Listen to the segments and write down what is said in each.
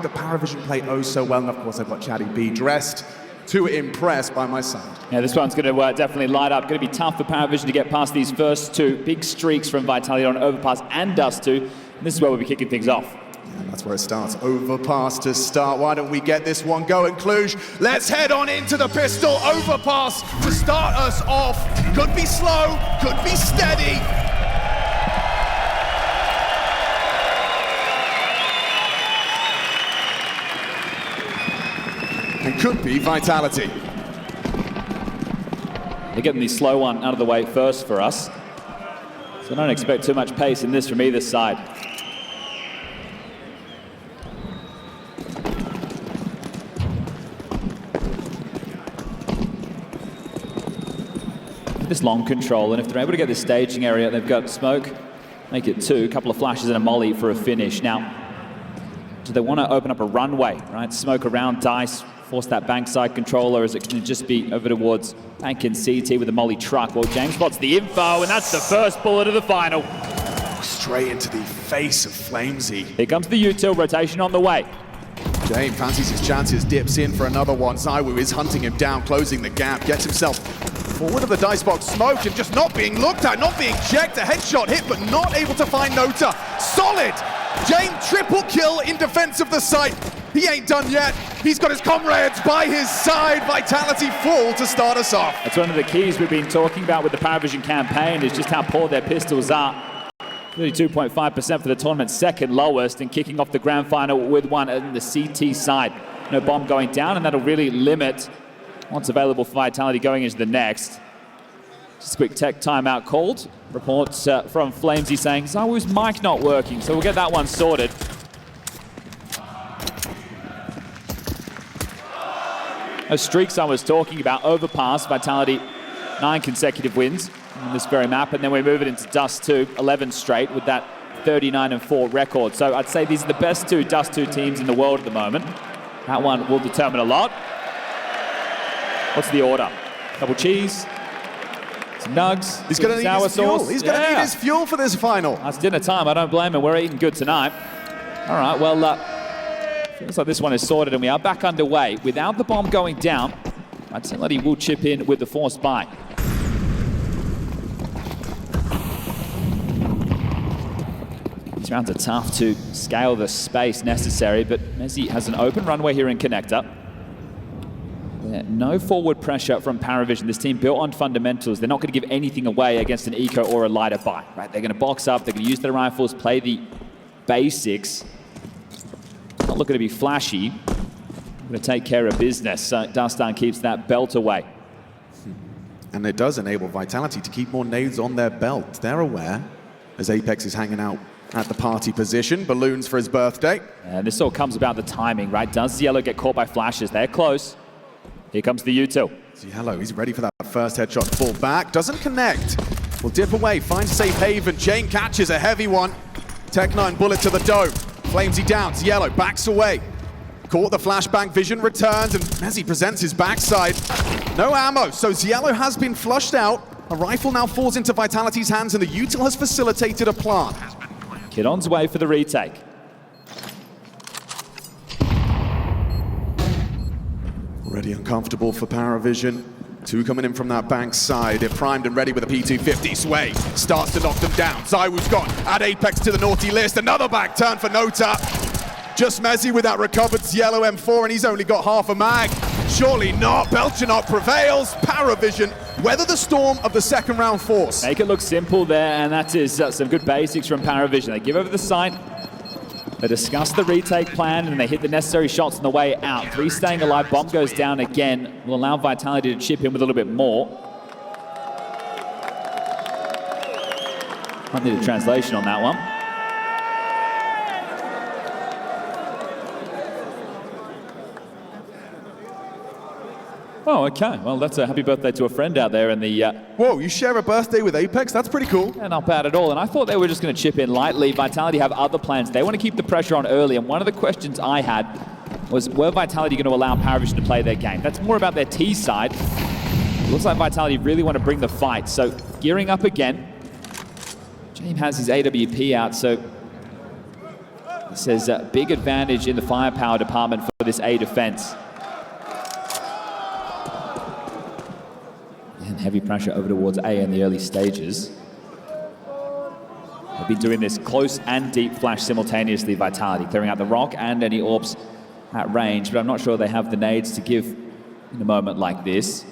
The PARIVISION play oh so well, and of course I've got Chatty B dressed to impress by my side. Yeah, this one's going to definitely light up. Going to be tough for PARIVISION to get past these first two big streaks from Vitality on Overpass and Dust 2. And this is where we'll be kicking things off. Yeah, that's where it starts. Overpass to start. Why don't we get this one going, Cluj? Let's head on into the pistol. Overpass to start us off. Could be slow, could be steady. And could be Vitality. They're getting the slow one out of the way first for us. So I don't expect too much pace in this from either side. This long control, and if they're able to get this staging area, they've got smoke, make it two, a couple of flashes and a molly for a finish. Now, do they want to open up a runway, right? Smoke around Dice, force that bankside controller, as it can just be over towards Bank and CT with a molly truck. Well, James spots the info, and that's the first bullet of the final. Straight into the face of Flamesy. Here comes the util rotation on the way. James fancies his chances, dips in for another one. ZywOo is hunting him down, closing the gap, gets himself forward of the dice box, smoked and just not being looked at, not being checked. A headshot hit, but not able to find Nota. Solid! James triple kill in defense of the site. He ain't done yet. He's got his comrades by his side. Vitality full to start us off. That's one of the keys we've been talking about with the PARIVISION campaign, is just how poor their pistols are. 32.5% for the tournament, second lowest, and kicking off the grand final with one on the CT side. No bomb going down, and that'll really limit what's available for Vitality going into the next. Just a quick tech timeout called. Reports from Flamesy saying ZywOo's mic not working, so we'll get that one sorted. Those streaks I was talking about, Overpass, Vitality, 9 consecutive wins on this very map, and then we move it into Dust 2, 11 straight with that 39-4 record. So I'd say these are the best two Dust 2 teams in the world at the moment. That one will determine a lot. What's the order? Double cheese, some nugs. He's going to need his fuel. He's going to need his fuel for this final. That's dinner time. I don't blame him. We're eating good tonight. All right, well, feels like this one is sorted, and we are back underway. Without the bomb going down, Vitality will chip in with the forced buy. These rounds are tough to scale the space necessary, but Messi has an open runway here in Connector. No forward pressure from PARIVISION. This team built on fundamentals. They're not going to give anything away against an eco or a lighter buy, right? They're going to box up, they're going to use their rifles, play the basics. Not looking to be flashy. Going to take care of business. Dustan keeps that belt away. And it does enable Vitality to keep more nades on their belt. They're aware, as Apex is hanging out at the party position. Balloons for his birthday. And this all comes about the timing, right? Does Yellow get caught by flashes? They're close. Here comes the util. Yellow, he's ready for that first headshot to fall back. Doesn't connect. Will dip away, finds safe haven. Jane catches a heavy one. Tech9 bullet to the dome. Flamesy down. Yellow backs away. Caught the flashbang. Vision returns, and Messi presents his backside. No ammo, so Yellow has been flushed out. A rifle now falls into Vitality's hands, and the util has facilitated a plant. Kid on's way for the retake. Already uncomfortable for PARIVISION. Two coming in from that bank side. They're primed and ready with a P250. Sway starts to knock them down. ZywOo's gone. Add Apex to the naughty list. Another back turn for Nota. Just Messi with that recovered Yellow M4, and he's only got half a mag. Surely not. Belchanok prevails. PARIVISION weather the storm of the second round force. Make it look simple there, and that is some good basics from PARIVISION. They give over the site. They discuss the retake plan, and they hit the necessary shots on the way out. 3 staying alive, bomb goes down again. Will allow Vitality to chip in with a little bit more. Might need a translation on that one. Oh, okay. Well, that's a happy birthday to a friend out there in the... Whoa, you share a birthday with Apex? That's pretty cool. Yeah, not bad at all. And I thought they were just going to chip in lightly. Vitality have other plans. They want to keep the pressure on early. And one of the questions I had was, were Vitality going to allow PARIVISION to play their game? That's more about their T side. It looks like Vitality really want to bring the fight. So, gearing up again. James has his AWP out, so says big advantage in the firepower department for this A defense. And heavy pressure over towards A in the early stages. They've been doing this close and deep flash simultaneously, Vitality, clearing out the rock and any orbs at range, but I'm not sure they have the nades to give in a moment like this.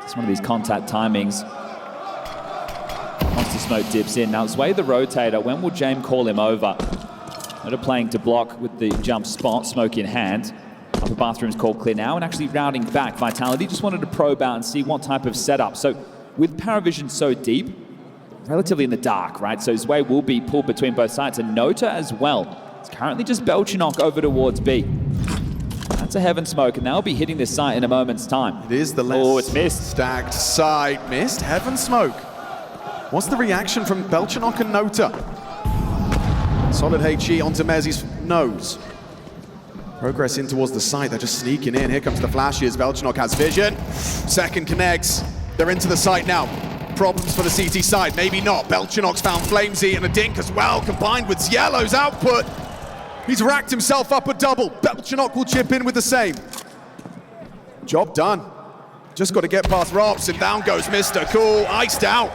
It's one of these contact timings. Once the smoke dips in. Now, Sway the rotator, when will James call him over? Not playing to block with the jump spot, smoke in hand. Upper bathroom's called clear now, and actually routing back. Vitality just wanted to probe out and see what type of setup. So with PARIVISION so deep, relatively in the dark, right? So Sway will be pulled between both sides, and Nota as well. It's currently just Belchenok over towards B. That's a heaven smoke, and they'll be hitting this site in a moment's time. It is the less it's missed. Stacked side. Missed. Heaven smoke. What's the reaction from Belchenok and Nota? Solid HE onto Mezzi's nose. Progress in towards the site. They're just sneaking in. Here comes the flashes. Belchenok has vision. Second connects. They're into the site now. Problems for the CT side. Maybe not. Belchenok's found FlameZ and a dink as well, combined with Yellow's output. He's racked himself up a double. Belchenok will chip in with the same. Job done. Just got to get past Robs, and down goes Mr. Cool, iced out.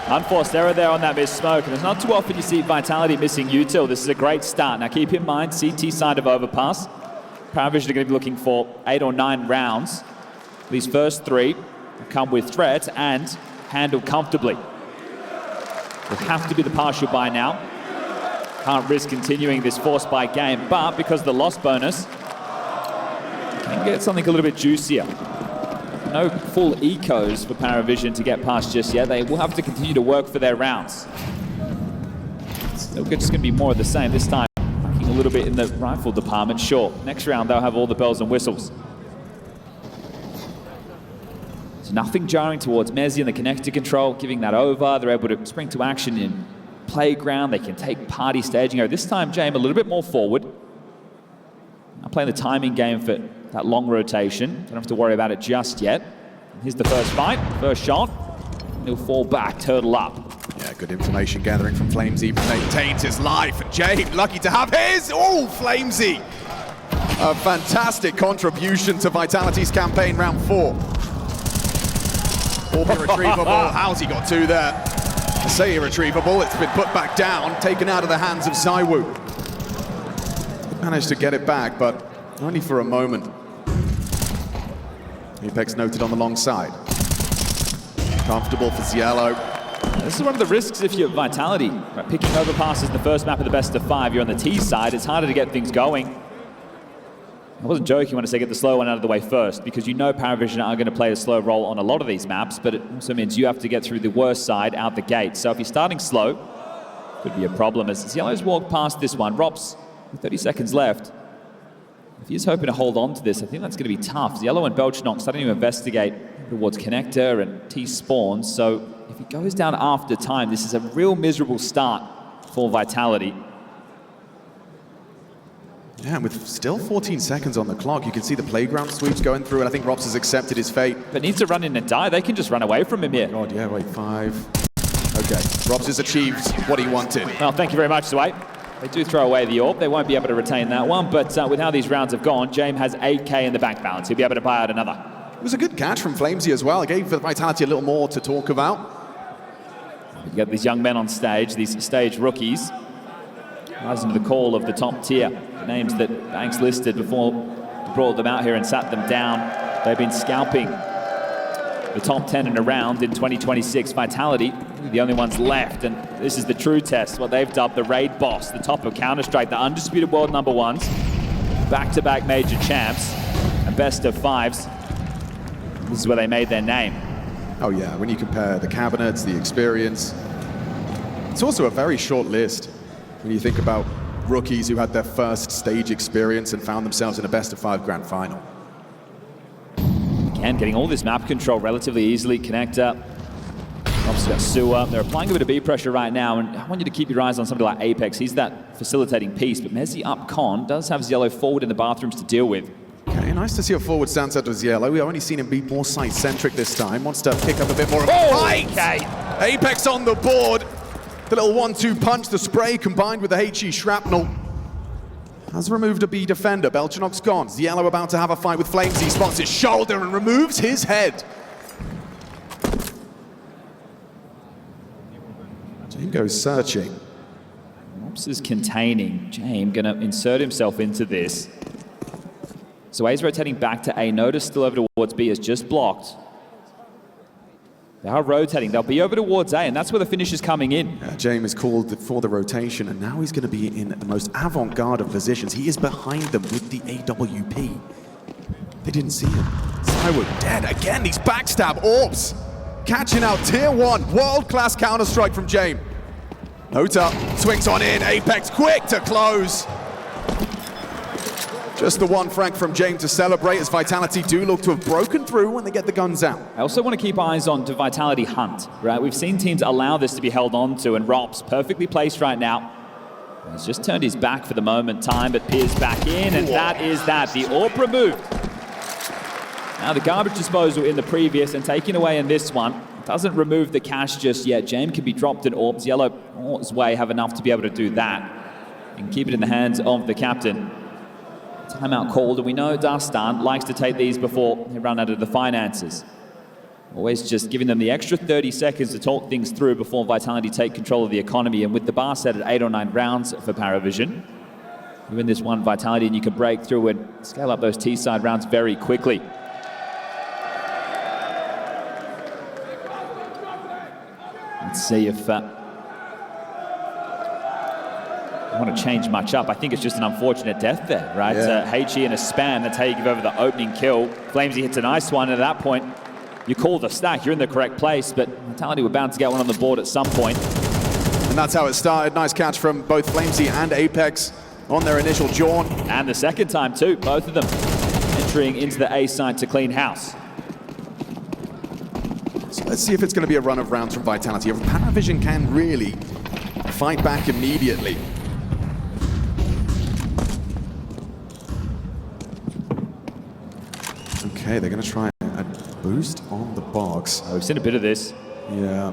Unforced error there on that missed smoke, and it's not too often you see Vitality missing util. This is a great start. Now keep in mind, CT side of overpass. PARIVISION are going to be looking for 8 or 9 rounds. These first 3 come with threat and handled comfortably. Will have to be the partial buy now. Can't risk continuing this force buy game, but because of the loss bonus, can get something a little bit juicier. No full ecos for PARIVISION to get past just yet. They will have to continue to work for their rounds. It's just going to be more of the same this time. Lacking a little bit in the rifle department, sure. Next round they'll have all the bells and whistles. So nothing jarring towards Mezzi and the connector control, giving that over. They're able to spring to action in playground. They can take party staging. This time, James a little bit more forward. I'm playing the timing game for that long rotation. Don't have to worry about it just yet. Here's the first fight, first shot. He'll fall back, turtle up. Yeah, good information gathering from FlameZ. Maintains his life, and James lucky to have his. Oh, FlameZ! A fantastic contribution to Vitality's campaign, round 4. All be retrievable. How's he got 2 there? I say irretrievable. It's been put back down, taken out of the hands of Zywoo. Managed to get it back, but only for a moment. Apex noted on the long side. Comfortable for Cielo. This is one of the risks if you're Vitality. Right, picking over passes the first map of the best of 5, you're on the T side, it's harder to get things going. I wasn't joking when I say get the slow one out of the way first, because you know PARIVISION are going to play a slow role on a lot of these maps, but it also means you have to get through the worst side out the gate. So if you're starting slow, could be a problem as Yellow's walked past this one. Rops, with 30 seconds left. If he's hoping to hold on to this, I think that's going to be tough. Yellow and Belchenok starting to investigate towards connector and T spawns, so if he goes down after time, this is a real miserable start for Vitality. Yeah, and with still 14 seconds on the clock, you can see the playground sweeps going through, and I think Rops has accepted his fate. But needs to run in and die. They can just run away from him here. God, yeah, wait, 5. Okay, Rops has achieved what he wanted. Well, thank you very much, Sway. They do throw away the orb. They won't be able to retain that one, but with how these rounds have gone, James has 8K in the bank balance. He'll be able to buy out another. It was a good catch from FlameZ as well. It gave Vitality a little more to talk about. You got these young men on stage, these stage rookies, rising to the call of the top tier. The names that Banks listed before he brought them out here and sat them down. They've been scalping the top 10 and around in 2026. Vitality, the only ones left, and this is the true test, what they've dubbed the raid boss, the top of Counter-Strike, the undisputed world #1s, back-to-back major champs, and best of 5s. This is where they made their name. Oh yeah, when you compare the cabinets, the experience, it's also a very short list when you think about rookies who had their first stage experience and found themselves in a best of 5 grand final. Again, getting all this map control relatively easily. Connector, obviously got Sewer. They're applying a bit of B pressure right now, and I want you to keep your eyes on somebody like Apex. He's that facilitating piece, but Mezzi up con does have Yellow forward in the bathrooms to deal with. Okay, nice to see a forward stance out of Yellow. We've only seen him be more site-centric this time. Wants to pick up a bit more of a Oh, fight. okay. Apex on the board. The little 1-2 punch, the spray combined with the HE shrapnel has removed a B defender. Belchenok's gone. Ziello about to have a fight with Flames. He spots his shoulder and removes his head. Jame goes searching. MOUZ is containing. Jame gonna insert himself into this. So A's rotating back to A. Notice still over towards B is just blocked. They are rotating. They'll be over towards A, and that's where the finish is coming in. Jame is called for the rotation, and now he's going to be in the most avant-garde of positions. He is behind them with the AWP. They didn't see him. Cywood dead. Again, these backstab orbs. Catching out tier 1. World-class counter-strike from Jame. Nota swings on in. Apex quick to close. Just the one frag from Jame to celebrate, as Vitality do look to have broken through when they get the guns out. I also want to keep eyes on to Vitality Hunt, right? We've seen teams allow this to be held on to, and Rops perfectly placed right now. He's just turned his back for the moment time, but peers back in, and that is that. The orb removed. Now the garbage disposal in the previous and taken away in this one. Doesn't remove the cash just yet. Jame can be dropped in orbs. Yellow's way have enough to be able to do that and keep it in the hands of the captain. Timeout called, and we know Dastan likes to take these before they run out of the finances. Always just giving them the extra 30 seconds to talk things through before Vitality take control of the economy. And with the bar set at 8 or 9 rounds for PARIVISION, you win this one Vitality and you can break through and scale up those T-side rounds very quickly. Let's see if I want to change much up. I think it's just an unfortunate death there, right? Yeah. HE and a spam, that's how you give over the opening kill. Flamesy hits a nice one, and at that point, you call the stack. You're in the correct place, but Vitality were bound to get one on the board at some point. And that's how it started. Nice catch from both Flamesy and Apex on their initial jaunt. And the second time too, both of them entering into the A side to clean house. So let's see if it's going to be a run of rounds from Vitality. If PARIVISION can really fight back immediately. Okay, they're going to try a boost on the box. Oh, we've seen a bit of this. Yeah,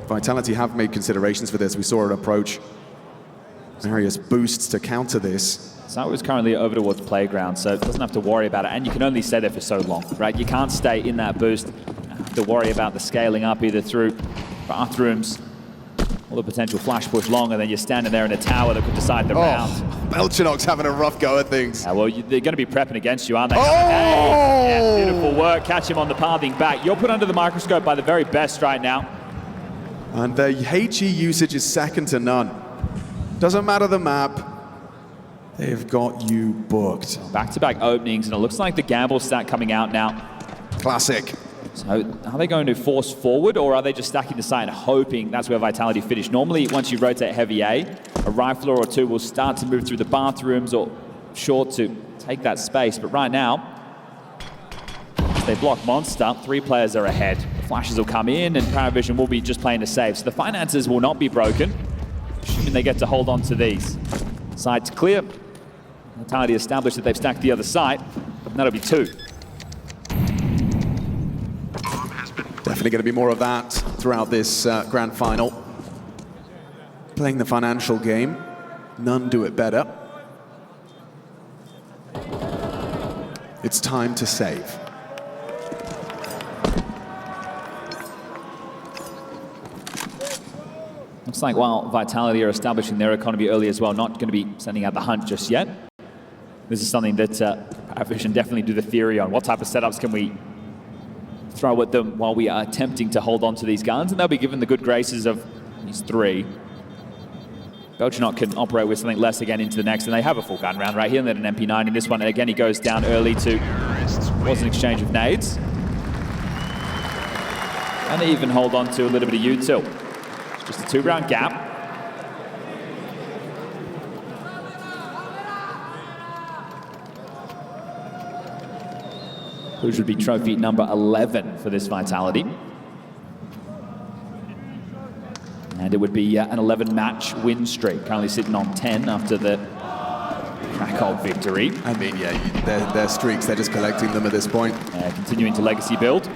Vitality have made considerations for this. We saw it approach various boosts to counter this. So is currently over towards Playground, so it doesn't have to worry about it. And you can only stay there for so long, right? You can't stay in that boost. You have to worry about the scaling up either through bathrooms or the potential flash push long, and then you're standing there in a tower that could decide the round. Belchenok's having a rough go at things. Well, they're going to be prepping against you, aren't they? Oh! Yeah, beautiful work. Catch him on the pathing back. You're put under the microscope by the very best right now. And their HE usage is second to none. Doesn't matter the map. They've got you booked. Back-to-back openings, and it looks like the gamble stat coming out now. Classic. So are they going to force forward, or are they just stacking the site and hoping that's where Vitality finish? Normally, once you rotate heavy A, a rifler or two will start to move through the bathrooms or short to take that space. But right now, if they block Monster, 3 players are ahead. The flashes will come in, and PARIVISION will be just playing to save. So the finances will not be broken, assuming they get to hold on to these. Side's clear. Vitality established that they've stacked the other side, and that'll be 2. Definitely going to be more of that throughout this grand final. Playing the financial game. None do it better. It's time to save. Looks like while Vitality are establishing their economy early as well, not going to be sending out the hunt just yet. This is something that PARIVISION definitely do the theory on. What type of setups can we throw at them while we are attempting to hold on to these guns? And they'll be given the good graces of these 3. Belchenok can operate with something less again into the next, and they have a full gun round right here, and then an MP9 in this one. And again, he goes down early to, was an exchange of nades. And they even hold on to a little bit of util. It's just a 2-round gap. Which would be trophy number 11 for this Vitality. And it would be an 11-match win streak, currently sitting on 10 after the Krakow victory. I mean, yeah, they're streaks, they're just collecting them at this point. Continuing to legacy build.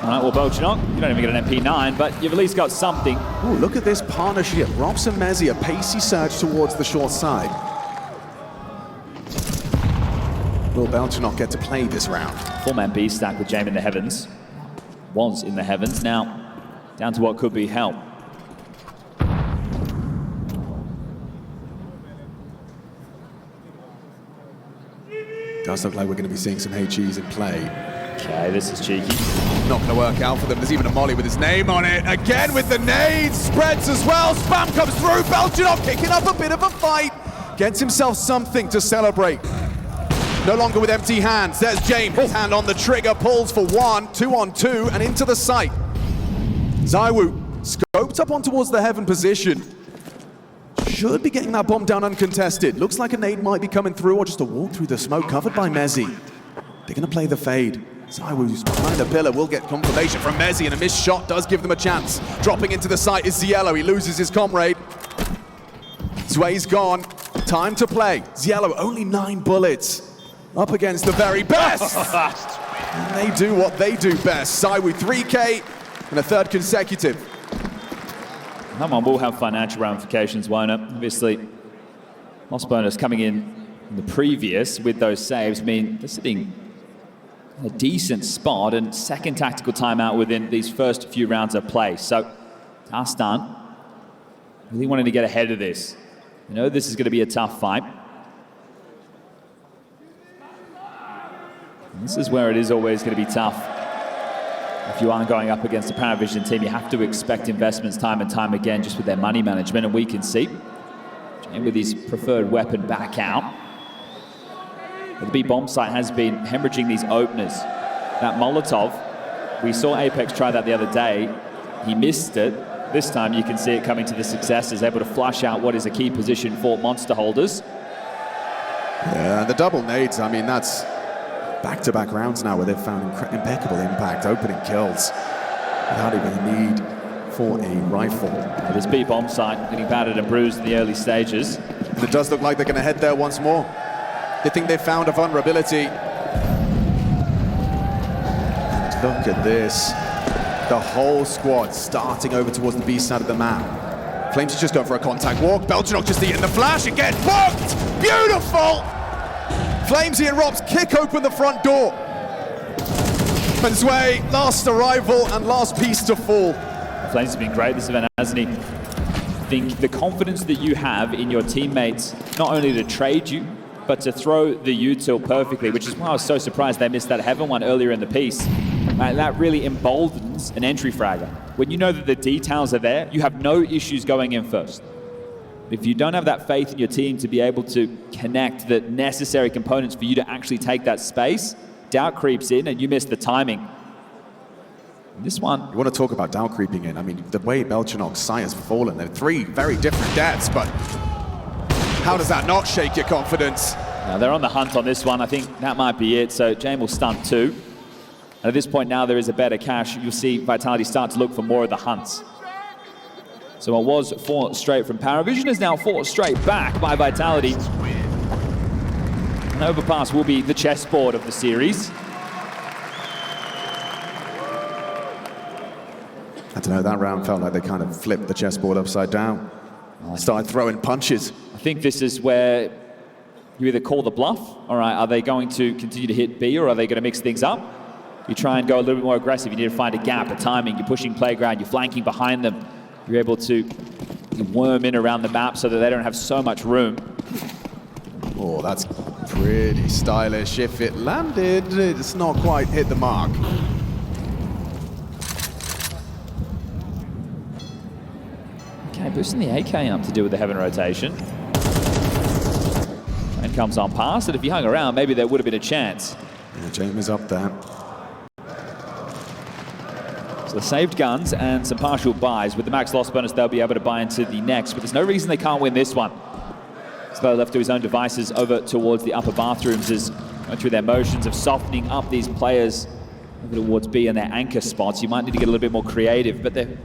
All right, well, BTarena, you don't even get an MP9, but you've at least got something. Ooh, look at this partnership. Robs and Mezzi, a pacey surge towards the short side. Will BTarena get to play this round? Four-man B stack with Jame in the heavens. Was in the heavens, now down to what could be hell. Does look like we're going to be seeing some HEs in play. Okay, this is cheeky. Not going to work out for them. There's even a molly with his name on it. Again with the nades. Spreads as well. Spam comes through. BTarena kicking up a bit of a fight. Gets himself something to celebrate. No longer with empty hands. There's James. His hand on the trigger. Pulls for 1, 2 on 2, and into the site. ZywOo scoped up on towards the heaven position. Should be getting that bomb down uncontested. Looks like a nade might be coming through, or just a walk through the smoke covered by Mezzi. They're going to play the fade. ZywOo's behind the pillar, will get confirmation from Mezzi, and a missed shot does give them a chance. Dropping into the site is Ziello. He loses his comrade. Zway's gone. Time to play. Ziello, only 9 bullets. Up against the very best. And they do what they do best. ZywOo 3K and a 3rd consecutive. That one will have financial ramifications, won't it? Obviously, loss bonus coming in the previous with those saves mean they're sitting in a decent spot and 2nd tactical timeout within these first few rounds of play. So, Tarstan really wanting to get ahead of this. You know this is going to be a tough fight. This is where it is always going to be tough. If you aren't going up against a PARIVISION team, you have to expect investments time and time again just with their money management, and we can see Jane with his preferred weapon back out. But the B bomb site has been hemorrhaging these openers. That Molotov, we saw Apex try that the other day. He missed it. This time you can see it coming to the successes, able to flush out what is a key position for monster holders. Yeah, the double nades, I mean, that's back-to-back rounds now where they've found impeccable impact, opening kills without even a need for a rifle. This B bomb site getting battered and bruised in the early stages. And it does look like they're going to head there once more. They think they've found a vulnerability. And look at this. The whole squad starting over towards the B side of the map. Flames is just going for a contact walk. BTarena just eating the flash and gets booked! Beautiful! Flamesy and Robs kick open the front door. And Zway, last arrival and last piece to fall. Flames have been great this event, hasn't he? I think the confidence that you have in your teammates, not only to trade you, but to throw the util perfectly, which is why I was so surprised they missed that heaven one earlier in the piece. That really emboldens an entry fragger. When you know that the details are there, you have no issues going in first. If you don't have that faith in your team to be able to connect the necessary components for you to actually take that space, doubt creeps in and you miss the timing. This one... You want to talk about doubt creeping in. I mean, the way BTarena's sight has fallen, they're 3 very different deaths, but how does that not shake your confidence? Now they're on the hunt on this one. I think that might be it. So Jame will stunt 2. And at this point now there is a better cache. You'll see Vitality start to look for more of the hunts. So it was 4 straight from PARIVISION, is now 4 straight back by Vitality. An overpass will be the chessboard of the series. I don't know, that round felt like they kind of flipped the chessboard upside down. Started throwing punches. I think this is where you either call the bluff, all right, are they going to continue to hit B or are they going to mix things up? You try and go a little bit more aggressive, you need to find a gap, a timing, you're pushing playground, you're flanking behind them. You're able to worm in around the map so that they don't have so much room. Oh, that's pretty stylish. If it landed, it's not quite hit the mark. Okay, boosting the AK up to do with the heaven rotation. And comes on past, and if he hung around, maybe there would have been a chance. Yeah, James is up there. So saved guns and some partial buys. With the max loss bonus, they'll be able to buy into the next, but there's no reason they can't win this one. So left to his own devices over towards the upper bathrooms is going through their motions of softening up these players over towards B and their anchor spots. You might need to get a little bit more creative, but because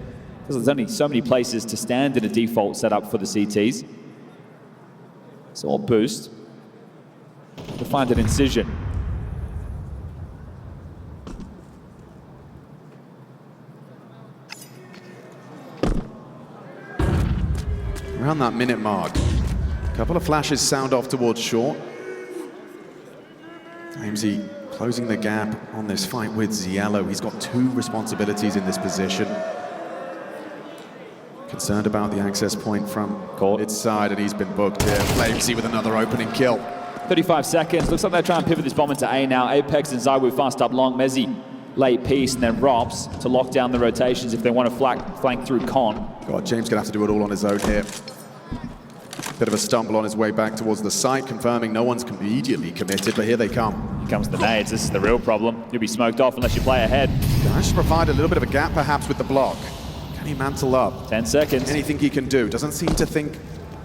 there's only so many places to stand in a default setup for the CTs. So all boost to find an incision. around that minute mark. A couple of flashes sound off towards short. MZ closing the gap on this fight with Ziello. He's got 2 responsibilities in this position. Concerned about the access point from its side, and he's been booked here. FaZe with another opening kill. 35 seconds. Looks like they're trying to pivot this bomb into A now. Apex and ZywOo fast up long. Mezzi late piece, and then Rops to lock down the rotations if they want to flank through Con. God, James gonna have to do it all on his own here. Bit of a stumble on his way back towards the site, confirming no one's immediately committed, but here they come. Here comes the nades. This is the real problem. You'll be smoked off unless you play ahead. Dash to provide a little bit of a gap perhaps with the block. Can he mantle up? 10 seconds. Anything he can do. Doesn't seem to think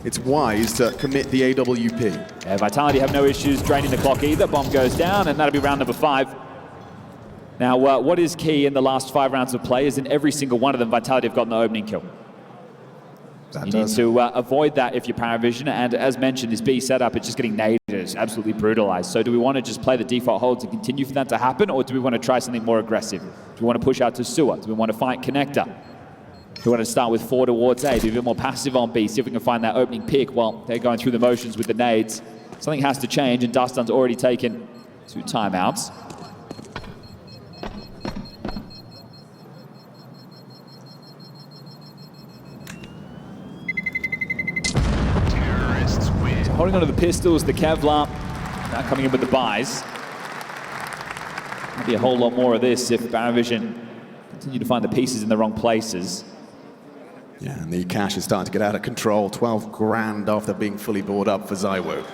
it's wise to commit the AWP. Yeah, Vitality have no issues draining the clock either. Bomb goes down, and that'll be round number 5. Now, what is key in the last 5 rounds of play is in every single one of them, Vitality have gotten the opening kill. You need to avoid that if you're PARIVISION, and as mentioned, this B setup, it's just getting naded, it's absolutely brutalized. So do we want to just play the default holds and continue for that to happen, or do we want to try something more aggressive? Do we want to push out to sewer? Do we want to fight connector? Do we want to start with 4 towards A? Be a bit more passive on B, see if we can find that opening pick while they're going through the motions with the nades. Something has to change, and Dustin's already taken 2 timeouts. Holding onto the pistols, the Kevlar, now coming in with the buys. There'll be a whole lot more of this if PARIVISION continue to find the pieces in the wrong places. Yeah, and the cash is starting to get out of control. 12 grand after being fully bought up for ZywOo.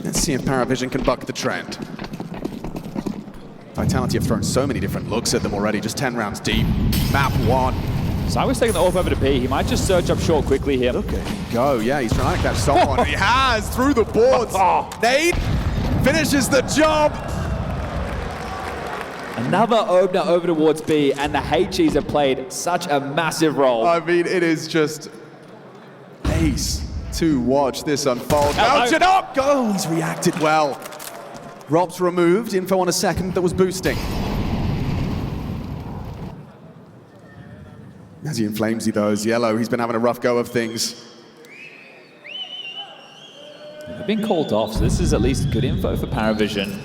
Let's see if PARIVISION can buck the trend. Vitality have thrown so many different looks at them already, just 10 rounds deep. Map 1. ZywOo's taking the AWP over to B. He might just surge up short quickly here. Look at him go. Yeah, he's trying to catch someone. He has, through the boards. Nade finishes the job. Another opener over towards B, and the HEs have played such a massive role. I mean, it is just ace to watch this unfold. Ouch it up! Oh, he's reacted well. Rob's removed, info on a second that was boosting. As he inflames he though, Ziello, he's been having a rough go of things. They've been called off, so this is at least good info for PARIVISION.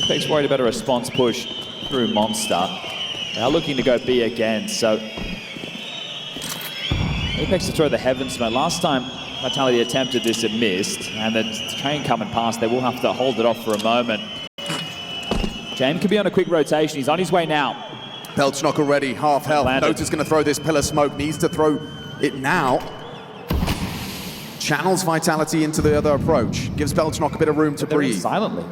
Apex worried about a response push through Monster. They are looking to go B again, so Apex to throw the heaven smoke. Last time Vitality attempted this and missed, and the train coming past, they will have to hold it off for a moment. James could be on a quick rotation, he's on his way now. Belchnock already, half health. Natus going to throw this pillar smoke, needs to throw it now. Channels Vitality into the other approach, gives Belchnock a bit of room to breathe. Silently.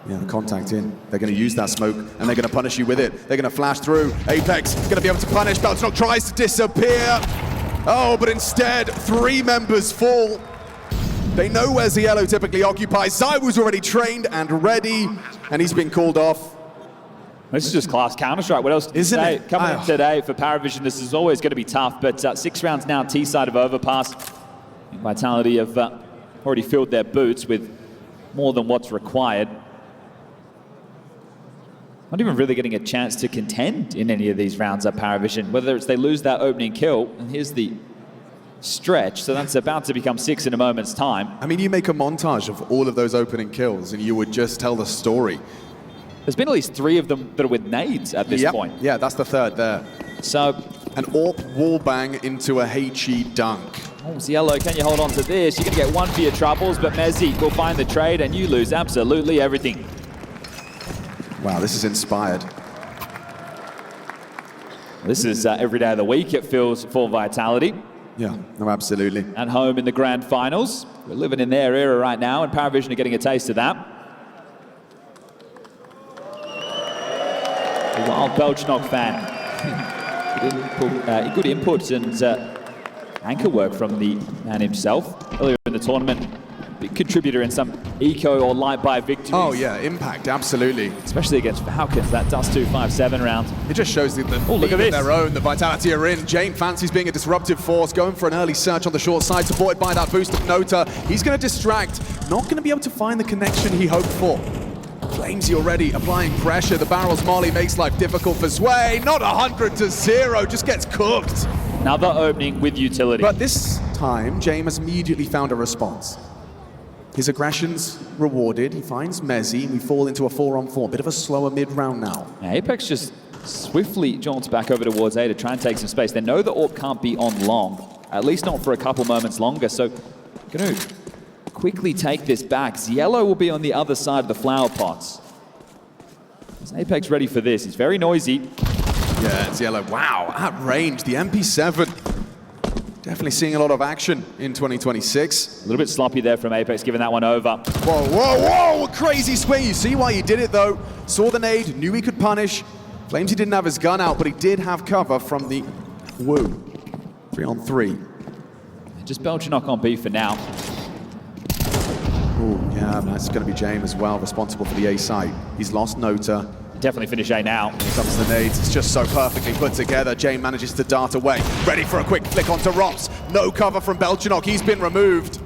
Yeah, the contact in. They're going to use that smoke, and they're going to punish you with it. They're going to flash through. Apex going to be able to punish. Belchnock tries to disappear. Oh, but instead, 3 members fall. They know where Ziello typically occupies. ZywOo's already trained and ready, and he's been called off. This is just class Counter-Strike. What else can you say? Coming in today for PARIVISION, this is always going to be tough, but 6 rounds now, T-side of Overpass. Vitality have already filled their boots with more than what's required. Not even really getting a chance to contend in any of these rounds at PARIVISION, whether it's they lose that opening kill, and here's the stretch, so that's about to become 6 in a moment's time. I mean, you make a montage of all of those opening kills, and you would just tell the story. There's been at least 3 of them that are with nades at this point. Yeah, that's the 3rd there. So, an AWP wall bang into a HE dunk. Oh, Ziello, can you hold on to this? You're going to get 1 for your troubles, but Mezzi will find the trade, and you lose absolutely everything. Wow, this is inspired. This is every day of the week, it feels, for Vitality. Yeah, no, absolutely. At home in the grand finals. We're living in their era right now, and PARIVISION are getting a taste of that. A wild Belchnock fan. Good input and anchor work from the man himself. Earlier in the tournament, big contributor in some eco or light buy victories. Oh yeah, impact, absolutely. Especially against Falcons, that Dust 2-5-7 round. It just shows the look at this. their own, the Vitality are in. Jane fancies being a disruptive force, going for an early search on the short side, supported by that boost of Nota. He's going to distract, not going to be able to find the connection he hoped for. Flamesy already applying pressure. The barrel's molly makes life difficult for Sway. Not 100-0, just gets cooked. Another opening with utility. But this time, James has immediately found a response. His aggression's rewarded. He finds Mezzy. We fall into a 4-on-4. Bit of a slower mid-round now. Yeah, Apex just swiftly jaunts back over towards A to try and take some space. They know the AWP can't be on long, at least not for a couple moments longer. So, going to quickly take this back. Yellow will be on the other side of the flower pots. Is Apex ready for this? It's very noisy. Yeah, it's Yellow. Wow, at range, the MP7. Definitely seeing a lot of action in 2026. A little bit sloppy there from Apex, giving that one over. Whoa, whoa, whoa, a crazy swing. You see why he did it, though. Saw the nade, knew he could punish. Flamesy didn't have his gun out, but he did have cover from the Woo. 3-on-3. Just BTarena on B for now. Oh, yeah, that's going to be James as well, responsible for the A site. He's lost Nota. Definitely finish A now. Here comes the nades. It's just so perfectly put together. Jane manages to dart away. Ready for a quick flick onto Rops. No cover from BTarena. He's been removed.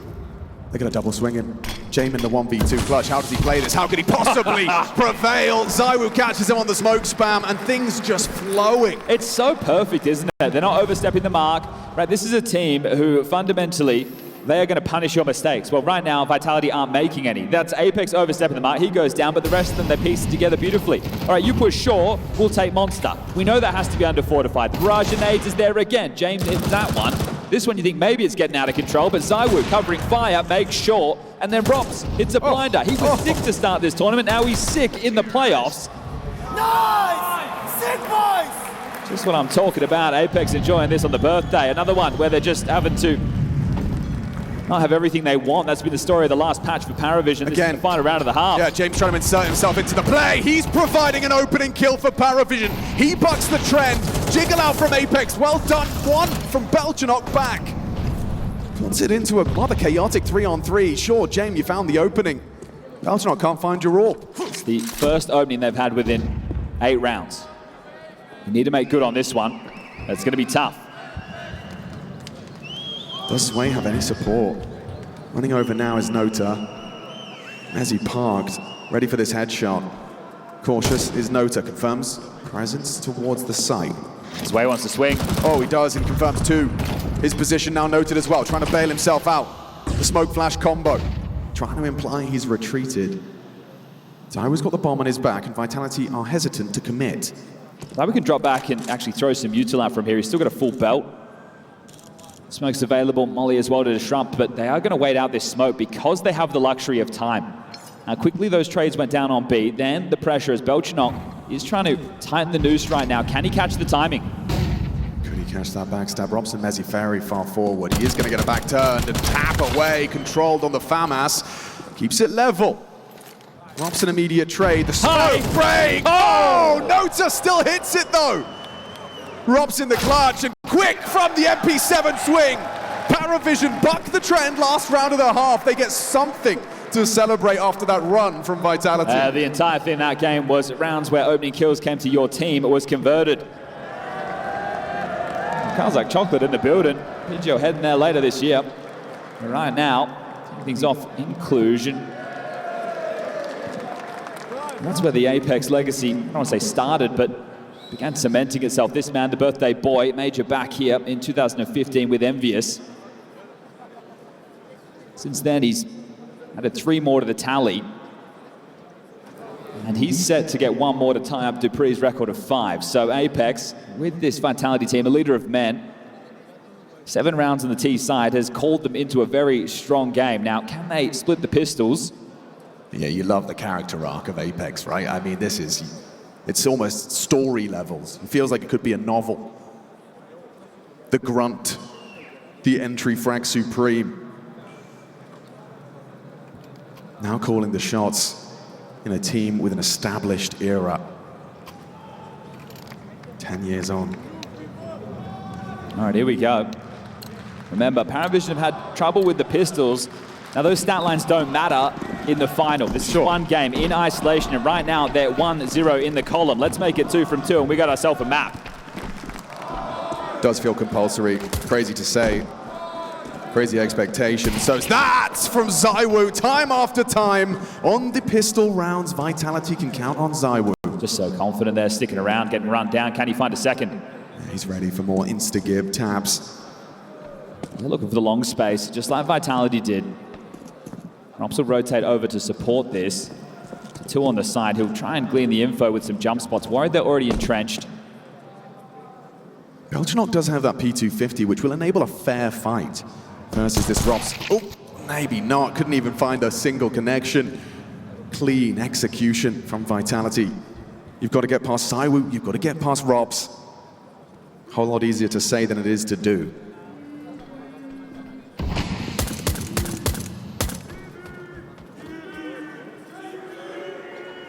They're going to double swing him. Jane in the 1v2 clutch. How does he play this? How could he possibly prevail? Zywoo catches him on the smoke spam, and things just flowing. It's so perfect, isn't it? They're not overstepping the mark. Right, this is a team who fundamentally, they are going to punish your mistakes. Well, right now, Vitality aren't making any. That's Apex overstepping the mark. He goes down, but the rest of them, they're piecing together beautifully. All right, you push short, we'll take Monster. We know that has to be under fortified. Barrage of nades is there again. James hits that one. This one, you think maybe it's getting out of control, but Zywoo covering fire, makes short, and then Rops hits a blinder. He was sick to start this tournament. Now he's sick in the playoffs. Nice! Sick, boys! Just what I'm talking about. Apex enjoying this on the birthday. Another one where they're just having to not have everything they want. That's been the story of the last patch for PARIVISION. This is the final round of the half. Yeah, James trying to insert himself into the play. He's providing an opening kill for PARIVISION. He bucks the trend. Jiggle out from Apex. Well done. One from BTarena back. Puts it into a rather chaotic 3-on-3. Sure, James, you found the opening. BTarena can't find your AWP. It's the first opening they've had within 8 rounds. You need to make good on this one. That's going to be tough. Does Sway have any support? Running over now is Nota. As he parked, ready for this headshot. Cautious is Nota, confirms presence towards the site. Sway wants to swing. Oh, he does, and confirms 2. His position now noted as well, trying to bail himself out. The smoke flash combo. Trying to imply he's retreated. Zywoo's got the bomb on his back, and Vitality are hesitant to commit. Now we can drop back and actually throw some util out from here. He's still got a full belt. Smoke's available, molly as well to disrupt, but they are going to wait out this smoke because they have the luxury of time. Now quickly those trades went down on B, then the pressure as BTarena is trying to tighten the noose right now. Can he catch the timing? Could he catch that backstab? Robson Mezzy very far forward. He is going to get a back turned and tap away, controlled on the FAMAS. Keeps it level. Robson immediate trade, the smoke break! Oh, Nota still hits it though! Robson the clutch, and quick from the MP7 swing. PARIVISION bucked the trend last round of the half. They get something to celebrate after that run from Vitality. The entire thing in that game was rounds where opening kills came to your team. It was converted. Sounds like chocolate in the building. PGL heading there later this year. But right now, taking things off inclusion. That's where the Apex legacy, I don't want to say started, but began cementing itself. This man, the birthday boy, made your back here in 2015 with Envious. Since then, he's added 3 more to the tally. And he's set to get 1 more to tie up Dupree's record of 5. So Apex, with this Vitality team, a leader of men, 7 rounds on the T side, has called them into a very strong game. Now, can they split the pistols? Yeah, you love the character arc of Apex, right? I mean, this is... it's almost story levels. It feels like it could be a novel. The grunt, the entry frag supreme. Now calling the shots in a team with an established era. 10 years on. All right, here we go. Remember, PARIVISION have had trouble with the pistols. Now those stat lines don't matter in the final. This is one game in isolation, and right now they're 1-0 in the column. Let's make it 2 from 2, and we got ourselves a map. Does feel compulsory, crazy to say. Crazy expectation. So that's from ZywOo, time after time. On the pistol rounds, Vitality can count on ZywOo. Just so confident there, sticking around, getting run down. Can he find a second? He's ready for more insta-gib taps. They're looking for the long space, just like Vitality did. Rops will rotate over to support this. 2 on the side. He'll try and glean the info with some jump spots. Worried they're already entrenched. Belchnock does have that P250, which will enable a fair fight versus this Rops. Oh, maybe not. Couldn't even find a single connection. Clean execution from Vitality. You've got to get past ZywOo. You've got to get past Rops. A whole lot easier to say than it is to do.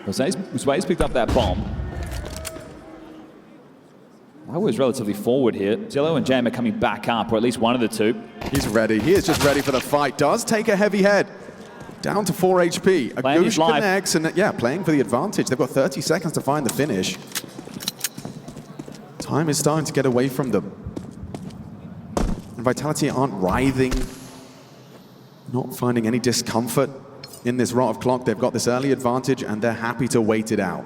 MOUZ's picked up that bomb. I was relatively forward here. Zillow and Jam are coming back up, or at least one of the two. He's ready. He is just ready for the fight. Does take a heavy head. Down to 4 HP. A Goosh connects, and yeah, playing for the advantage. They've got 30 seconds to find the finish. Time is starting to get away from them. And Vitality aren't writhing. Not finding any discomfort in this rot of clock. They've got this early advantage, and they're happy to wait it out.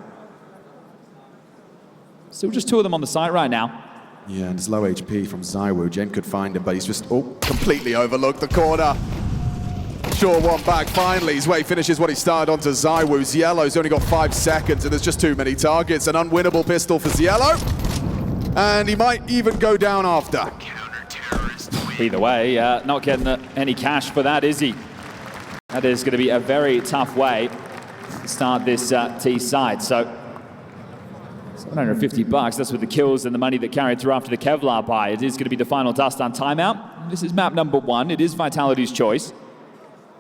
Still just 2 of them on the site right now. Yeah, and it's low HP from ZywOo. James could find him, but he's just, completely overlooked the corner. Sure, one back finally. Zway finishes what he started onto ZywOo. Ziello's only got 5 seconds, and there's just too many targets. An unwinnable pistol for Ziello. And he might even go down after. Either way, not getting any cash for that, is he? That is going to be a very tough way to start this T side. So $750, that's with the kills and the money that carried through after the Kevlar buy. It is going to be the final dust on timeout. This is map number 1. It is Vitality's choice.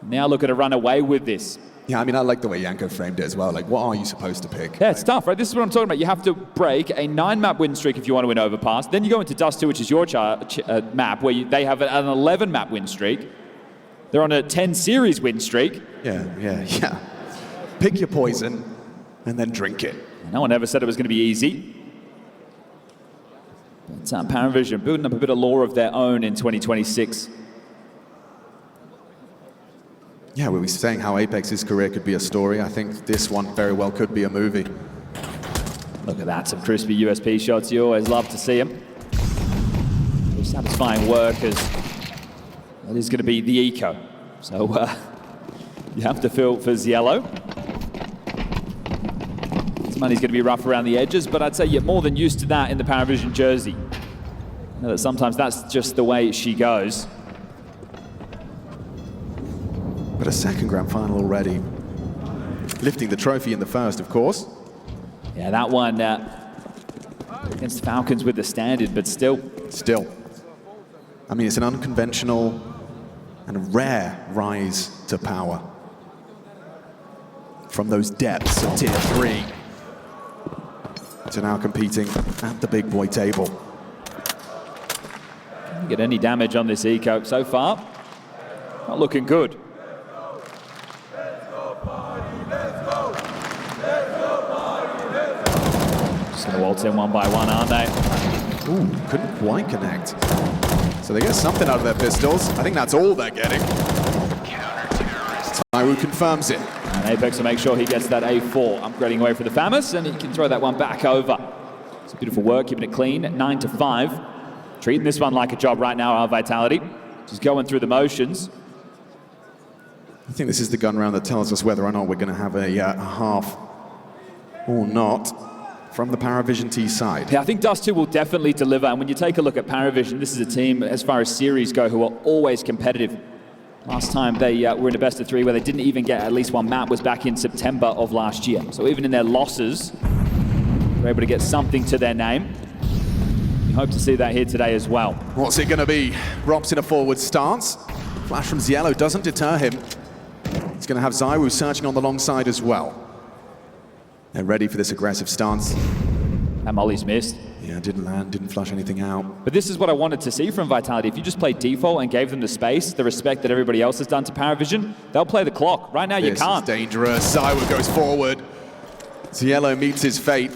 Now looking to run away with this. Yeah, I mean, I like the way Yanko framed it as well. Like, what are you supposed to pick? Yeah, it's tough, right? This is what I'm talking about. You have to break a 9-map win streak if you want to win Overpass. Then you go into Dust 2, which is your map, where they have an 11-map win streak. They're on a 10-series win streak. Yeah. Pick your poison and then drink it. No one ever said it was going to be easy. But PARIVISION building up a bit of lore of their own in 2026. Yeah, we were saying how Apex's career could be a story. I think this one very well could be a movie. Look at that, some crispy USP shots. You always love to see them. Satisfying work, as that is going to be the eco. So you have to feel for Ziello. This money's going to be rough around the edges, but I'd say you're more than used to that in the PARIVISION jersey. You know that sometimes that's just the way she goes. But a second grand final already. Lifting the trophy in the first, of course. Yeah, that one against Falcons with the standard, but still. I mean, it's an unconventional and rare rise to power from those depths of tier 3 to now competing at the big boy table. Can't get any damage on this eco so far. Not looking good. Just gonna waltz in one by one, aren't they? Ooh, couldn't quite connect. So they get something out of their pistols. I think that's all they're getting. ZywOo confirms it. And Apex will make sure he gets that A4, upgrading away for the FAMAS, and he can throw that one back over. It's beautiful work, keeping it clean, 9-5. Treating this one like a job right now, our Vitality. Just going through the motions. I think this is the gun round that tells us whether or not we're going to have a half or not from the PARIVISION T side. Yeah, I think Dust 2 will definitely deliver, and when you take a look at PARIVISION, this is a team, as far as series go, who are always competitive. Last time they were in a best of 3 where they didn't even get at least one map was back in September of last year. So even in their losses, they're able to get something to their name. We hope to see that here today as well. What's it going to be? Rops in a forward stance. Flash from Ziello doesn't deter him. He's going to have ZywOo searching on the long side as well. They're ready for this aggressive stance. That molly's missed. Yeah, didn't land, didn't flush anything out. But this is what I wanted to see from Vitality. If you just played default and gave them the space, the respect that everybody else has done to PARIVISION, they'll play the clock. Right now, you can't. This is dangerous. Zywo goes forward. Ziello meets his fate.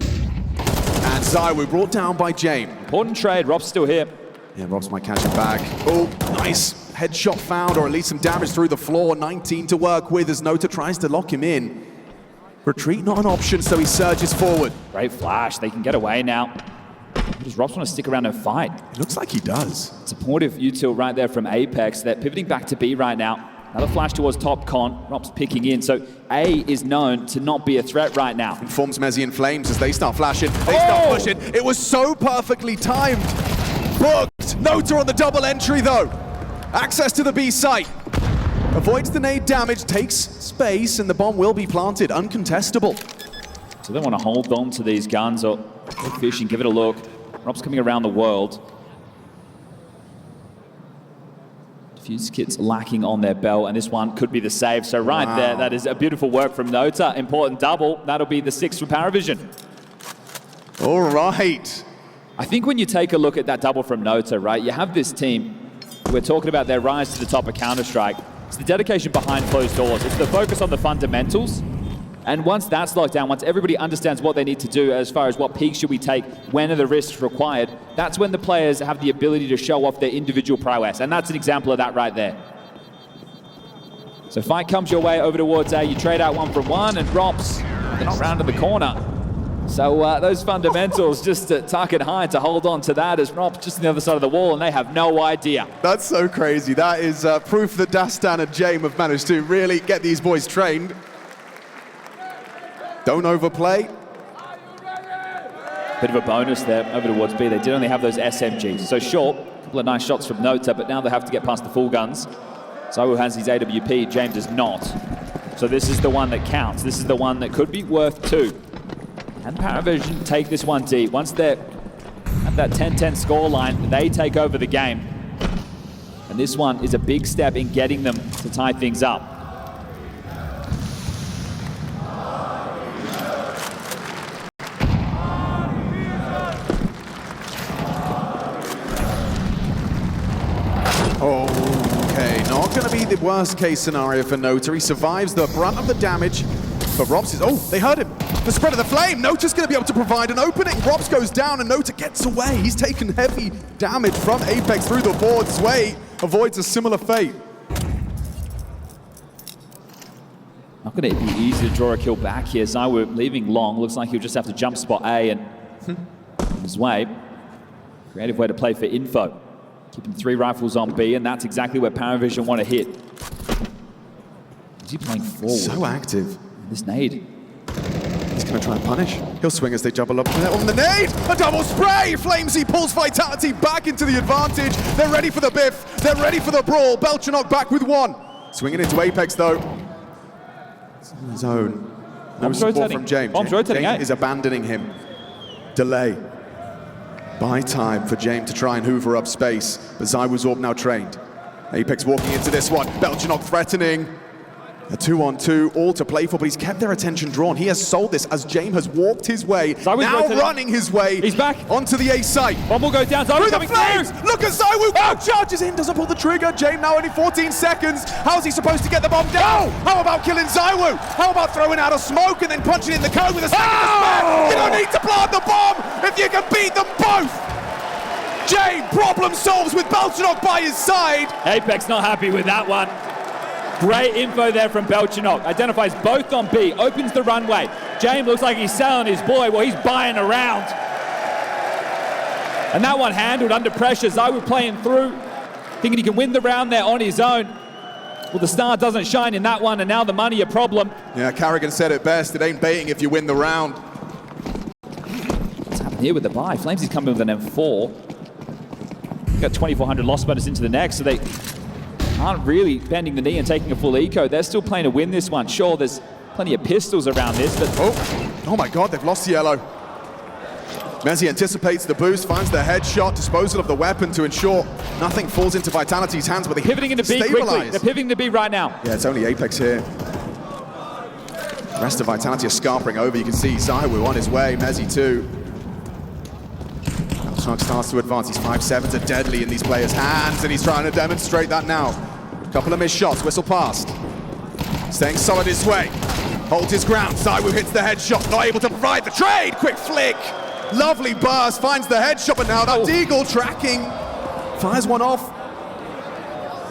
And Zywo brought down by James. Important trade. Rob's still here. Yeah, Robs might catch it back. Oh, nice. Headshot found, or at least some damage through the floor. 19 to work with as Nota tries to lock him in. Retreat not an option, so he surges forward. Great flash. They can get away now. Does Robs want to stick around and fight? It looks like he does. Supportive util right there from Apex. They're pivoting back to B right now. Another flash towards top con. Rob's picking in. So A is known to not be a threat right now. Informs Mezzi and Flames as they start flashing. They start pushing. It was so perfectly timed. Booked. Nota on the double entry though. Access to the B site. Avoids the nade damage, takes space, and the bomb will be planted. Uncontestable. So they want to hold on to these guns or go fishing, give it a look. Rob's coming around the world. Fuse kits lacking on their belt, and this one could be the save. So right there, that is a beautiful work from Nota. Important double. That'll be the 6th for PARIVISION. All right. I think when you take a look at that double from Nota, right, you have this team. We're talking about their rise to the top of Counter-Strike. It's the dedication behind closed doors. It's the focus on the fundamentals. And once that's locked down, once everybody understands what they need to do as far as what peaks should we take, when are the risks required, that's when the players have the ability to show off their individual prowess. And that's an example of that right there. So fight comes your way over towards A. You trade out 1-for-1, and Robs, they're not round to the corner. So those fundamentals just to tuck it high to hold on to that as Rob's just on the other side of the wall, and they have no idea. That's so crazy. That is proof that Dastan and James have managed to really get these boys trained. Don't overplay. Bit of a bonus there over towards B. They did only have those SMGs. So short, a couple of nice shots from Nota, but now they have to get past the full guns. Zywo has his AWP, James does not. So this is the one that counts. This is the one that could be worth 2. And PARIVISION take this one deep. Once they're at that 10-10 scoreline, they take over the game. And this one is a big step in getting them to tie things up. Okay, not going to be the worst case scenario for Nota. He survives the brunt of the damage. But Robs is, oh, they heard him. The spread of the flame. Nota's going to be able to provide an opening. Robs goes down and Nota gets away. He's taken heavy damage from Apex through the board. Sway avoids a similar fate. Not going to be easy to draw a kill back here. Zywo leaving long. Looks like he'll just have to jump spot A and on his way. Creative way to play for info. Keeping 3 rifles on B, and that's exactly where PARIVISION want to hit. Is he playing forward? So active. This nade. He's going to try and punish. He'll swing as they double up on the nade. A double spray. Flamesy pulls Vitality back into the advantage. They're ready for the biff. They're ready for the brawl. Belchanok back with 1. Swinging into Apex though. It's on his own. No support from James. James is abandoning him. Delay. Buy time for James to try and hoover up space. But Zywo's Orb now trained. Apex walking into this one. Belchanok threatening. A 2-on-2, all to play for, but he's kept their attention drawn. He has sold this as James has walked his way, now running his way. He's back onto the A site. One will go down. Through the flames. Look at Zywo. Charges in, doesn't pull the trigger. James now only 14 seconds. How's he supposed to get the bomb down? How about killing Zywo? How about throwing out a smoke and then punching in the code with a second to spare? You don't need to plant the bomb if you can beat them both. James problem solves with Belchanok by his side. Apex not happy with that one. Great info there from Belchanok. Identifies both on B, opens the runway. James looks like he's selling his boy. Well, he's buying around. And that one handled under pressure. Zywo playing through, thinking he can win the round there on his own. Well, the star doesn't shine in that one, and now the money a problem. Yeah, Carrigan said it best. It ain't baiting if you win the round. What's happening here with the buy? Flamesy's coming with an M4. Got 2,400 loss bonus into the next, so they aren't really bending the knee and taking a full eco. They're still playing to win this one. Sure, there's plenty of pistols around this, but... Oh my God, they've lost Yellow. Mezzi anticipates the boost, finds the headshot, disposal of the weapon to ensure nothing falls into Vitality's hands, but they pivoting into B quickly. They're pivoting to B right now. Yeah, it's only Apex here. Rest of Vitality are scarpering over. You can see ZywOo on his way, Mezzy too. Belchnock starts to advance. These 5-7s are deadly in these players' hands, and he's trying to demonstrate that now. Couple of missed shots, whistle past. Staying solid his way. Holds his ground. ZywOo hits the headshot, not able to provide the trade. Quick flick. Lovely burst, finds the headshot, but now that Deagle tracking. Fires one off.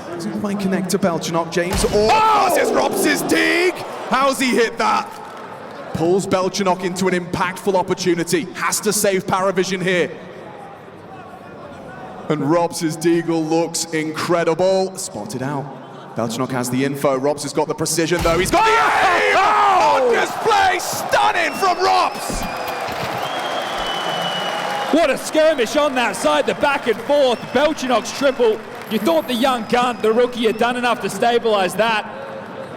Doesn't quite connect to Belchnock. James passes Robs' dig. How's he hit that? Pulls Belchnock into an impactful opportunity. Has to save PARIVISION here. And Robs' Deagle looks incredible. Spotted out. Belchnock has the info. Robs has got the precision though. He's got the aim! On display! Stunning from Robs! What a skirmish on that side, the back and forth. Belchnock's triple. You thought the young gun, the rookie, had done enough to stabilize that.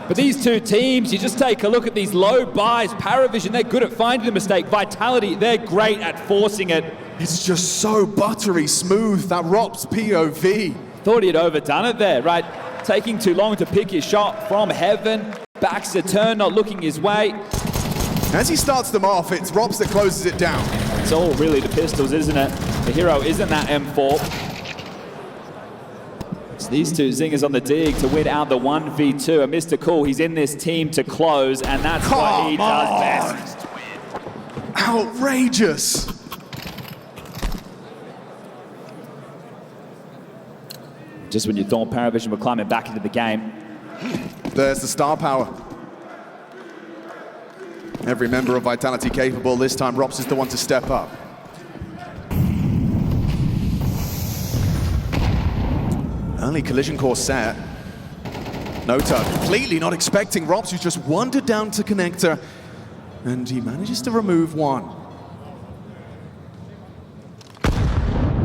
But these two teams, you just take a look at these low buys. PARIVISION, they're good at finding the mistake. Vitality, they're great at forcing it. It's just so buttery smooth, that Robs POV. Thought he had overdone it there, right? Taking too long to pick his shot from heaven. Backs a turn, not looking his way. As he starts them off, it's Robs that closes it down. It's all really the pistols, isn't it? The hero isn't that M4. It's these two zingers on the dig to win out the 1v2. And Mr. Cool, he's in this team to close, and that's what he does best. Outrageous. Just when you thought PARIVISION were climbing back into the game. There's the star power. Every member of Vitality capable. This time, Robs is the one to step up. Early collision course set. Nota completely not expecting Robs, who's just wandered down to connector, and he manages to remove one.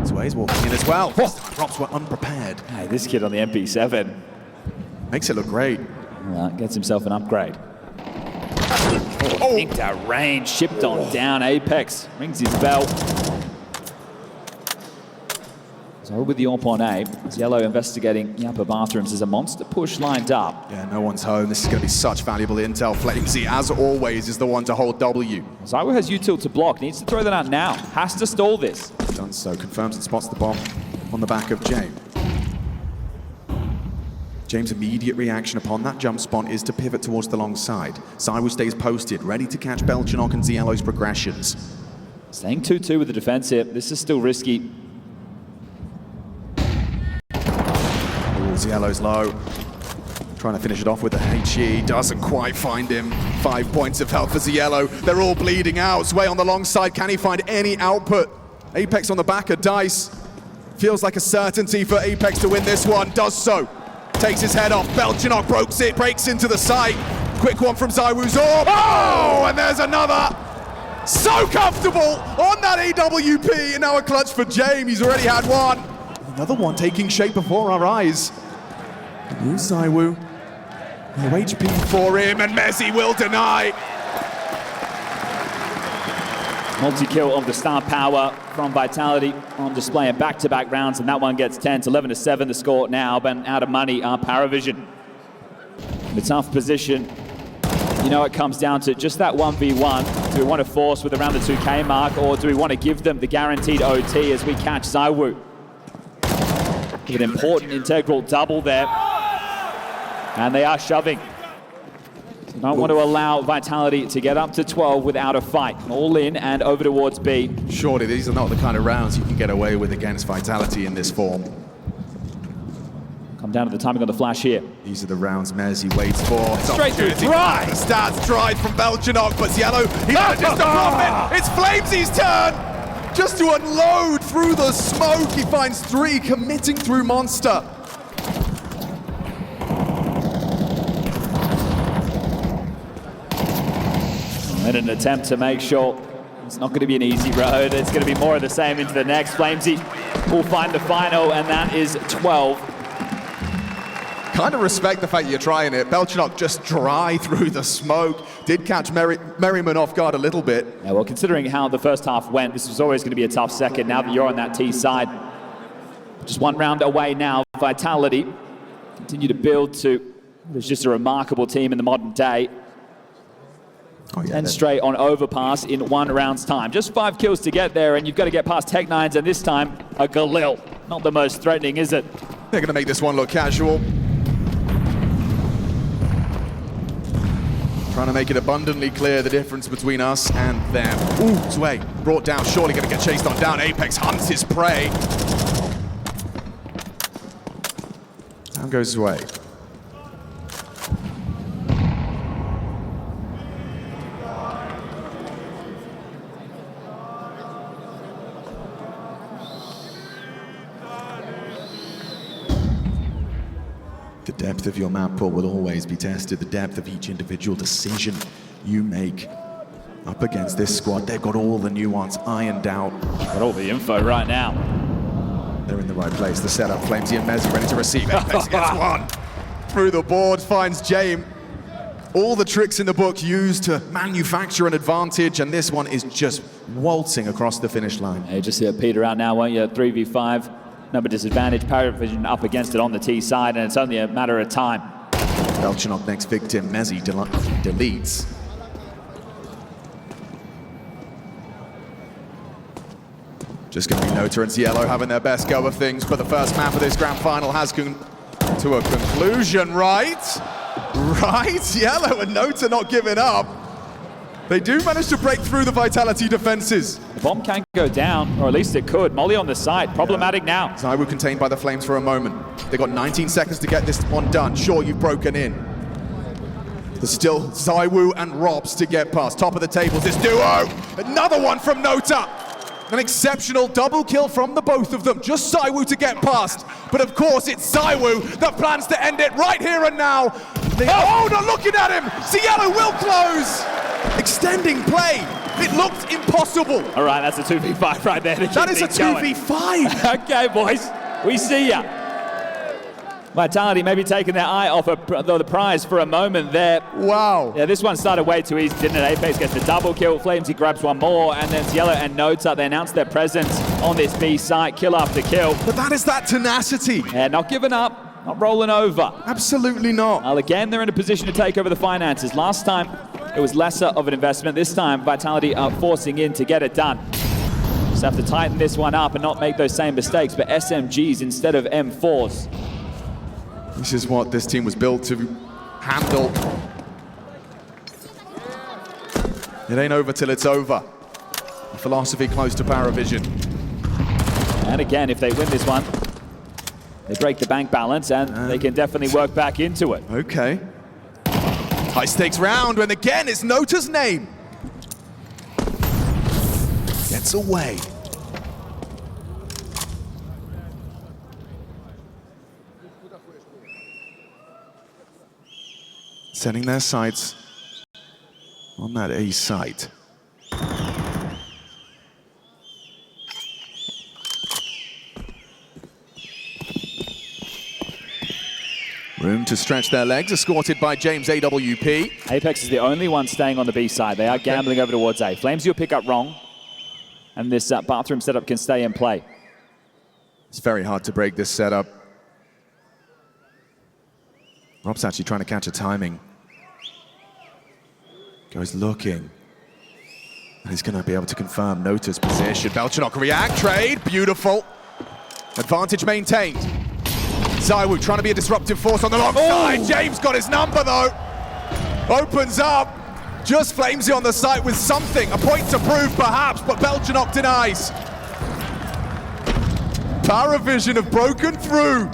Sway's walking in as well. Robs were unprepared. Hey, this kid on the MP7. Makes it look great. Well, gets himself an upgrade. I think that range shipped on down. Apex rings his bell. So with the AWP on A, it's Yellow investigating the upper bathrooms. There's a monster push lined up. Yeah, no one's home. This is going to be such valuable intel. FaZe, as always, is the one to hold W. ZywOo has util to block. Needs to throw that out now. Has to stall this. Done so. Confirms and spots the bomb on the back of James. James' immediate reaction upon that jump spot is to pivot towards the long side. ZywOo stays posted, ready to catch Belchnock and Yellow's progressions. Staying 2-2 with the defense here. This is still risky. Yellow's low. Trying to finish it off with a HE. Doesn't quite find him. 5 points of health for Yellow. They're all bleeding out. Sway on the long side. Can he find any output? Apex on the back of Dice. Feels like a certainty for Apex to win this one. Does so. Takes his head off. Belchnock breaks into the site. Quick one from ZywOo's AWP. Oh, and there's another. So comfortable on that AWP. And now a clutch for James. He's already had one. Another one taking shape before our eyes. Who's ZywOo? No HP for him, and Mezzy will deny. Multi-kill of the star power from Vitality on display in back-to-back rounds, and that one gets 10. 11-7 the score now, but out of money are PARIVISION. The tough position, you know, it comes down to just that 1v1. Do we want to force with around the 2K mark, or do we want to give them the guaranteed OT as we catch ZywOo? An important integral double there. And they are shoving. So don't want to allow Vitality to get up to 12 without a fight. All in and over towards B. Surely these are not the kind of rounds you can get away with against Vitality in this form. Come down to the timing on the flash here. These are the rounds Mezzy waits for. Straight through drive. Stats drive from Belchnock, but Yellow, he manages to profit. It's Flamesy's turn. Just to unload through the smoke. He finds 3, committing through Monster. In an attempt to make sure it's not going to be an easy road. It's going to be more of the same into the next. Flamesy will find the final, and that is 12. Kind of respect the fact that you're trying it. Belchnock just dry through the smoke. Did catch Merriman off guard a little bit. Yeah, well, considering how the first half went, this was always going to be a tough second. Now that you're on that T side, just one round away now. Vitality continue to build to, it's just a remarkable team in the modern day. and straight on overpass in 1 round's time. Just 5 kills to get there, and you've got to get past Tech9s, and this time a Galil. Not the most threatening, is it? They're going to make this one look casual. Trying to make it abundantly clear the difference between us and them. Ooh, Zwei brought down, surely going to get chased on down. Apex hunts his prey. Down goes Zwei. The depth of your map pool will always be tested, the depth of each individual decision you make up against this squad. They've got all the nuance ironed out. Got all the info right now. They're in the right place. The setup, Flamesy and Mezzy ready to receive. Apex gets one. Through the board, finds James. All the tricks in the book used to manufacture an advantage, and this one is just waltzing across the finish line. You just see it peter out now, won't you? 3v5. Number disadvantage, PARIVISION up against it on the T side, and it's only a matter of time. Belchanok next victim, Mezzy deletes. Just going to be Nota and Cielo having their best go of things, but the first map of this grand final has come to a conclusion, right? Right, Cielo and Nota not giving up. They do manage to break through the Vitality defenses. The bomb can go down, or at least it could. Molly on the side, problematic now. ZywOo contained by the flames for a moment. They got 19 seconds to get this one done. Sure, you've broken in. There's still ZywOo and Robs to get past. Top of the tables, this duo. Another one from Nota. An exceptional double kill from the both of them. Just ZywOo to get past. But of course, it's ZywOo that plans to end it right here and now. Oh, not looking at him. Cielo will close. Extending play. It looked impossible. All right, that's a 2v5 right there. That is a 2v5. Okay, boys, we see ya. Vitality maybe taking their eye off the prize for a moment there. Wow. Yeah, this one started way too easy, didn't it? Apex gets the double kill. Flamesy grabs one more, and then Cielo and Nota, they announce their presence on this B site, kill after kill. But that is that tenacity. Yeah, not giving up, not rolling over. Absolutely not. Well, again, they're in a position to take over the finances. Last time, it was lesser of an investment. This time, Vitality are forcing in to get it done. Just have to tighten this one up and not make those same mistakes, but SMGs instead of M4s. This is what this team was built to handle. It ain't over till it's over. A philosophy close to PARIVISION. And again, if they win this one, they break the bank balance and they can definitely work back into it. Okay. High stakes round, and again, it's Nota's name. Gets away. Setting their sights on that A site. Room to stretch their legs, escorted by James AWP. Apex is the only one staying on the B side. They are gambling over towards A. Flamesy will pick up wrong, and this bathroom setup can stay in play. It's very hard to break this setup. Rob's actually trying to catch a timing. Goes looking. And he's going to be able to confirm Nota's position. Belchanok react, trade, beautiful. Advantage maintained. ZywOo trying to be a disruptive force on the long side. James got his number though. Opens up. Just Flamesy on the site with something. A point to prove perhaps, but Belchanok denies. PARIVISION have broken through.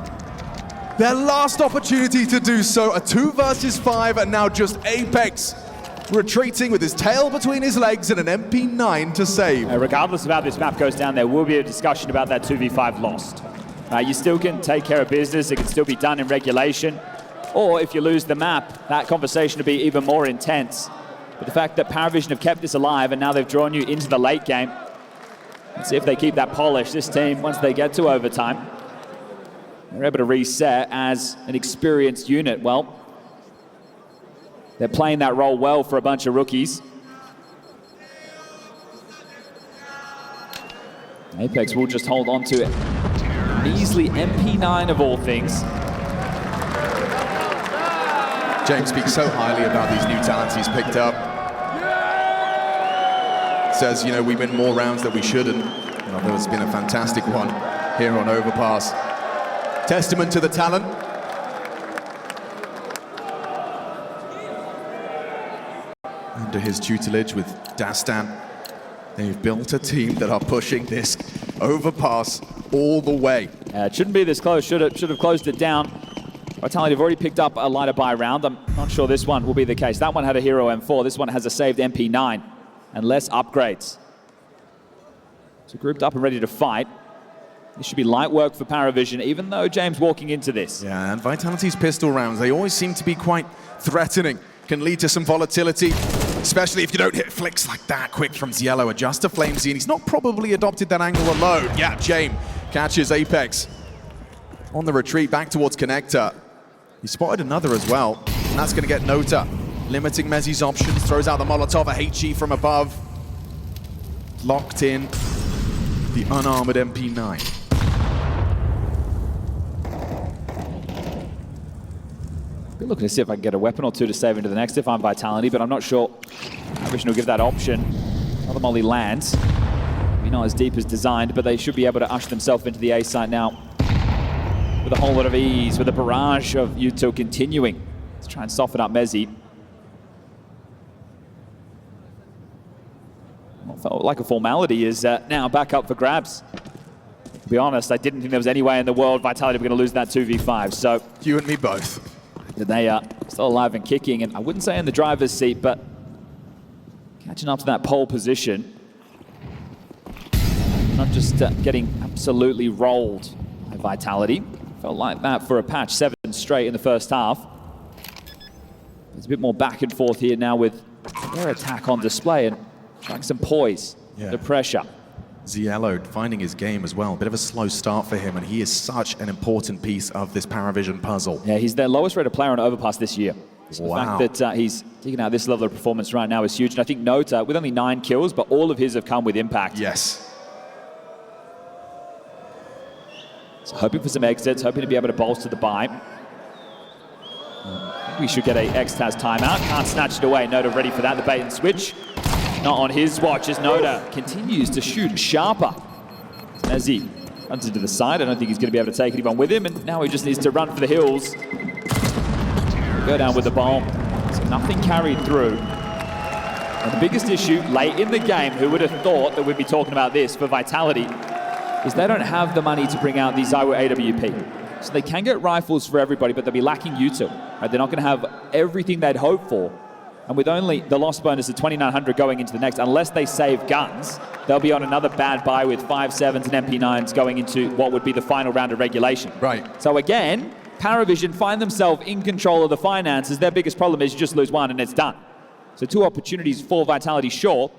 Their last opportunity to do so. A 2 versus 5, and now just Apex retreating with his tail between his legs and an MP9 to save. Regardless of how this map goes down, there will be a discussion about that 2v5 lost. You still can take care of business. It can still be done in regulation. Or if you lose the map, that conversation will be even more intense. But the fact that PARIVISION have kept this alive and now they've drawn you into the late game. Let's see if they keep that polish. This team, once they get to overtime, they're able to reset as an experienced unit. Well, they're playing that role well for a bunch of rookies. Apex will just hold on to it. Measly MP9 of all things. James speaks so highly about these new talents he's picked up. says, you know, we win more rounds than we shouldn't. Although it's been a fantastic one here on Overpass. Testament to the talent. Under his tutelage with Dastan, they've built a team that are pushing this Overpass all the way. It shouldn't be this close. Should have closed it down. Vitality have already picked up a lighter buy round. I'm not sure this one will be the case. That one had a Hero M4. This one has a saved MP9 and less upgrades. So grouped up and ready to fight. This should be light work for PARIVISION, even though James walking into this. Yeah, and Vitality's pistol rounds, they always seem to be quite threatening. Can lead to some volatility, especially if you don't hit flicks like that quick from Ziello. Adjust to FlameZ, and he's not probably adopted that angle alone. Yeah, James catches Apex on the retreat back towards Connector. He spotted another as well, and that's going to get Nota. Limiting Mezzi's options, throws out the Molotov, a HE from above. Locked in, the unarmored MP9. Be looking to see if I can get a weapon or two to save into the next if I'm Vitality, but I'm not sure PARIVISION will give that option. Another molly lands. Maybe not as deep as designed, but they should be able to usher themselves into the A site now with a whole lot of ease, with a barrage of Util continuing to try and soften up Mezzi. What felt like a formality is now back up for grabs. To be honest, I didn't think there was any way in the world Vitality were going to lose that 2v5, so... You and me both. They are still alive and kicking, and I wouldn't say in the driver's seat, but catching up to that pole position. Not just getting absolutely rolled by Vitality. Felt like that for a patch, 7 straight in the first half. There's a bit more back and forth here now with their attack on display and trying some poise, the pressure. Ziello finding his game as well. A bit of a slow start for him, and he is such an important piece of this PARIVISION puzzle. Yeah, he's their lowest rated player on Overpass this year. So wow. The fact that he's taking out this level of performance right now is huge. And I think Nota, with only 9 kills, but all of his have come with impact. Yes. So hoping for some exits, hoping to be able to bolster the buy. We should get a X-Taz timeout. Can't snatch it away. Nota ready for that. The bait and switch. Not on his watch as Nota continues to shoot sharper. As he runs into the side, I don't think he's going to be able to take anyone with him, and now he just needs to run for the hills. Go down with the bomb. So nothing carried through. And the biggest issue late in the game, who would have thought that we'd be talking about this for Vitality, is they don't have the money to bring out the ZywOo AWP. So they can get rifles for everybody, but they'll be lacking Util. Right? They're not going to have everything they'd hoped for. And with only the loss bonus of 2,900 going into the next, unless they save guns, they'll be on another bad buy with 5.7s and MP9s going into what would be the final round of regulation. Right. So again, PARIVISION find themselves in control of the finances. Their biggest problem is you just lose one and it's done. So 2 opportunities for Vitality, sure,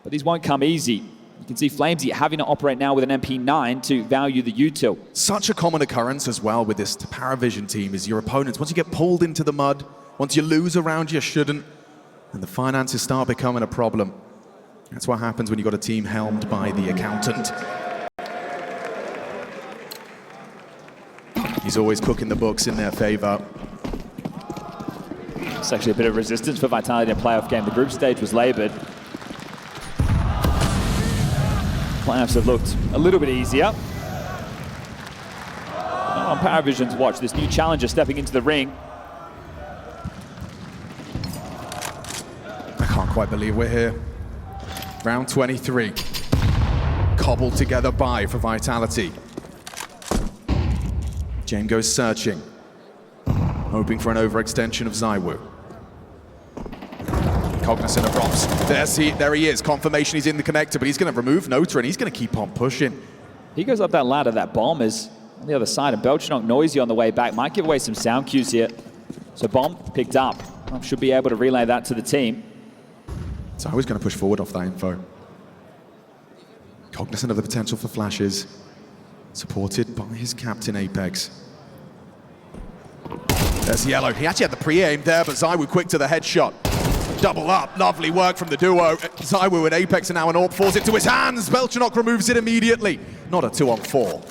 but these won't come easy. You can see FlameZ having to operate now with an MP9 to value the Util. Such a common occurrence as well with this PARIVISION team is your opponents, once you get pulled into the mud, once you lose a round you shouldn't, and the finances start becoming a problem. That's what happens when you've got a team helmed by the accountant. He's always cooking the books in their favor. It's actually a bit of resistance for Vitality in a playoff game. The group stage was labored. Playoffs have looked a little bit easier. On PARIVISION's watch, this new challenger stepping into the ring. I can't quite believe we're here. Round 23. Cobbled together by for Vitality. James goes searching, hoping for an overextension of ZywOo. Cognizant of Rops. There he is. Confirmation he's in the connector, but he's going to remove Nota and he's going to keep on pushing. He goes up that ladder. That bomb is on the other side, and Belchenok noisy on the way back. Might give away some sound cues here. So bomb picked up. Should be able to relay that to the team. So I was going to push forward off that info. Cognizant of the potential for flashes. Supported by his captain, Apex. There's Yellow. He actually had the pre-aim there, but ZywOo quick to the headshot. Double up. Lovely work from the duo. ZywOo and Apex are now an AWP. Falls into his hands. Belchenok removes it immediately. Not a 2-on-4.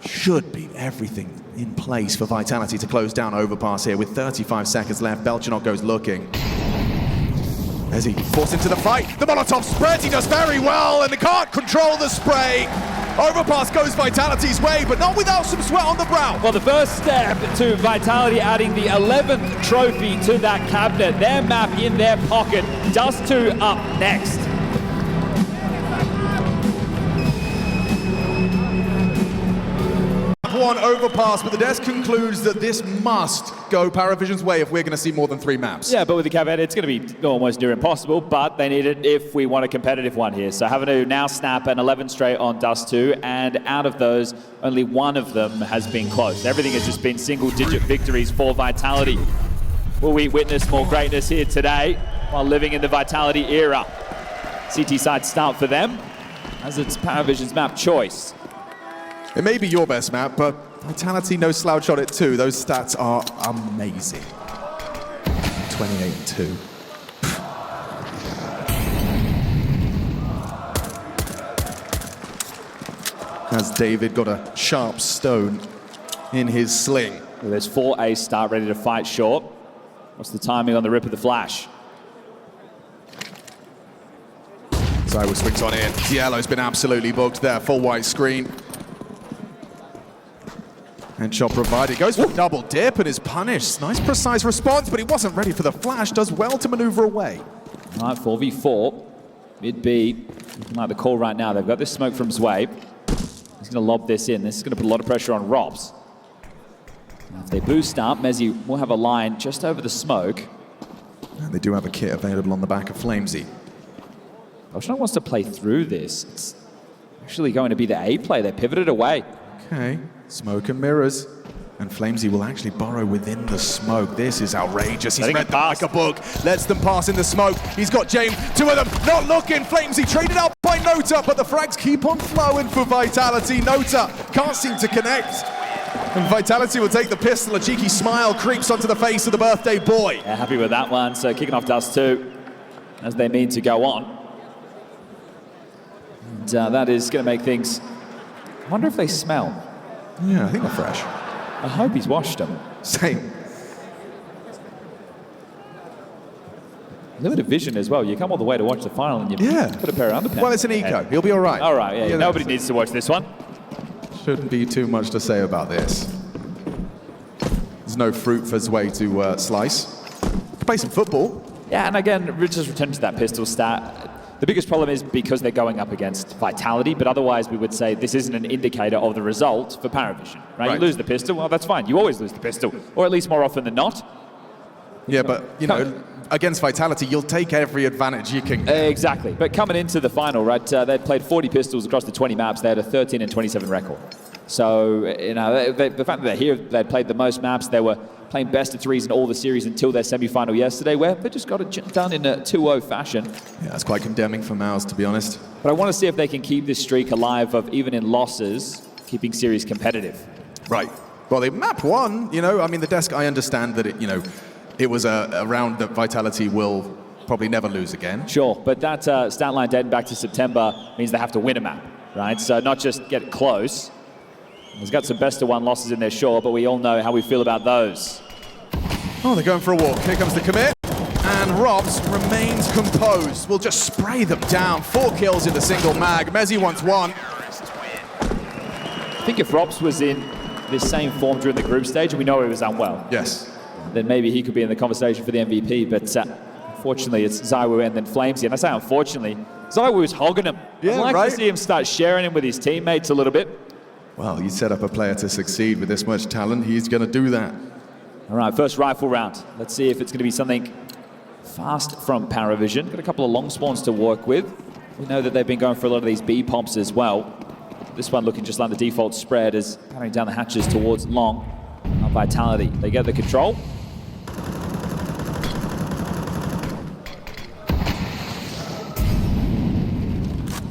Should be everything in place for Vitality to close down Overpass here with 35 seconds left. Belchenok goes looking. As he forced into the fight, the Molotov spreads, he does very well, and they can't control the spray. Overpass goes Vitality's way, but not without some sweat on the brow. Well, the first step to Vitality adding the 11th trophy to that cabinet, their map in their pocket. Dust 2 up next. One overpass, but the desk concludes that this must go PARIVISION's way if we're going to see more than 3 maps. Yeah, but with the caveat, it's going to be almost near impossible, but they need it if we want a competitive one here. So having to now snap an 11 straight on Dust 2, and out of those, only one of them has been close. Everything has just been single-digit victories for Vitality. Will we witness more greatness here today while living in the Vitality era? CT side start for them, as it's PARIVISION's map choice. It may be your best map, but Vitality no slouch on it too. Those stats are amazing. 28-2. Has David got a sharp stone in his sling? Well, there's 4 ace start ready to fight short. What's the timing on the rip of the flash? Zywo swings on in. Yellow's been absolutely booked there. Full white screen. And shot provided. Goes for double dip and is punished. Nice precise response, but he wasn't ready for the flash. Does well to maneuver away. All right, 4v4. Mid B, looking like the call right now. They've got this smoke from Zwabe. He's going to lob this in. This is going to put a lot of pressure on Robs. Now, if they boost up, Mezzy will have a line just over the smoke. And they do have a kit available on the back of Flamesy. Belchnak wants to play through this. It's actually going to be the A play. They pivoted away. Okay, smoke and mirrors. And Flamesy will actually burrow within the smoke. This is outrageous. He's read them like a book. Lets them pass in the smoke. He's got James, 2 of them, not looking. Flamesy traded out by Nota, but the frags keep on flowing for Vitality. Nota can't seem to connect. And Vitality will take the pistol. A cheeky smile creeps onto the face of the birthday boy. Yeah, happy with that one. So kicking off Dust 2 as they mean to go on. And that is going to make things... I wonder if they smell. Yeah, I think they're fresh. I hope he's washed them. Same. Limited vision as well. You come all the way to watch the final and you put a pair of underpants. Well, it's an eco. He'll be all right. All right, yeah. Nobody needs to watch this one. Shouldn't be too much to say about this. There's no fruit for his way to slice. Play some football. Yeah, and again, just returning to that pistol stat. The biggest problem is because they're going up against Vitality, but otherwise we would say this isn't an indicator of the result for PARIVISION, right? You lose the pistol, well, that's fine. You always lose the pistol, or at least more often than not. Yeah, but, you know, against Vitality, you'll take every advantage you can get. Exactly. But coming into the final, right, they'd played 40 pistols across the 20 maps. They had a 13 and 27 record. So, you know, the fact that they're here, they'd played the most maps. They were playing best of threes in all the series until their semi-final yesterday, where they just got it done in a 2-0 fashion. Yeah, that's quite condemning for MOUZ, to be honest. But I want to see if they can keep this streak alive of, even in losses, keeping series competitive. Right. Well, they map 1, you know, I mean, the desk, I understand that it, you know, it was a round that Vitality will probably never lose again. Sure, but that stat line dating back to September means they have to win a map, right? So not just get close. He's got some best of 1 losses in there, sure, but we all know how we feel about those. Oh, they're going for a walk. Here comes the commit. And Robs remains composed. We'll just spray them down. 4 kills in the single mag. Mezzy wants 1. I think if Robs was in this same form during the group stage, and we know he was unwell. Yes. Then maybe he could be in the conversation for the MVP, but unfortunately it's Zywo and then Flamesy. And I say unfortunately, Zywo is hogging him. Yeah, I'd like to see him start sharing him with his teammates a little bit. Well, you set up a player to succeed with this much talent. He's going to do that. All right, first rifle round. Let's see if it's going to be something fast from PARIVISION. Got a couple of long spawns to work with. We know that they've been going for a lot of these B pomps as well. This one looking just like the default spread is carrying down the hatches towards long on Vitality. They get the control.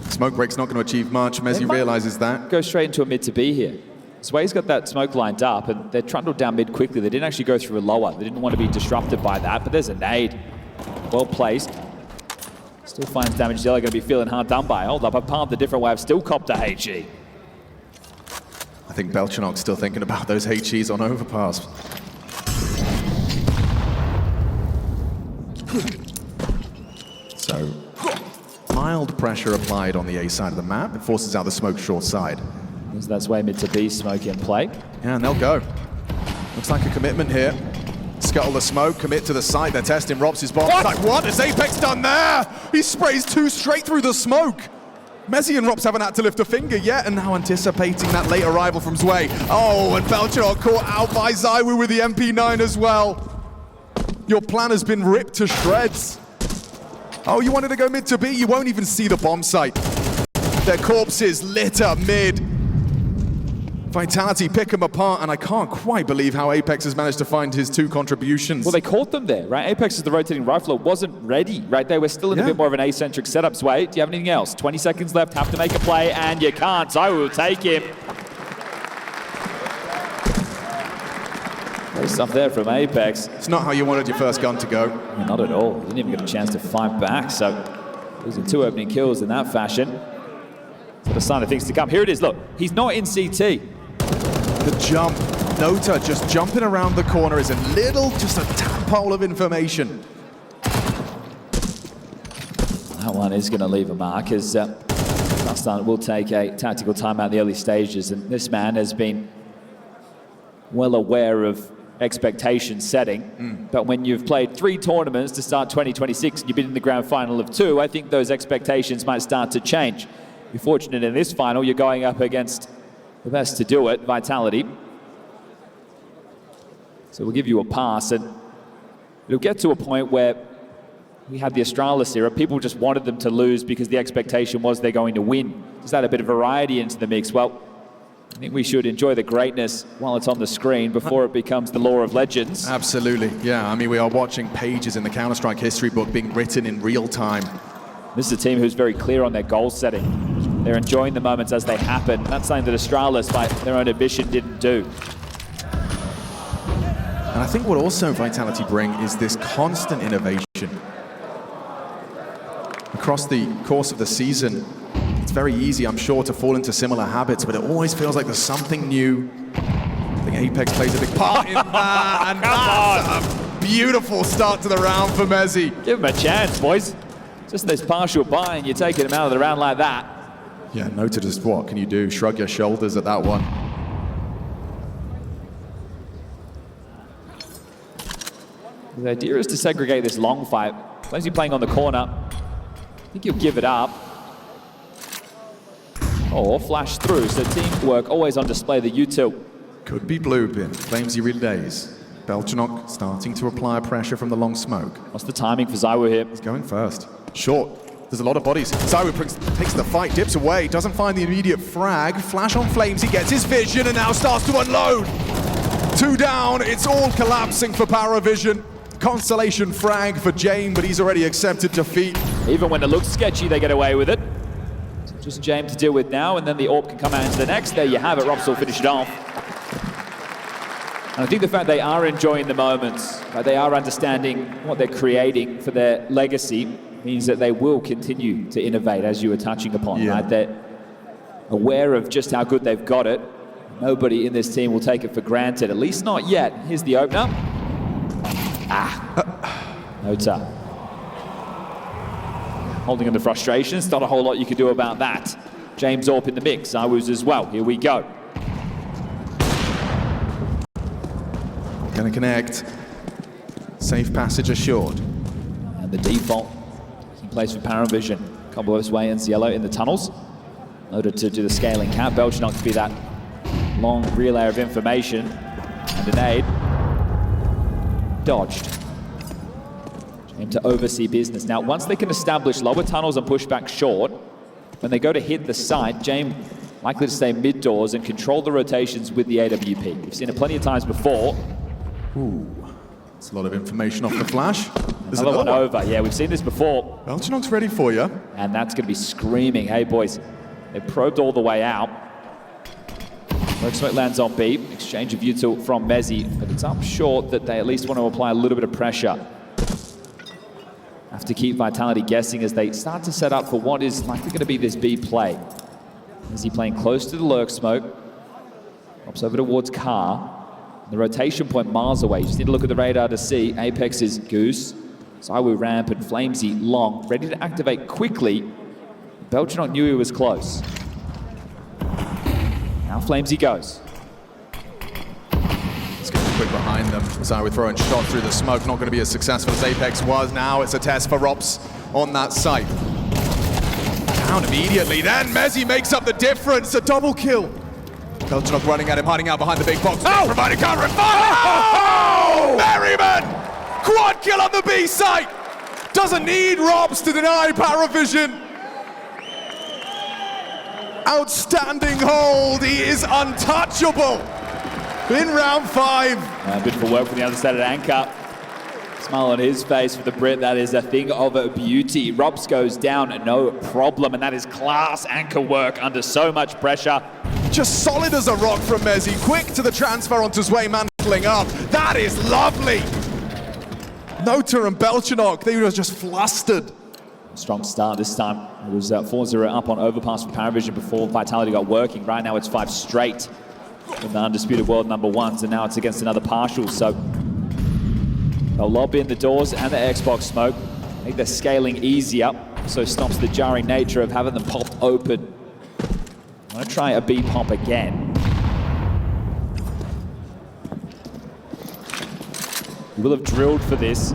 Smoke break's not going to achieve much. Mezzy realizes that. Go straight into a mid to B here. Sway's got that smoke lined up, and they're trundled down mid quickly. They didn't actually go through a lower. They didn't want to be disrupted by that, but there's a nade. Well placed. Still finds damage. Yellow going to be feeling hard done by. Hold up, I palmed a different way. I've still copped a HE. I think Belchanok's still thinking about those HEs on overpass. So, mild pressure applied on the A side of the map. It forces out the smoke short side. So that's way mid to B, smoke in play. Yeah, and they'll go. Looks like a commitment here. Scuttle the smoke, commit to the site. They're testing Robs' bomb. Like, what has Apex done there? He sprays 2 straight through the smoke. Mezzi and Robs haven't had to lift a finger yet, and now anticipating that late arrival from Zwei. Oh, and Belchanok caught out by ZywOo with the MP9 as well. Your plan has been ripped to shreds. Oh, you wanted to go mid to B? You won't even see the bomb site. Their corpses litter mid. Vitality pick them apart, and I can't quite believe how Apex has managed to find his 2 contributions. Well, they caught them there, right? Apex, as the rotating rifler, wasn't ready, right? They were still in a bit more of an asymmetric setup. Zwei, do you have anything else? 20 seconds left, have to make a play, and you can't. ZywOo will take him. Great stuff there from Apex. It's not how you wanted your first gun to go. Not at all. Didn't even get a chance to fight back, so losing 2 opening kills in that fashion. So the sign of things to come. Here it is, look. He's not in CT. The jump. Nota just jumping around the corner is a little, just a tadpole of information. That one is going to leave a mark as Dustin will take a tactical timeout in the early stages, and this man has been well aware of expectation setting, but when you've played 3 tournaments to start 2026 and you've been in the grand final of 2, I think those expectations might start to change. You're fortunate in this final, you're going up against the best to do it, Vitality. So we'll give you a pass, and it'll get to a point where we had the Astralis era. People just wanted them to lose because the expectation was they're going to win. Just add a bit of variety into the mix. Well, I think we should enjoy the greatness while it's on the screen before it becomes the lore of legends. Absolutely, yeah. I mean, we are watching pages in the Counter-Strike history book being written in real time. This is a team who's very clear on their goal setting. They're enjoying the moments as they happen. That's something that Astralis, by their own admission, didn't do. And I think what also Vitality bring is this constant innovation. Across the course of the season, it's very easy, I'm sure, to fall into similar habits, but it always feels like there's something new. I think Apex plays a big part in that, and that's a beautiful start to the round for Mezzi. Give him a chance, boys. Just this partial buy, and you're taking him out of the round like that. Yeah, Nota just, what can you do? Shrug your shoulders at that one. The idea is to segregate this long fight. Flamesy playing on the corner. I think he'll give it up. Or flash through, so teamwork always on display, the U2. Could be blue bin. Flamesy relays. Belchanok starting to apply pressure from the long smoke. What's the timing for ZywOo here? He's going first. Short. There's a lot of bodies. ZywOo takes the fight, dips away, doesn't find the immediate frag. Flash on Flamesy, gets his vision, and now starts to unload. 2 down, it's all collapsing for PARIVISION. Constellation frag for Jame, but he's already accepted defeat. Even when it looks sketchy, they get away with it. So just Jame to deal with now, and then the AWP can come out into the next. There you have it, Robs will finish it off. And I think the fact they are enjoying the moments, they are understanding what they're creating for their legacy, means that they will continue to innovate, as you were touching upon, right? They're aware of just how good they've got it. Nobody in this team will take it for granted, at least not yet. Here's the opener. Nota. Holding under frustrations, not a whole lot you can do about that. James AWP in the mix, ZywOo's as well. Here we go. Gonna connect. Safe passage assured. And the default taking place for PARIVISION. A couple of Zwei and Yellow in the tunnels. Nota to do the scaling cap. Belchanok to be that long relay of information. And an aid. Dodged. Aim to oversee business. Now, once they can establish lower tunnels and push back short, when they go to hit the site, Jame likely to stay mid-doors and control the rotations with the AWP. We've seen it plenty of times before. Ooh, that's a lot of information off the flash. There's another one over. Yeah, we've seen this before. Belchanok's ready for you. And that's going to be screaming, hey boys, they probed all the way out. Smoke lands on B, exchange of util from Mezzi, but it's up short that they at least want to apply a little bit of pressure. Have to keep Vitality guessing as they start to set up for what is likely going to be this B play. Mezzi playing close to the lurk smoke, drops over towards Car. The rotation point miles away. You just need to look at the radar to see Apex's Goose, ZywOo ramp and FlameZ long, ready to activate quickly. BTarena knew he was close. Now FlameZ goes. It's going to be quick behind them. ZywOo throwing shots through the smoke, not going to be as successful as Apex was. Now it's a test for Rops on that site. Down immediately, then MOUZ makes up the difference, a double kill. BTarena running at him, hiding out behind the big box. Oh! Providing cover and fire! Oh! Merriman! Quad kill on the B site! Doesn't need Rops to deny PARIVISION. Outstanding hold, he is untouchable in round 5. Good for work from the other side of the anchor. Smile on his face for the Brit, that is a thing of beauty. Rops goes down, no problem, and that is class anchor work under so much pressure. Just solid as a rock from MOUZ, quick to the transfer onto Zwei, mantling up. That is lovely. Nota and BTarena, they were just flustered. Strong start this time. It was 4-0 up on overpass for PARIVISION before Vitality got working. Right now it's 5 straight in the undisputed world #1s, and now it's against another partial. So they'll lob in the doors and the Xbox smoke, make their scaling easier, so stops the jarring nature of having them popped open. I'm going to try a B pop again. You will have drilled for this.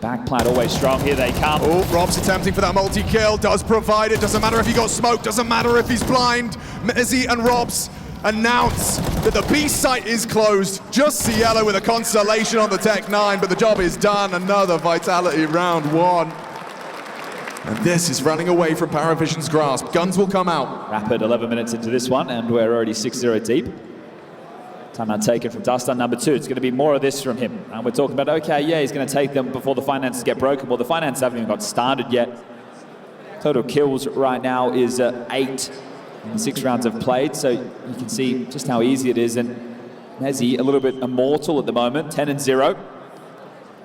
Backplat always strong, here they come. Oh, Rob's attempting for that multi-kill, does provide it, doesn't matter if he got smoked, doesn't matter if he's blind. MOUZ and Robs announce that the B site is closed. Just Cielo with a consolation on the Tech 9, but the job is done. Another Vitality round 1. And this is running away from PARIVISION's grasp. Guns will come out. Rapid 11 minutes into this one, and we're already 6-0 deep. Timeout taken from Dust on #2. It's going to be more of this from him. And we're talking about, okay, yeah, he's going to take them before the finances get broken. Well, the finances haven't even got started yet. Total kills right now is 8 in the 6 rounds of played. So you can see just how easy it is. And MOUZ, a little bit immortal at the moment, 10-0.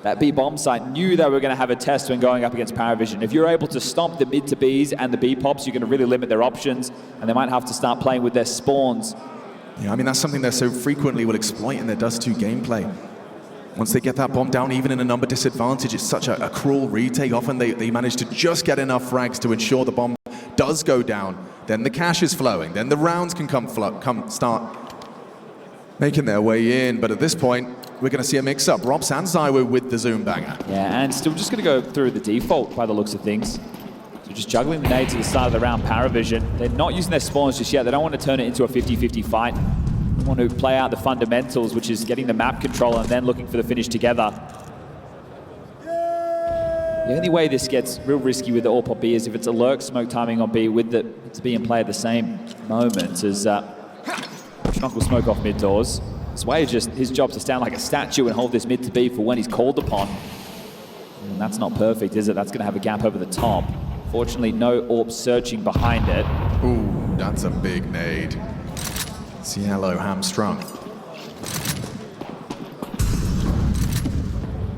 That B bomb site knew they were going to have a test when going up against PARIVISION. If you're able to stomp the mid to Bs and the B pops, you're going to really limit their options. And they might have to start playing with their spawns. Yeah, I mean, that's something they so frequently will exploit in their Dust 2 gameplay. Once they get that bomb down, even in a number disadvantage, it's such a cruel retake. Often they manage to just get enough frags to ensure the bomb does go down. Then the cash is flowing. Then the rounds can start making their way in. But at this point, we're going to see a mix-up. Robs and ZywOo with the Zoom banger. Yeah, and still just going to go through the default by the looks of things. So just juggling the nades at the start of the round, PARIVISION. They're not using their spawns just yet. They don't want to turn it into a 50-50 fight. They want to play out the fundamentals, which is getting the map control and then looking for the finish together. The only way this gets real risky with the all-pop B is if it's a lurk smoke timing on B with the B and play at the same moment as Schnock will smoke off mid doors. Zwei just his job to stand like a statue and hold this mid to B for when he's called upon. And that's not perfect, is it? That's going to have a gap over the top. Fortunately, no AWP searching behind it. Ooh, that's a big nade. Cielo hamstrung.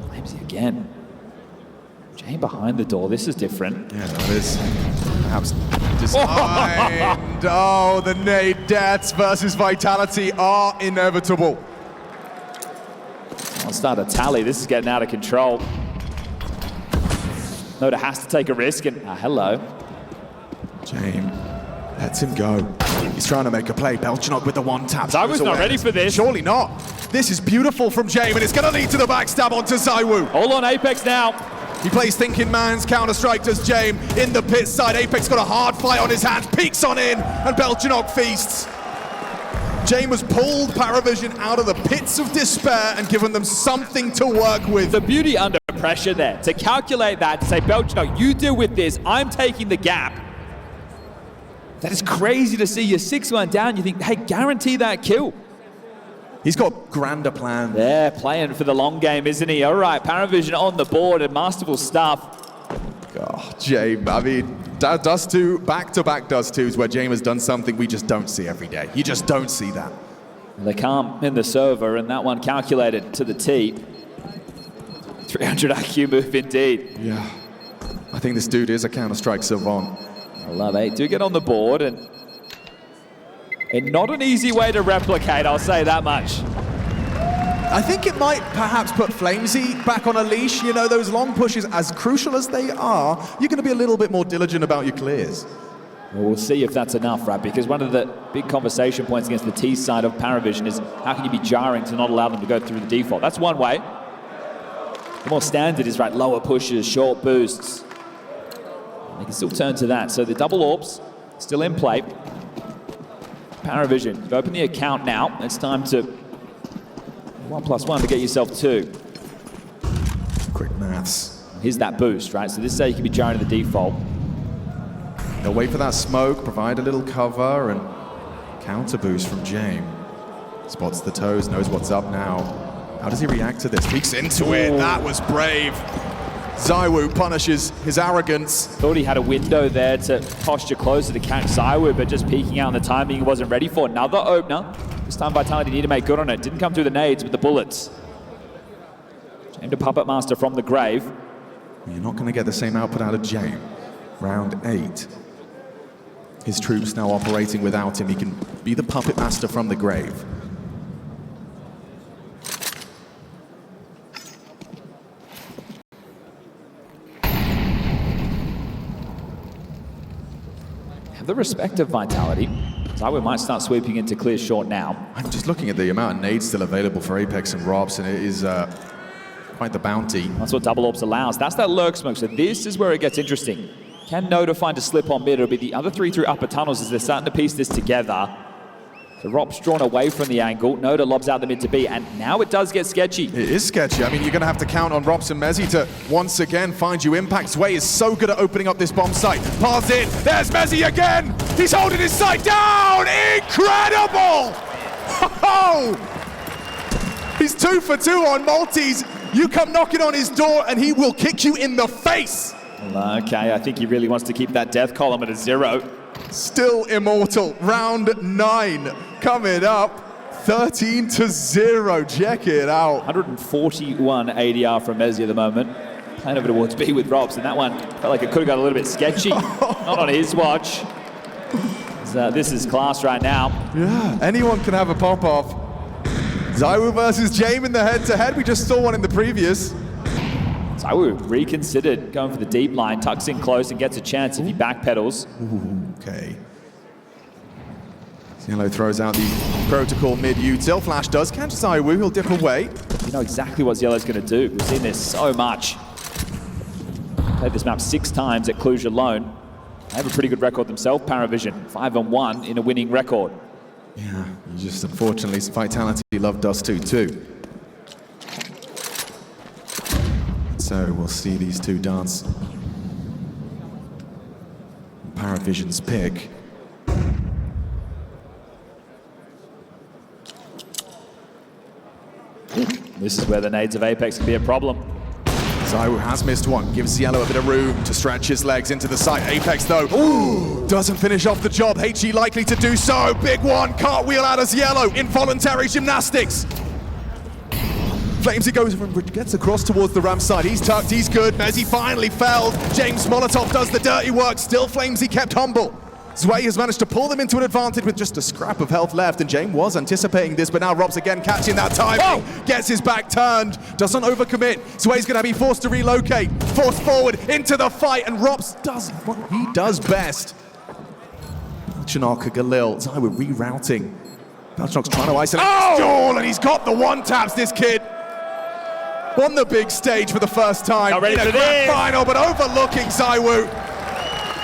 FlameZ again. Jane behind the door. This is different. Yeah, that is perhaps designed. Oh, the nade deaths versus Vitality are inevitable. I'll start a tally. This is getting out of control. Nota has to take a risk, and hello. Jane lets him go. He's trying to make a play. BTarena with the one tap. ZywOo's not ready for this. Surely not. This is beautiful from Jane, and it's going to lead to the backstab onto ZywOo. All on Apex now. He plays thinking man's, counter-strike does Jame in the pit side. Apex got a hard fight on his hands, peeks on in, and BTarena feasts. Jame has pulled PARIVISION out of the pits of despair and given them something to work with. The beauty under pressure there, to calculate that, to say, BTarena, you deal with this, I'm taking the gap. That is crazy to see. You're 6-1 down, you think, hey, guarantee that kill. He's got grander plans. Yeah, playing for the long game, isn't he? All right, PARIVISION on the board and masterful stuff. Oh, Jame, I mean, Dust 2, back-to-back Dust 2s where Jame has done something we just don't see every day. You just don't see that. They calm in the server, and that one calculated to the T. 300 IQ move indeed. Yeah, I think this dude is a counter-strike savant. I love it. Do get on the board, and not an easy way to replicate, I'll say that much. I think it might perhaps put FaZe back on a leash. You know, those long pushes, as crucial as they are, you're going to be a little bit more diligent about your clears. Well, we'll see if that's enough, right? Because one of the big conversation points against the T side of PARIVISION is how can you be jarring to not allow them to go through the default? That's one way. The more standard is, right, lower pushes, short boosts. They can still turn to that. So the double orbs still in play. PARIVISION, you've opened the account now. It's time to 1+1 to get yourself 2. Quick maths. Here's that boost, right? So this is how you can be jarring to the default. They'll wait for that smoke, provide a little cover, and counter boost from James. Spots the toes, knows what's up now. How does he react to this? Peeks into it. That was brave. ZywOo punishes his arrogance. Thought he had a window there to posture closer to catch ZywOo, but just peeking out on the timing he wasn't ready for. Another opener. This time Vitality need to make good on it. Didn't come through the nades, but the bullets. James to Puppet Master from the grave. You're not going to get the same output out of James. Round 8. His troops now operating without him. He can be the Puppet Master from the grave. Have the respect of Vitality. ZywOo might start sweeping into clear short now. I'm just looking at the amount of nades still available for Apex and Robs, and it is quite the bounty. That's what double orbs allows. That's that lurk smoke. So this is where it gets interesting. Can Noda find a slip on mid? It'll be the other 3 through upper tunnels as they're starting to piece this together. So Rob's drawn away from the angle. Noda lobs out the mid to B, and now it does get sketchy. It is sketchy. I mean, you're going to have to count on Robs and Mezzy to once again find you impact. Sway is so good at opening up this bomb site. Pass in. There's Mezzy again. He's holding his site down. Incredible! Oh! He's 2 for 2 on multis. You come knocking on his door and he will kick you in the face. Okay, I think he really wants to keep that death column at a 0. Still immortal. Round 9 coming up. 13-0. Check it out. 141 ADR from Mezzy at the moment. Playing over towards B with Robs, and that one felt like it could have got a little bit sketchy. Not on his watch. This is class right now. Yeah, anyone can have a pop-off. ZywOo versus James in the head-to-head. We just saw one in the previous. ZywOo reconsidered going for the deep line, tucks in close and gets a chance if he backpedals. Okay. Yellow throws out the protocol mid-util. Flash does catch ZywOo. He'll dip away. You know exactly what Yellow's going to do. We've seen this so much. Played this map 6 times at Cluj alone. They have a pretty good record themselves, PARIVISION. 5-1 in a winning record. Yeah, you just unfortunately, Vitality loved us too. So we'll see these two dance. PARIVISION's pick. This is where the nades of Apex can be a problem. ZywOo has missed one, gives Yellow a bit of room to stretch his legs into the site. Apex though, ooh, doesn't finish off the job. HE likely to do so. Big one, cartwheel out as Yellow, involuntary gymnastics. Flames, he goes, gets across towards the ramp side. He's tucked, he's good. Mezzy finally felled. James Molotov does the dirty work. Still Flames, he kept humble. Sway has managed to pull them into an advantage with just a scrap of health left, and James was anticipating this, but now Rob's again catching that timing. Gets his back turned, doesn't overcommit. Sway's gonna be forced to relocate, forced forward into the fight, and Robs does what he does best. Belchanok, Galil, ZywOo rerouting. Belchanok's trying to isolate the stall, and he's got the one-taps, this kid. On the big stage for the first time in a grand final, but overlooking ZywOo.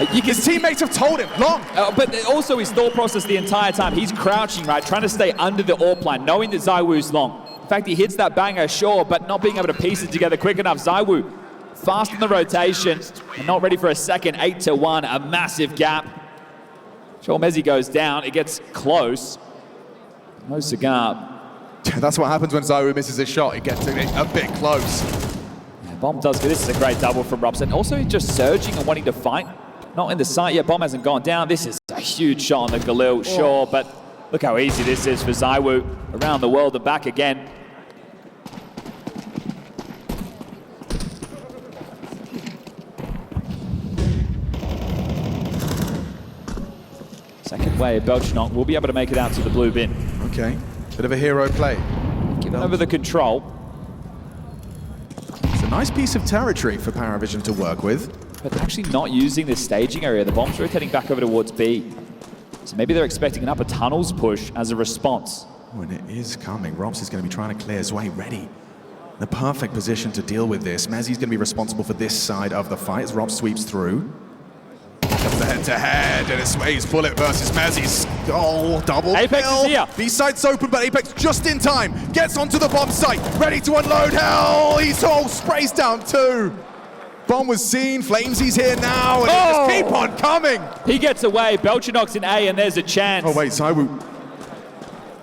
His teammates have told him, long. But also his thought process the entire time. He's crouching, right, trying to stay under the AWP line, knowing that ZywOo's long. In fact, he hits that banger, sure, but not being able to piece it together quick enough. ZywOo fast in the rotation and not ready for a second. 8-1, a massive gap. Sure, Mezzy goes down. It gets close. No cigar. That's what happens when ZywOo misses a shot. It gets a bit close. Yeah, Bomb does good. This is a great double from Robson. Also, just surging and wanting to fight. Not in the sight yet. Bomb hasn't gone down. This is a huge shot on the Galil, sure, but look how easy this is for ZywOo. Around the world and back again. Second wave, Belchanok will be able to make it out to the blue bin. Okay, bit of a hero play. Given over the control. It's a nice piece of territory for PARIVISION to work with. But they're actually not using this staging area. The bomb's rotating back over towards B. So maybe they're expecting an upper tunnels push as a response. When it is coming, Robs is going to be trying to clear his way ready. The perfect position to deal with this. Mezzi's going to be responsible for this side of the fight as Rob sweeps through. Comes the head-to-head, and it's Ace Bullet versus Mezzi's. Oh, double Apex kill. is here. B-side's open, but Apex just in time. Gets onto the bomb site, ready to unload hell. He's all sprays down too. Bomb was seen, Flamesy's here now, and it just keep on coming. He gets away, Belchenok's in A, and there's a chance. Oh wait, Zywoo.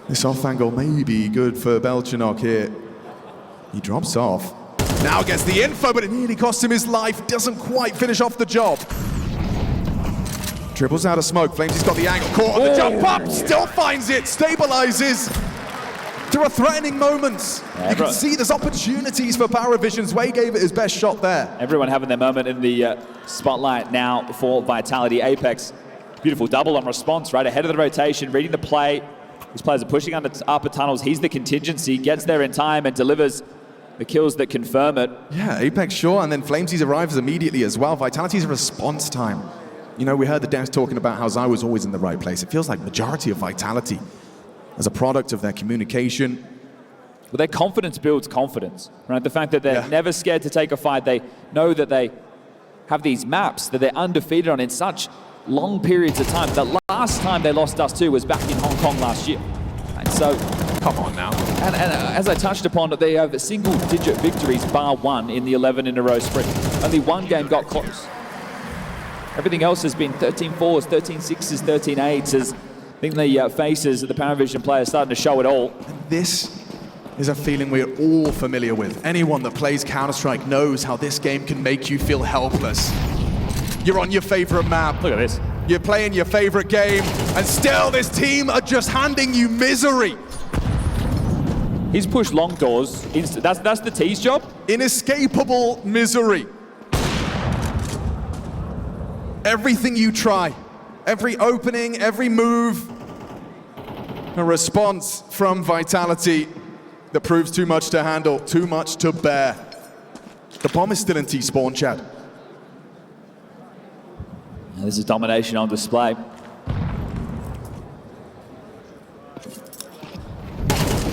This off angle may be good for Belchenok here. He drops off. Now gets the info, but it nearly cost him his life. Doesn't quite finish off the job. Dribbles out of smoke. Flamesy's got the angle. Caught on the jump up. Still finds it. Stabilizes. There are threatening moments. You can see there's opportunities for PARIVISION. Zway gave it his best shot there. Everyone having their moment in the spotlight now for Vitality. Apex, beautiful double on response, right ahead of the rotation, reading the play. These players are pushing under upper tunnels. He's the contingency, gets there in time and delivers the kills that confirm it. Yeah, Apex sure, and then Flamesy's arrives immediately as well. Vitality's a response time. You know, we heard the devs talking about how Zai was always in the right place. It feels like majority of Vitality as a product of their communication. Well, their confidence builds confidence, right? The fact that they're never scared to take a fight. They know that they have these maps that they're undefeated on in such long periods of time. The last time they lost us to was back in Hong Kong last year. And so, come on now. And as I touched upon, they have single-digit victories, bar one in the 11-in-a-row sprint. Only one game got close. Everything else has been 13-4s, 13-6s, 13-8s. As I think the faces of the PARIVISION players starting to show it all. This is a feeling we're all familiar with. Anyone that plays Counter-Strike knows how this game can make you feel helpless. You're on your favorite map. Look at this. You're playing your favorite game, and still this team are just handing you misery. He's pushed long doors. That's the T's job? Inescapable misery. Everything you try, every opening, every move, a response from Vitality that proves too much to handle, too much to bear. The bomb is still in T-spawn, Chad. This is domination on display.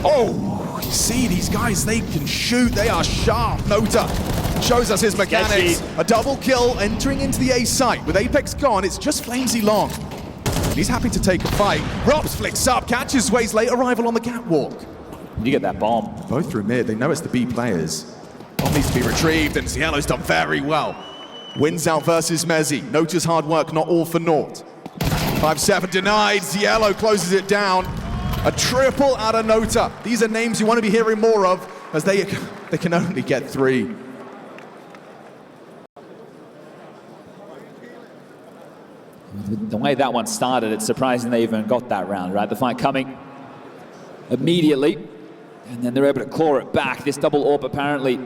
Oh, you see these guys, they can shoot, they are sharp. Nota shows us his mechanics. A double kill entering into the A site. With Apex gone, it's just Flamesy long. And he's happy to take a fight. Robs flicks up, catches Zway's late arrival on the catwalk. You get that bomb. Both through mid, they know it's the B players. Bomb needs to be retrieved, and Cielo's done very well. Wins out versus Mezzi. Nota's hard work, not all for naught. 5-7 denied, Cielo closes it down. A triple out of Nota. These are names you want to be hearing more of, as they can only get 3. The way that one started, it's surprising they even got that round, right? The fight coming immediately, and then they're able to claw it back. This double AWP apparently,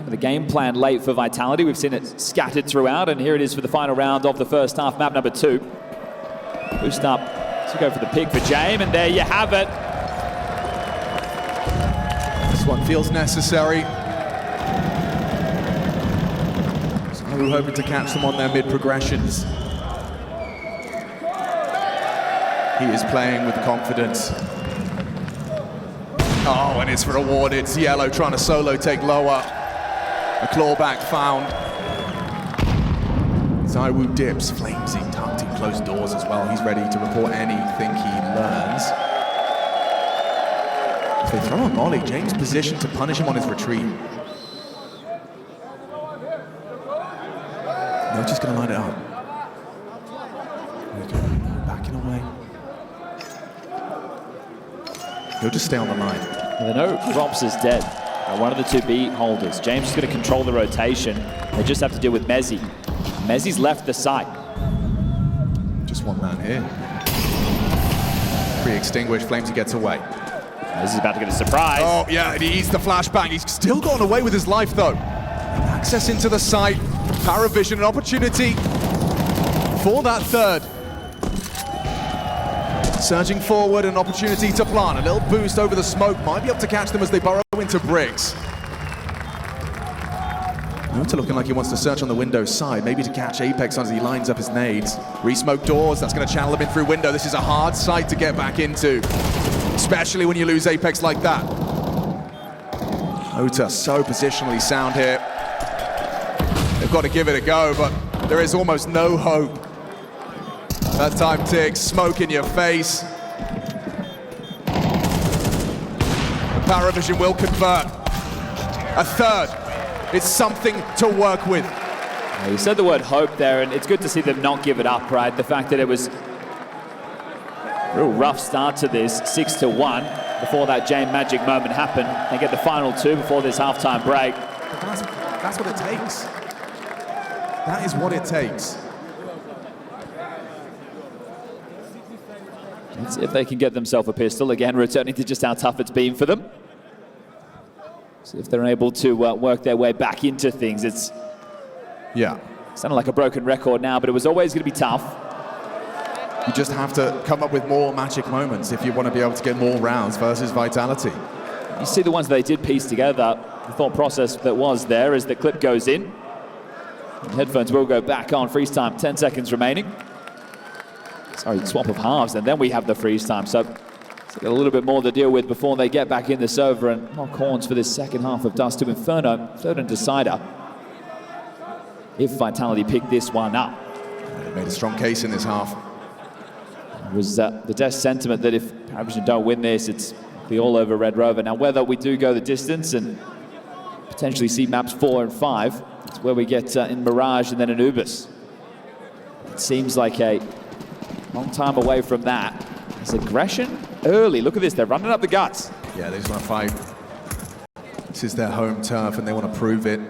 the game plan late for Vitality. We've seen it scattered throughout, and here it is for the final round of the first half, map number 2. Boost up to go for the pick for James, and there you have it. This one feels necessary. So we're hoping to catch them on their mid-progressions. He is playing with confidence. Oh, and it's rewarded. Cielo trying to solo take lower. A clawback found. Zywoo dips. Flamesy tucked in closed doors as well. He's ready to report anything he learns. If they throw a molly, James positioned to punish him on his retreat. No, just gonna line it up. Backing away. He'll just stay on the line. They know Robs is dead. One of the 2 B holders. James is going to control the rotation. They just have to deal with Mezzi. Mezzi's left the site. Just one man here. Pre-extinguished, Flamesy gets away. This is about to get a surprise. Oh, yeah, and he eats the flashbang. He's still gotten away with his life, though. Access into the site. PARIVISION, an opportunity for that third. Surging forward, an opportunity to plant. A little boost over the smoke. Might be able to catch them as they burrow into bricks. Nuta looking like he wants to search on the window side, maybe to catch Apex as he lines up his nades. Re-smoke doors, that's going to channel him in through window. This is a hard site to get back into, especially when you lose Apex like that. Nuta so positionally sound here. They've got to give it a go, but there is almost no hope. That time ticks, smoke in your face. And PARIVISION will convert. A third. It's something to work with. You said the word hope there, and it's good to see them not give it up, right? The fact that it was a real rough start to this, 6-1, before that Jane magic moment happened. They get the final 2 before this halftime break. That's what it takes. That is what it takes. Let's see if they can get themselves a pistol. Again, returning to just how tough it's been for them. See if they're able to work their way back into things. It's sounded like a broken record now, but it was always going to be tough. You just have to come up with more magic moments if you want to be able to get more rounds versus Vitality. You see the ones they did piece together. The thought process that was there as the clip goes in. And headphones will go back on. Freeze time, 10 seconds remaining. Sorry, swap of halves, and then we have the freeze time. So it's got a little bit more to deal with before they get back in the server, and lock horns for this second half of Dust to Inferno, third and decider. If Vitality pick this one up. They made a strong case in this half. It was the death sentiment that if PARIVISION don't win this, it's be all over Red Rover. Now, whether we do go the distance and potentially see maps 4 and 5, it's where we get in Mirage and then Anubis. It seems like a long time away from that. It's aggression early. Look at this, they're running up the guts. Yeah, they just want to fight. This is their home turf and they want to prove it.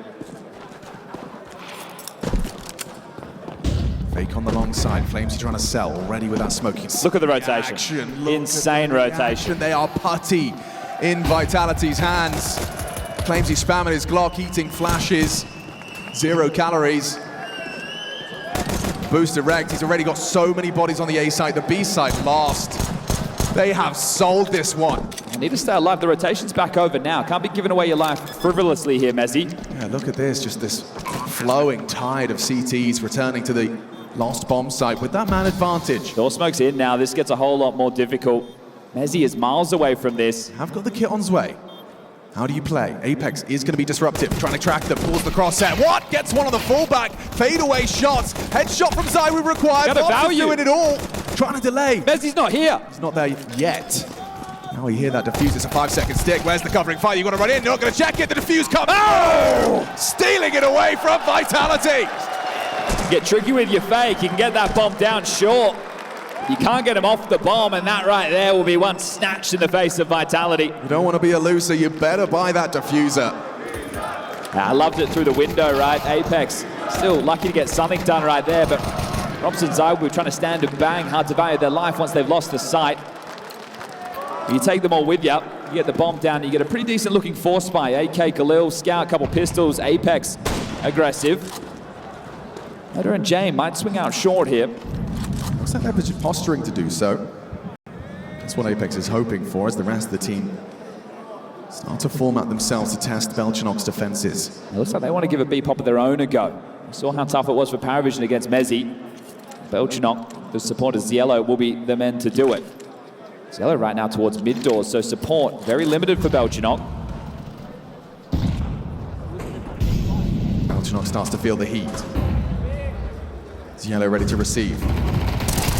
Fake on the long side. Flamesy trying to sell already with that smoking. Look at the rotation. Insane rotation. They are putty in Vitality's hands. Flamesy spamming his Glock, eating flashes. 0 calories. Boost direct. He's already got so many bodies on the A side. The B side lost. They have sold this one. You need to stay alive. The rotation's back over now. Can't be giving away your life frivolously here, Mezzi. Yeah, look at this. Just this flowing tide of CTs returning to the lost bomb site with that man advantage. Door smoke's in now. This gets a whole lot more difficult. Mezzi is miles away from this. Have got the kit on his way. How do you play? Apex is going to be disruptive. Trying to track them. Pulls the crosshair. What? Gets one on the fullback. Fadeaway shots. Headshot from Zywu required. Got a value. Doing it all. Trying to delay. Mezzi's not here. He's not there yet. Now we hear that defuse. It's a 5-second stick. Where's the covering fire? You've got to run in. You're not going to check it. The defuse comes. Oh! Stealing it away from Vitality. Get tricky with your fake. You can get that bomb down short. You can't get him off the bomb, and that right there will be one snatched in the face of Vitality. You don't want to be a loser. You better buy that diffuser. I loved it through the window, right? Apex still lucky to get something done right there, but Robson Zywu trying to stand and bang. Hard to value their life once they've lost the sight. You take them all with you. You get the bomb down. You get a pretty decent looking force by AK, Khalil, Scout, couple pistols. Apex aggressive. Eder and Jane might swing out short here. Looks like they're posturing to do so. That's what Apex is hoping for as the rest of the team start to format themselves to test Belchinok's defenses. It looks like they want to give a B-pop of their own a go. We saw how tough it was for PARIVISION against Mezzi. Belchinok, the supporters, Yellow will be the men to do it. Yellow right now towards mid doors, so support very limited for Belchinok. Belchinok starts to feel the heat. Is Yellow ready to receive?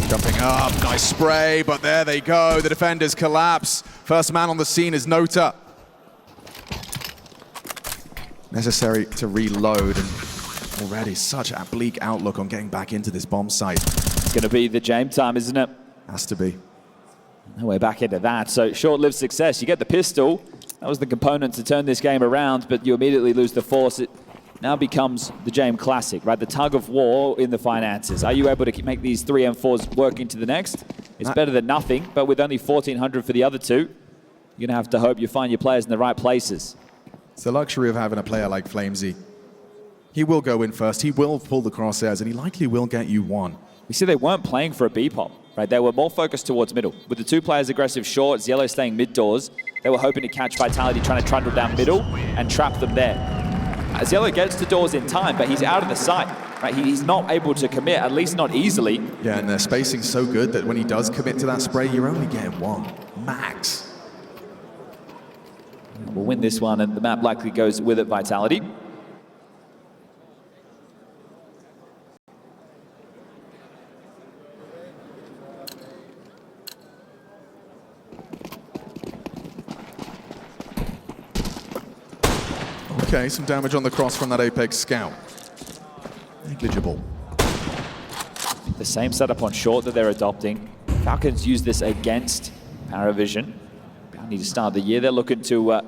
Jumping up, nice spray, but there they go. The defenders collapse. First man on the scene is Nota. Necessary to reload, and already such a bleak outlook on getting back into this bomb site. It's going to be the James time, isn't it? Has to be. No way back into that. So short-lived success. You get the pistol. That was the component to turn this game around, but you immediately lose the force. It now becomes the James Classic, right? The tug of war in the finances. Are you able to make these 3 M4s work into the next? It's better than nothing, but with only 1,400 for the other two, you're going to have to hope you find your players in the right places. It's the luxury of having a player like Flamesy. He will go in first, he will pull the crosshairs, and he likely will get you one. we see they weren't playing for a B-pop, right? They were more focused towards middle. With the two players aggressive short, Yellow staying mid doors, they were hoping to catch Vitality, trying to trundle down middle and trap them there. As Yellow gets to doors in time, but he's out of the sight, right? He's not able to commit, at least not easily. Yeah, and their spacing's so good that when he does commit to that spray, you're only getting one, max. We'll win this one, and the map likely goes with it, Vitality. Okay, some damage on the cross from that Apex scout. Negligible. The same setup on short that they're adopting. Falcons use this against PARIVISION. Need to start the year. They're looking to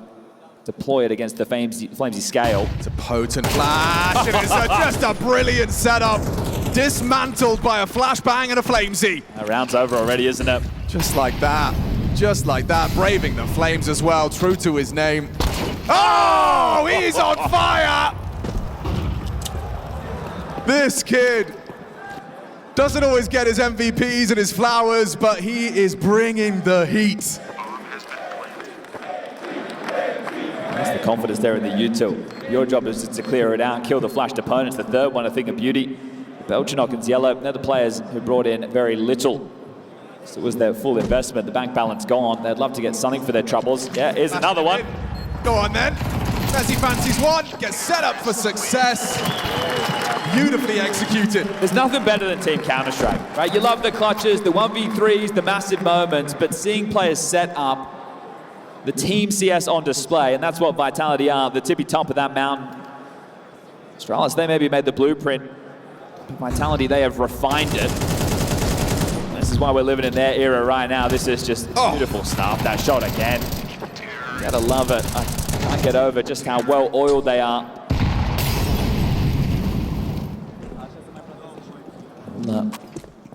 deploy it against the Flamesy scale. It's a potent flash. It is just a brilliant setup. Dismantled by a flashbang and a Flamesy. That round's over already, isn't it? Just like that. Just like that. Braving the flames as well. True to his name. Oh, he's on fire! This kid doesn't always get his MVPs and his flowers, but he is bringing the heat. That's the confidence there in the util. Your job is to clear it out, kill the flashed opponents. The third one, a thing of beauty. Belchinok and Yellow, they're the players who brought in very little. So it was their full investment. The bank balance gone. They'd love to get something for their troubles. Yeah, here's another one. Go on then. As he fancies one, gets set up for success. Beautifully executed. There's nothing better than Team Counter-Strike, right? You love the clutches, the 1v3s, the massive moments, but seeing players set up, the team CS on display, and that's what Vitality are, the tippy top of that mountain. Astralis, they maybe made the blueprint, but Vitality, they have refined it. This is why we're living in their era right now. This is just beautiful stuff. That shot again. Gotta love it. I can't get over just how well oiled they are.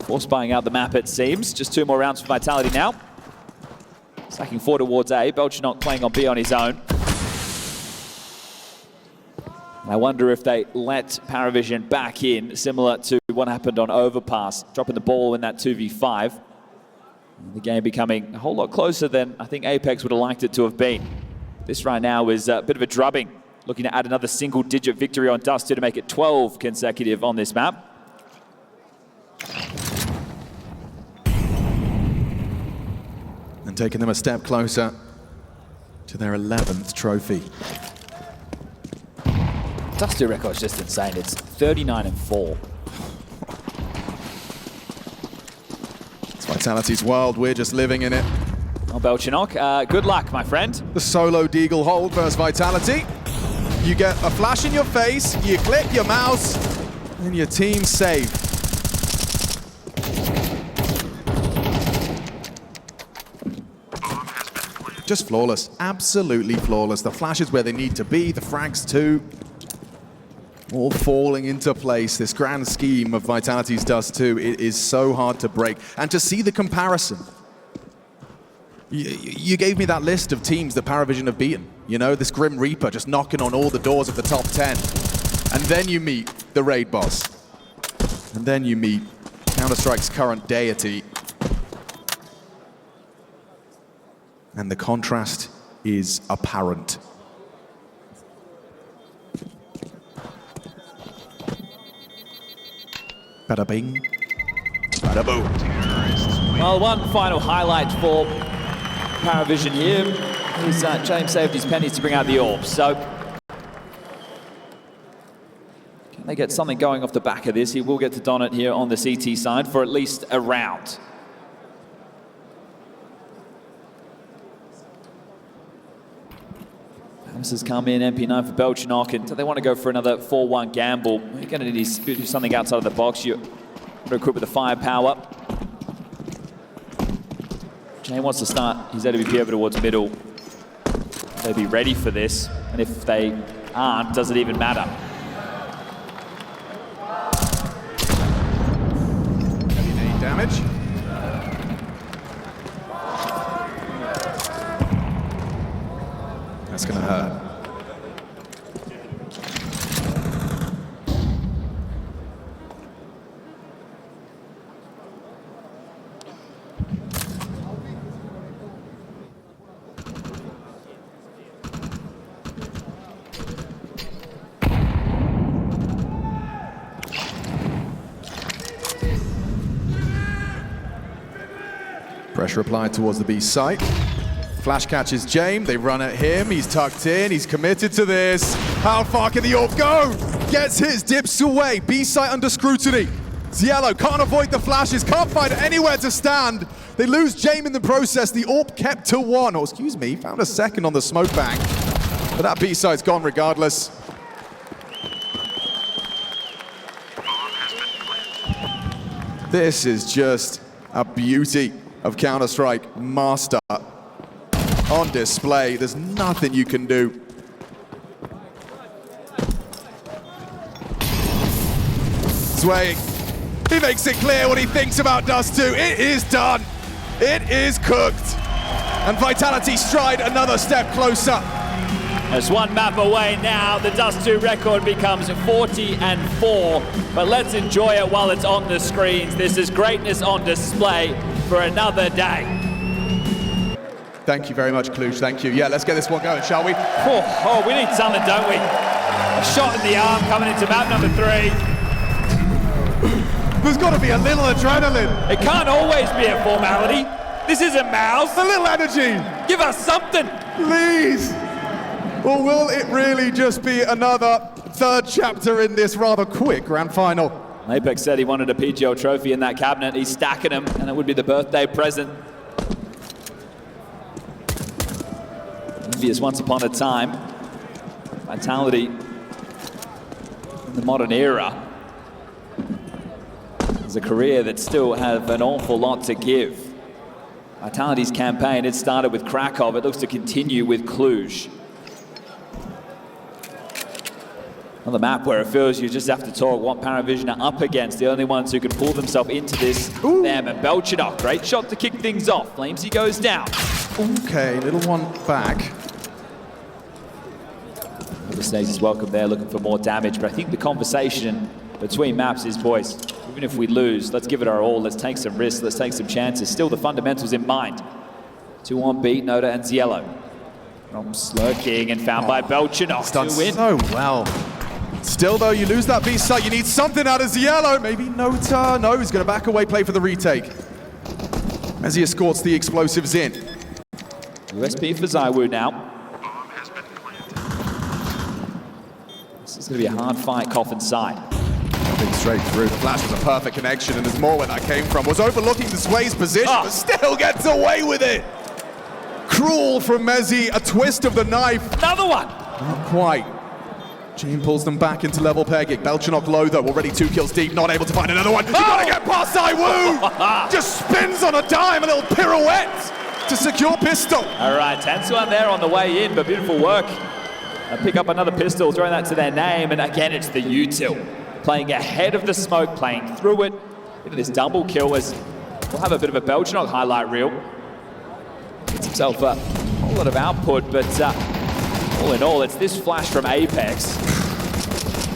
Force buying out the map, it seems. Just 2 more rounds for Vitality now. Stacking 4 towards A. Belchinok playing on B on his own. I wonder if they let PARIVISION back in, similar to what happened on Overpass, dropping the ball in that 2v5. The game becoming a whole lot closer than I think Apex would have liked it to have been. This right now is a bit of a drubbing. Looking to add another single-digit victory on Dust 2 to make it 12 consecutive on this map. And taking them a step closer to their 11th trophy. Dust 2 record's just insane. It's 39-4. It's Vitality's world. We're just living in it. Well, Belchinok, good luck, my friend. The solo deagle hold versus Vitality. You get a flash in your face, you click your mouse, and your team's safe. Just flawless, absolutely flawless. The flashes where they need to be, the frags too. All falling into place. This grand scheme of Vitality's Dust 2, it is so hard to break. And to see the comparison. You gave me that list of teams that PARIVISION have beaten. You know, this Grim Reaper just knocking on all the doors of the top 10. And then you meet the raid boss. And then you meet Counter-Strike's current deity. And the contrast is apparent. Bada bing, bada boom. Well, one final highlight for PARIVISION here is James saved his pennies to bring out the orbs. So can they get something going off the back of this? He will get to don it here on the CT side for at least a round. This has come in, MP9 for Belchinok, and they want to go for another 4-1 gamble. You're going to need to do something outside of the box. You're equipped with the firepower. Jay wants to start his AWP over towards middle. They'll be ready for this, and if they aren't, does it even matter? Heavy damage. That's going to hurt. Pressure applied towards the B site. Flash catches James, they run at him, he's tucked in, he's committed to this. How far can the AWP go? Gets his, dips away, B site under scrutiny. Ziello can't avoid the flashes, can't find anywhere to stand. They lose James in the process, the AWP kept to 1, or excuse me, found a second on the smoke bank. But that B site's gone regardless. This is just a beauty of Counter-Strike master on display. There's nothing you can do. Swaying. He makes it clear what he thinks about Dust 2. It is done. It is cooked. And Vitality stride another step closer. There's one map away now. The Dust 2 record becomes 40-4. But let's enjoy it while it's on the screens. This is greatness on display for another day. Thank you very much, Cluj. Thank you. Yeah, let's get this one going, shall we? Oh, we need something, don't we? A shot in the arm coming into map number 3. There's got to be a little adrenaline. It can't always be a formality. This isn't MOUZ. A little energy. Give us something. Please. Or will it really just be another third chapter in this rather quick grand final? Apex said he wanted a PGL trophy in that cabinet. He's stacking them, and it would be the birthday present. Envious once upon a time. Vitality in the modern era. It's a career that still have an awful lot to give. Vitality's campaign, it started with Krakow. It looks to continue with Cluj. On the map where it feels you just have to talk what PARIVISION are up against. The only ones who can pull themselves into this, them and Belchinok. Great shot to kick things off. Flamesy goes down. Okay, little one back. The stage is welcome there, looking for more damage. But I think the conversation between maps is, boys, even if we lose, let's give it our all. Let's take some risks. Let's take some chances. Still the fundamentals in mind. 2 on beat, Noda and Ziello. From Slurking and found by Belchinok. It's done so well. Still though, you lose that B site, you need something out of Ziello. Maybe Nota, no, he's gonna back away, play for the retake. As he escorts the explosives in. USP for Zywoo now. This is gonna be a hard fight, Coffin side. Big straight through, the flash was a perfect connection, and there's more where that came from. Was overlooking the Sway's position, but still gets away with it. Cruel from Mezzi, a twist of the knife. Another one! Not quite. James pulls them back into level pegging. Belchinok low though, already 2 kills deep, not able to find another one. You gotta get past Zywoo! Just spins on a dime, a little pirouette to secure pistol. All right, Tansuan there on the way in, but beautiful work. Pick up another pistol, throwing that to their name, and again, it's the util. Playing ahead of the smoke, playing through it. Look at this double kill as we'll have a bit of a Belchinok highlight reel. Gets himself a whole lot of output, but all in all, it's this flash from Apex.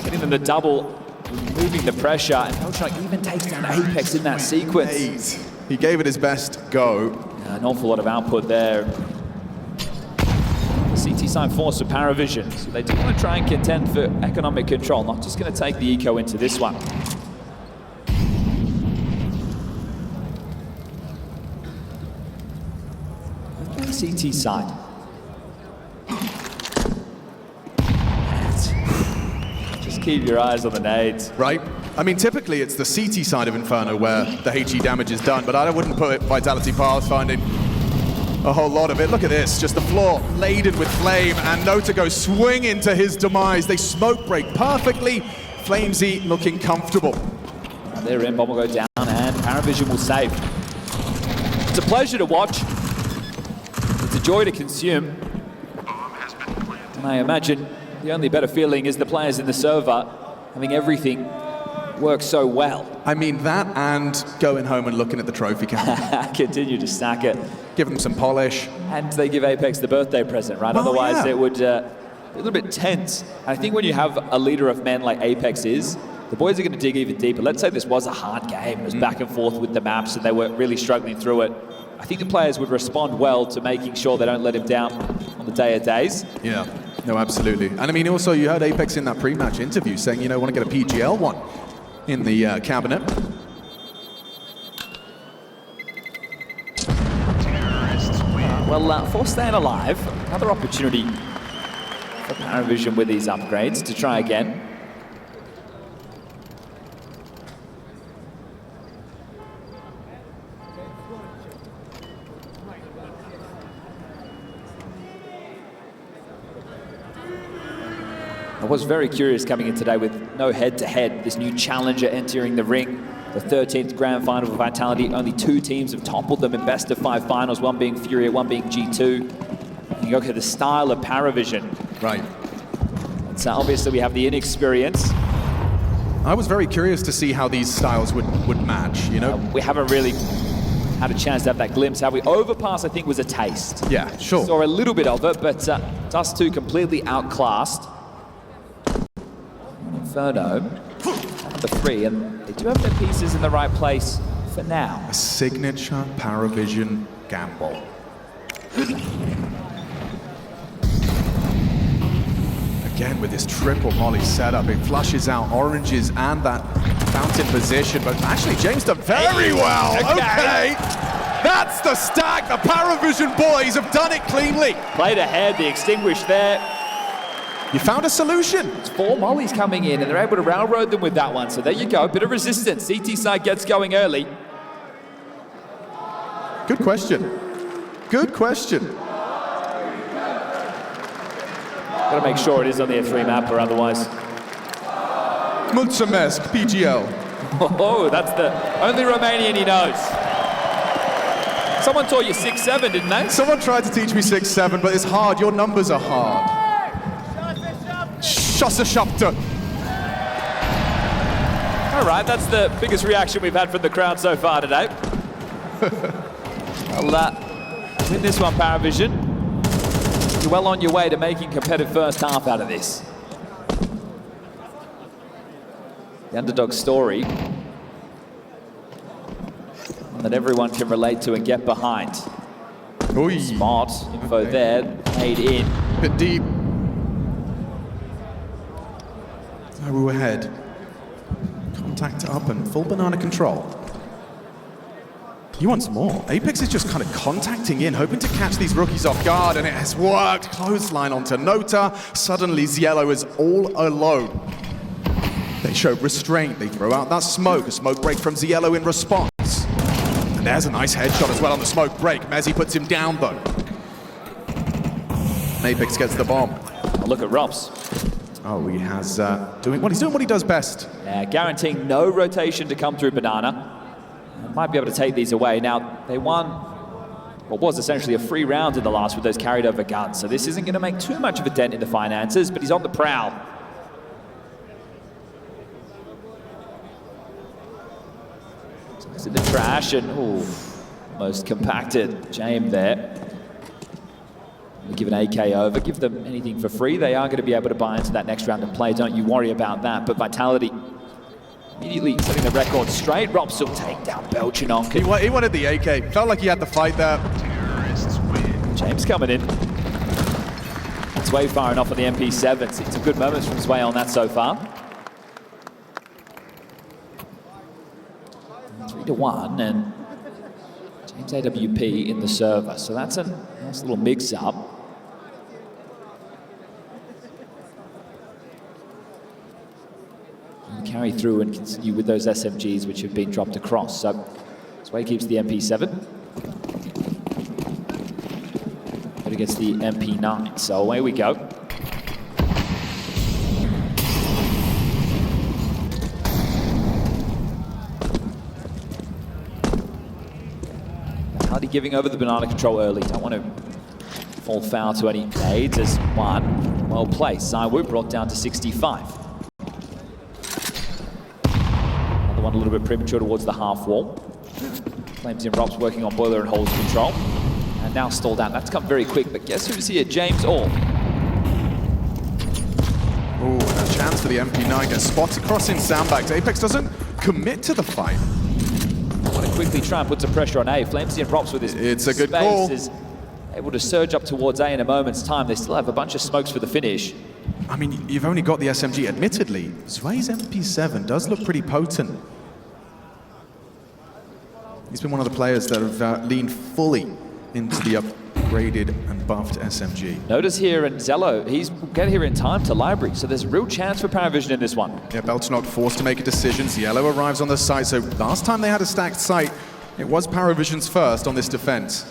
Getting them the double, removing the pressure, and Belchinok even takes down Apex in that sequence. He gave it his best go. Yeah, an awful lot of output there. CT side force for PARIVISION. So they do want to try and contend for economic control, not just going to take the eco into this one. CT side. Just keep your eyes on the nades. Right? I mean, typically it's the CT side of Inferno where the HE damage is done, but I wouldn't put Vitality Pathfinding a whole lot of it. Look at this, just the floor laden with flame, and Nota goes swinging to his demise. They smoke break perfectly. Flamesy looking comfortable. They're in, bomb will go down, and PARIVISION will save. It's a pleasure to watch. It's a joy to consume. And I imagine the only better feeling is the players in the server having everything work so well. I mean, that and going home and looking at the trophy count. Continue to stack it. Give them some polish. And they give Apex the birthday present, right? Otherwise it would be a little bit tense. I think when you have a leader of men like Apex is, the boys are going to dig even deeper. Let's say this was a hard game. It was back and forth with the maps and they were really struggling through it. I think the players would respond well to making sure they don't let him down on the day of days. Yeah, no, absolutely. And I mean, also you heard Apex in that pre-match interview saying, you know, want to get a PGL one in the cabinet. Well, for staying alive, another opportunity for PARIVISION with these upgrades to try again. I was very curious coming in today with no head-to-head, this new challenger entering the ring. The 13th grand final for Vitality. Only 2 teams have toppled them in best-of-5 finals, one being FURIA, one being G2. You look at the style of PARIVISION. Right. So obviously we have the inexperience. I was very curious to see how these styles would match, you know? We haven't really had a chance to have that glimpse. How we overpass, I think, was a taste. Yeah, sure. Saw a little bit of it, but us two completely outclassed. Inferno, the 3, and they do have their pieces in the right place for now. A signature PARIVISION gamble. Again with this triple molly setup, it flushes out oranges and that fountain position, but actually James done very well. Okay. That's the stack. The PARIVISION boys have done it cleanly. Played ahead, the extinguish there. You found a solution. It's 4 mollies coming in, and they're able to railroad them with that one. So there you go, a bit of resistance. CT side gets going early. Good question. Good question. Got to make sure it is on the F3 map, or otherwise. Mulțumesc, PGL. Oh, that's the only Romanian he knows. Someone taught you 6-7, didn't they? Someone tried to teach me 6-7, but it's hard. Your numbers are hard. Schosseshopter. All right, that's the biggest reaction we've had from the crowd so far today. Well, win this one, PARIVISION. You're well on your way to making competitive first half out of this. The underdog story, one that everyone can relate to and get behind. Oy. Smart info there, made in. Bit deep. So we were ahead. Contact up and full banana control. He wants more. Apex is just kind of contacting in, hoping to catch these rookies off guard, and it has worked. Clothesline onto Nota. Suddenly, Ziello is all alone. They show restraint. They throw out that smoke. A smoke break from Ziello in response. And there's a nice headshot as well on the smoke break. Mezzi puts him down, though. Apex gets the bomb. Look at Robs. Oh, he has he's doing what he does best. Yeah, guaranteeing no rotation to come through banana. Might be able to take these away. Now, they won what was essentially a free round in the last with those carried over guns, so this isn't going to make too much of a dent in the finances, but he's on the prowl. So it's in the trash, and almost compacted James there. Give an AK over, give them anything for free. They are going to be able to buy into that next round and play. Don't you worry about that. But Vitality immediately setting the record straight. Robs will take down Belchinok. He wanted the AK. Felt like he had to fight there. James coming in. Sway firing off on the MP7. Some good moments from Sway on that so far. 3-1, and James AWP in the server. So that's a nice little mix-up. Carry through and continue with those SMGs which have been dropped across. So Sway keeps the MP7. But against the MP9. So away we go. Hardy giving over the banana control early. Don't want to fall foul to any nades as one. Well placed. Zaiwu brought down to 65. One a little bit premature towards the half wall. Flames in Robs working on boiler and hose control. And now stalled out. That's come very quick, but guess who's here? James Orr. Oh, and a chance for the MP9 gets spots across in sandbags. Apex doesn't commit to the fight. Want to quickly try and put some pressure on A. Flames in Robs with his It's a good call. Is able to surge up towards A in a moment's time. They still have a bunch of smokes for the finish. I mean, you've only got the SMG. Admittedly, Zway's MP7 does look pretty potent. He's been one of the players that have leaned fully into the upgraded and buffed SMG. Notice here, and Zello, he's get here in time to library, so there's a real chance for PARIVISION in this one. Yeah, Belchenok forced to make a decision. Yellow arrives on the site, so last time they had a stacked site, it was PARIVISION's first on this defense.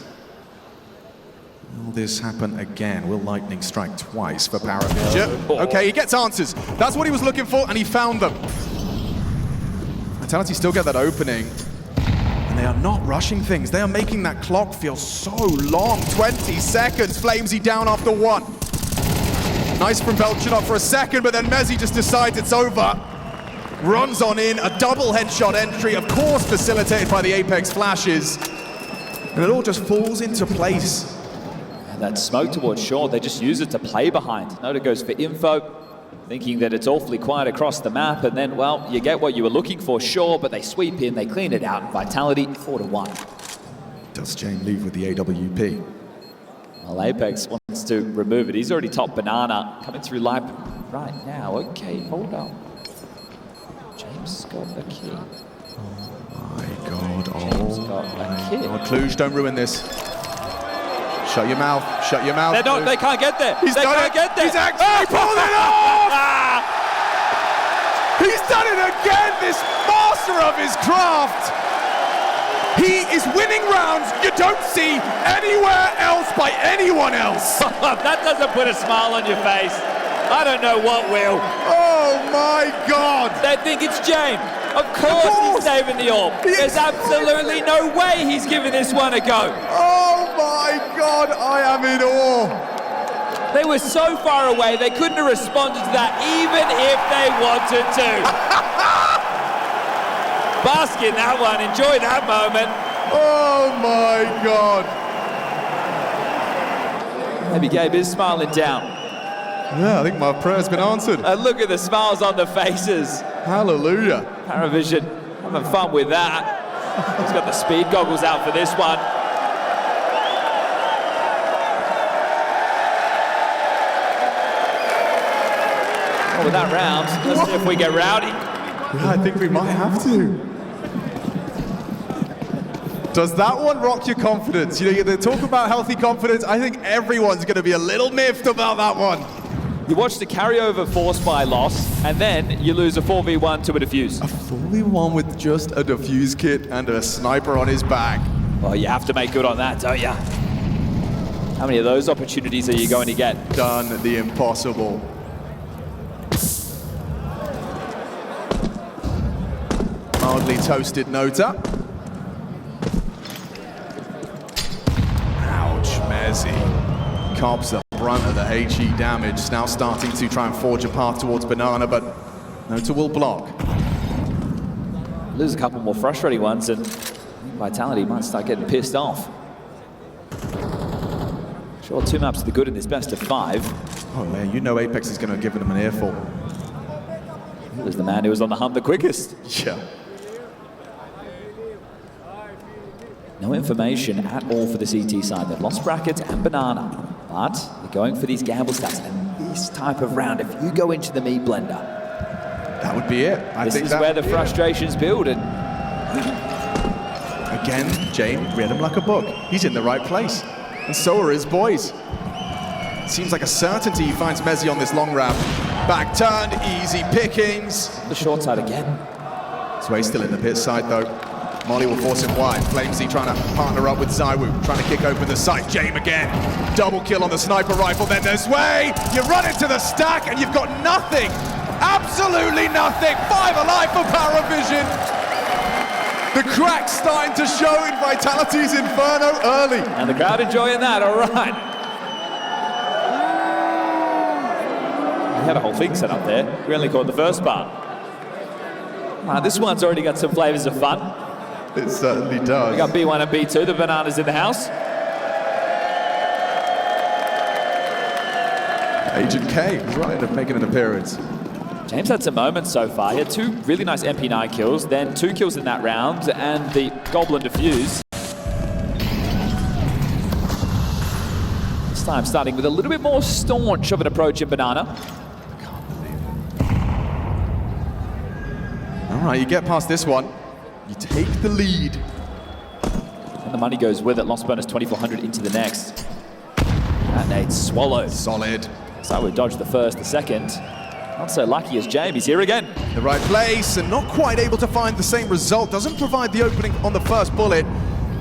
Will this happen again? Will Lightning strike twice for PARIVISION? Okay, he gets answers. That's what he was looking for, and he found them. Vitality still get that opening. And they are not rushing things. They are making that clock feel so long. 20 seconds. Flamesy down after one. Nice from Belchenok for a second, but then Mezzi just decides it's over. Runs on in. A double headshot entry, of course facilitated by the Apex flashes. And it all just falls into place. And that smoke towards short, they just use it to play behind. Noda goes for info, thinking that it's awfully quiet across the map, and then, well, you get what you were looking for, sure, but they sweep in, they clean it out. Vitality 4-1. Does Jane leave with the AWP? Well, Apex wants to remove it. He's already topped Banana, coming through live right now. Okay, hold on. James got a key. Oh my God, James got a key. God, Cluj, don't ruin this. Shut your mouth, shut your mouth. They can't get there. He's done it. He's actually pulled it off! He's done it again, this master of his craft! He is winning rounds you don't see anywhere else by anyone else. That doesn't put a smile on your face. I don't know what will. Oh my God! They think it's James. Of course he's saving the orb. There's absolutely no way he's giving this one a go. Oh my God, I am in awe. They were so far away, they couldn't have responded to that even if they wanted to. Bask in that one, enjoy that moment. Oh my God. Maybe Gabe is smiling down. Yeah, I think my prayer's been answered. And look at the smiles on the faces. Hallelujah. PARIVISION having fun with that. He's got the speed goggles out for this one. Oh, with that round, let's see if we get rowdy. Yeah, I think we might have to. Does that one rock your confidence? You know, they talk about healthy confidence. I think everyone's going to be a little miffed about that one. You watch the carryover force by loss, and then you lose a 4v1 to a defuse. A 4v1 with just a defuse kit and a sniper on his back. Well, you have to make good on that, don't you? How many of those opportunities are you going to get? Done the impossible. Mildly toasted Nota. Ouch, Mezzi. Cops the brunt of the HE damage. Now starting to try and forge a path towards Banana, but Nota will block. Lose a couple more frustrating ones, and Vitality might start getting pissed off. Sure, 2 maps to the good in this best of 5. Oh man, you know Apex is going to give them an earful. He was the man who was on the hump the quickest. Yeah. No information at all for the CT side. They've lost Brackets and Banana, but they're going for these gamble stats. And this type of round, if you go into the meat blender, that would be it. This is where the frustrations build. And again, Jane read him like a book. He's in the right place. And so are his boys. Seems like a certainty he finds Mezzi on this long ramp. Back turned, easy pickings. The short side again. Sway's still in the pit side though. Molly will force him wide. Flamesy trying to partner up with Zywoo, trying to kick open the site. Jame again. Double kill on the sniper rifle. Then there's Sway. You run into the stack and you've got nothing. Absolutely nothing. 5 alive for PARIVISION. The crack's starting to show in Vitality's Inferno early. And the crowd enjoying that, all right. We had a whole thing set up there. We only caught the first part. This one's already got some flavors of fun. It certainly does. We got B1 and B2, the Bananas in the house. Agent K is right end up making an appearance. James had some moments so far. He had 2 really nice MP9 kills, then 2 kills in that round, and the Goblin defuse. This time starting with a little bit more staunch of an approach in Banana. I can't believe it. All right, you get past this one. You take the lead. And the money goes with it. Lost bonus 2,400 into the next. nade swallowed. Solid. ZywOo dodged the first, the second. Not so lucky as James, he's here again. The right place and not quite able to find the same result. Doesn't provide the opening on the first bullet.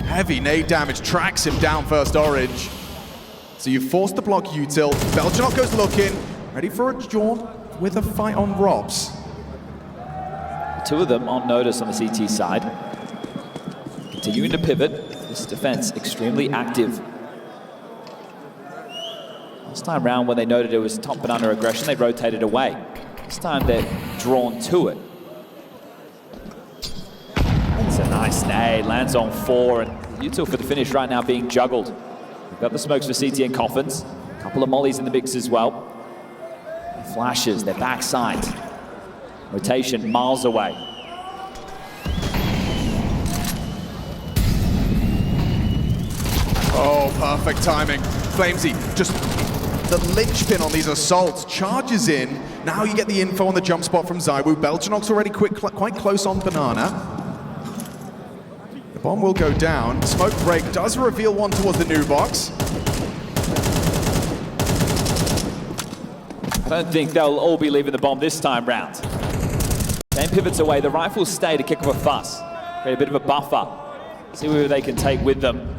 Heavy nade damage tracks him down first orange. So you force the block util. BTarena goes looking, ready for a jaunt with a fight on Robs. Two of them on notice on the CT side. Continuing to pivot. This defense extremely active. Last time round when they noted it was top and under aggression, they rotated away. This time they're drawn to it. It's a nice nade, lands on 4, and util for the finish right now being juggled. We've got the smokes for CT and Coffins. A couple of mollies in the mix as well. Flashes, their backside. Rotation miles away. Oh, perfect timing. Flamesy, just the linchpin on these assaults, charges in. Now you get the info on the jump spot from ZywOo. BTarena's already quite close on Banana. The bomb will go down. Smoke break does reveal one towards the new box. I don't think they'll all be leaving the bomb this time round. Game pivots away, the rifles stay to kick up a fuss. Create a bit of a buffer. See who they can take with them.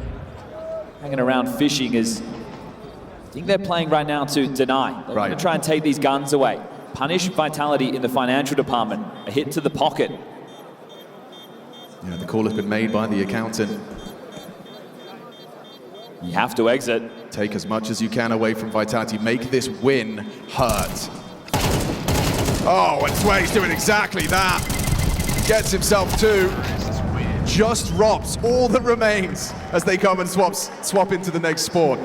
Hanging around fishing is, I think they're playing right now to deny. They're going to try and take these guns away. Punish Vitality in the financial department. A hit to the pocket. Yeah, the call has been made by the accountant. You have to exit. Take as much as you can away from Vitality. Make this win hurt. Oh, and Sway's doing exactly that. Gets himself 2. Just Robs all that remains as they come and swap into the next spawn.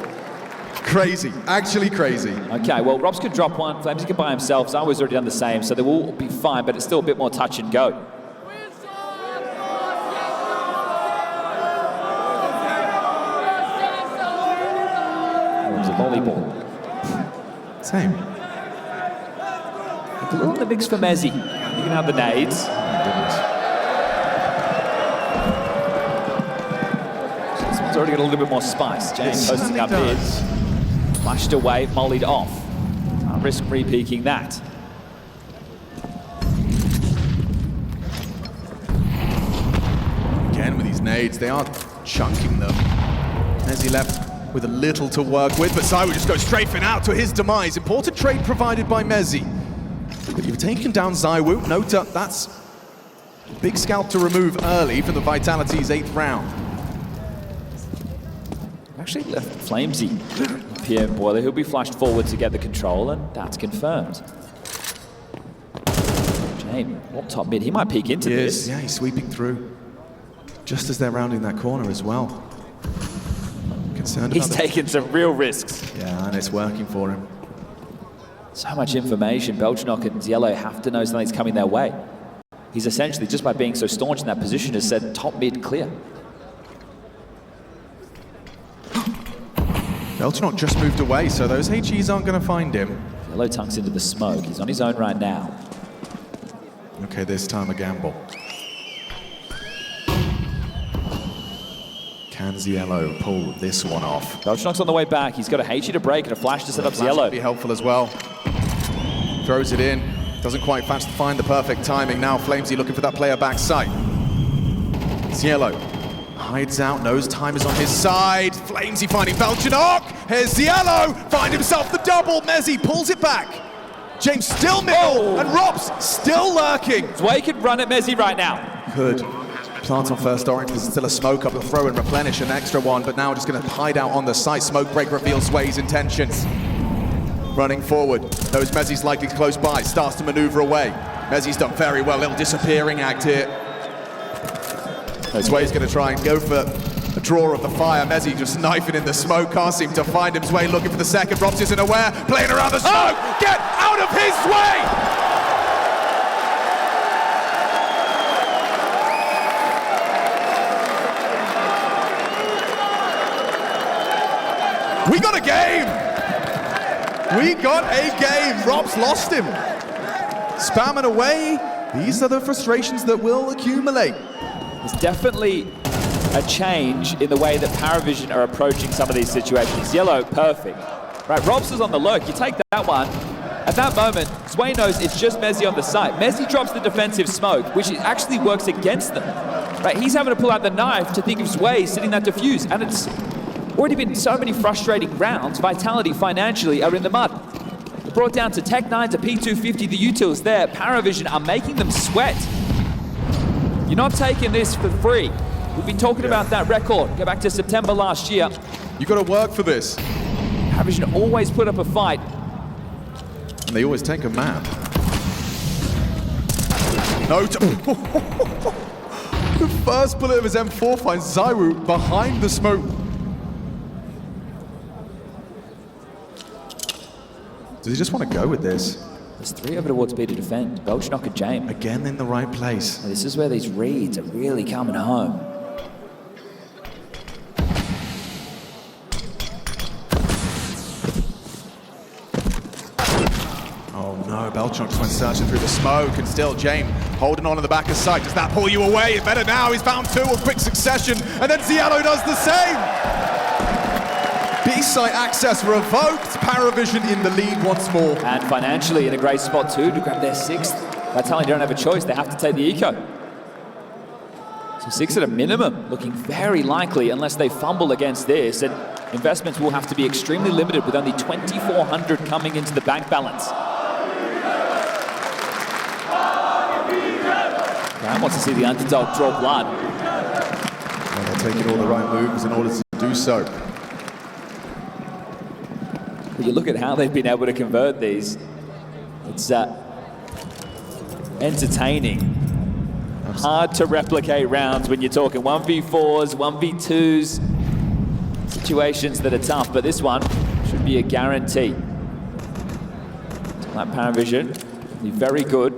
Crazy, actually crazy. Okay, well, Robs could drop one. Flamesy could by himself. ZywOo's already done the same, so they will be fine, but it's still a bit more touch and go. Robs a volleyball. Same. A little in the mix for Mezzy. You can have the nades. Oh my goodness. This one's already got a little bit more spice. James posting up here. Flashed away, mollied off. Can't risk re-peeking that. Again with these nades, they are chunking them. Mezzy left with a little to work with, but ZywOo just goes strafing out to his demise. Important trade provided by Mezzy. But you've taken down ZywOo. Note up, that's a big scalp to remove early for the Vitality's 8th round. Actually left Flamesy PM Boiler. He'll be flashed forward to get the control, and that's confirmed. James, what top mid? He might peek into this. Yeah, he's sweeping through. Just as they're rounding that corner as well. Concerned He's about taking some real risks. Yeah, and it's working for him. So much information. BTarena and ZywOo have to know something's coming their way. He's essentially, just by being so staunch in that position, has said top mid clear. BTarena just moved away, so those HEs aren't going to find him. ZywOo tunks into the smoke. He's on his own right now. Okay, this time a gamble. Can ZywOo pull this one off? BTarena's on the way back. He's got a HE to break and a flash to set up Flash ZywOo. would be helpful as well. Throws it in. Doesn't quite find the perfect timing. Now Flamesy looking for that player back sight. ZywOo hides out, knows time is on his side. Flamesy finding BTarena. Here's ZywOo, find himself the double. Mezzy pulls it back. James still middle, and Robs still lurking. Zway could run at Mezzy right now. Could. Plant on first orange, there's still a smoke up, he'll throw and replenish an extra one, but now just gonna hide out on the site. Smoke break reveals Sway's intentions. Running forward, knows Mezzy's likely close by, starts to maneuver away. Mezzy's done very well, little disappearing act here. Sway's gonna try and go for a draw of the fire. Mezzy just knifing in the smoke, can't seem to find him. Sway looking for the second, Robs isn't aware, playing around the smoke, get out of his way! We got a game! We got a game! Robs lost him. Spamming away. These are the frustrations that will accumulate. There's definitely a change in the way that PARIVISION are approaching some of these situations. ZywOo, perfect. Right, Robs is on the lurk. You take that one. At that moment, Zway knows it's just Mezzi on the site. Mezzi drops the defensive smoke, which actually works against them. Right, he's having to pull out the knife to think of Zway sitting that defuse, and it's already been so many frustrating rounds. Vitality financially are in the mud. They're brought down to Tech9, to P250, the utils there. PARIVISION are making them sweat. You're not taking this for free. We've been talking about that record. Go back to September last year. You got to work for this. PARIVISION always put up a fight. And they always take a map. No. The first bullet of his M4 finds ZywOo behind the smoke. Does he just want to go with this? There's 3 over towards B to defend. Belchnock and James. Again in the right place. This is where these reads are really coming home. Oh no, Belchnock went searching through the smoke, and still James holding on in the back of sight. Does that pull you away? Better now, he's found 2 with quick succession, and then Ziello does the same! B-site access revoked, PARIVISION in the lead once more. And financially in a great spot too to grab their 6th. Vitality don't have a choice, they have to take the eco. So 6 at a minimum, looking very likely unless they fumble against this, and investments will have to be extremely limited with only 2,400 coming into the bank balance. Graham wants to see the underdog draw blood. Well, they're taking all the right moves in order to do so. But you look at how they've been able to convert these. It's entertaining. Hard to replicate rounds when you're talking 1v4s, 1v2s. Situations that are tough, but this one should be a guarantee. Like PARIVISION, be very good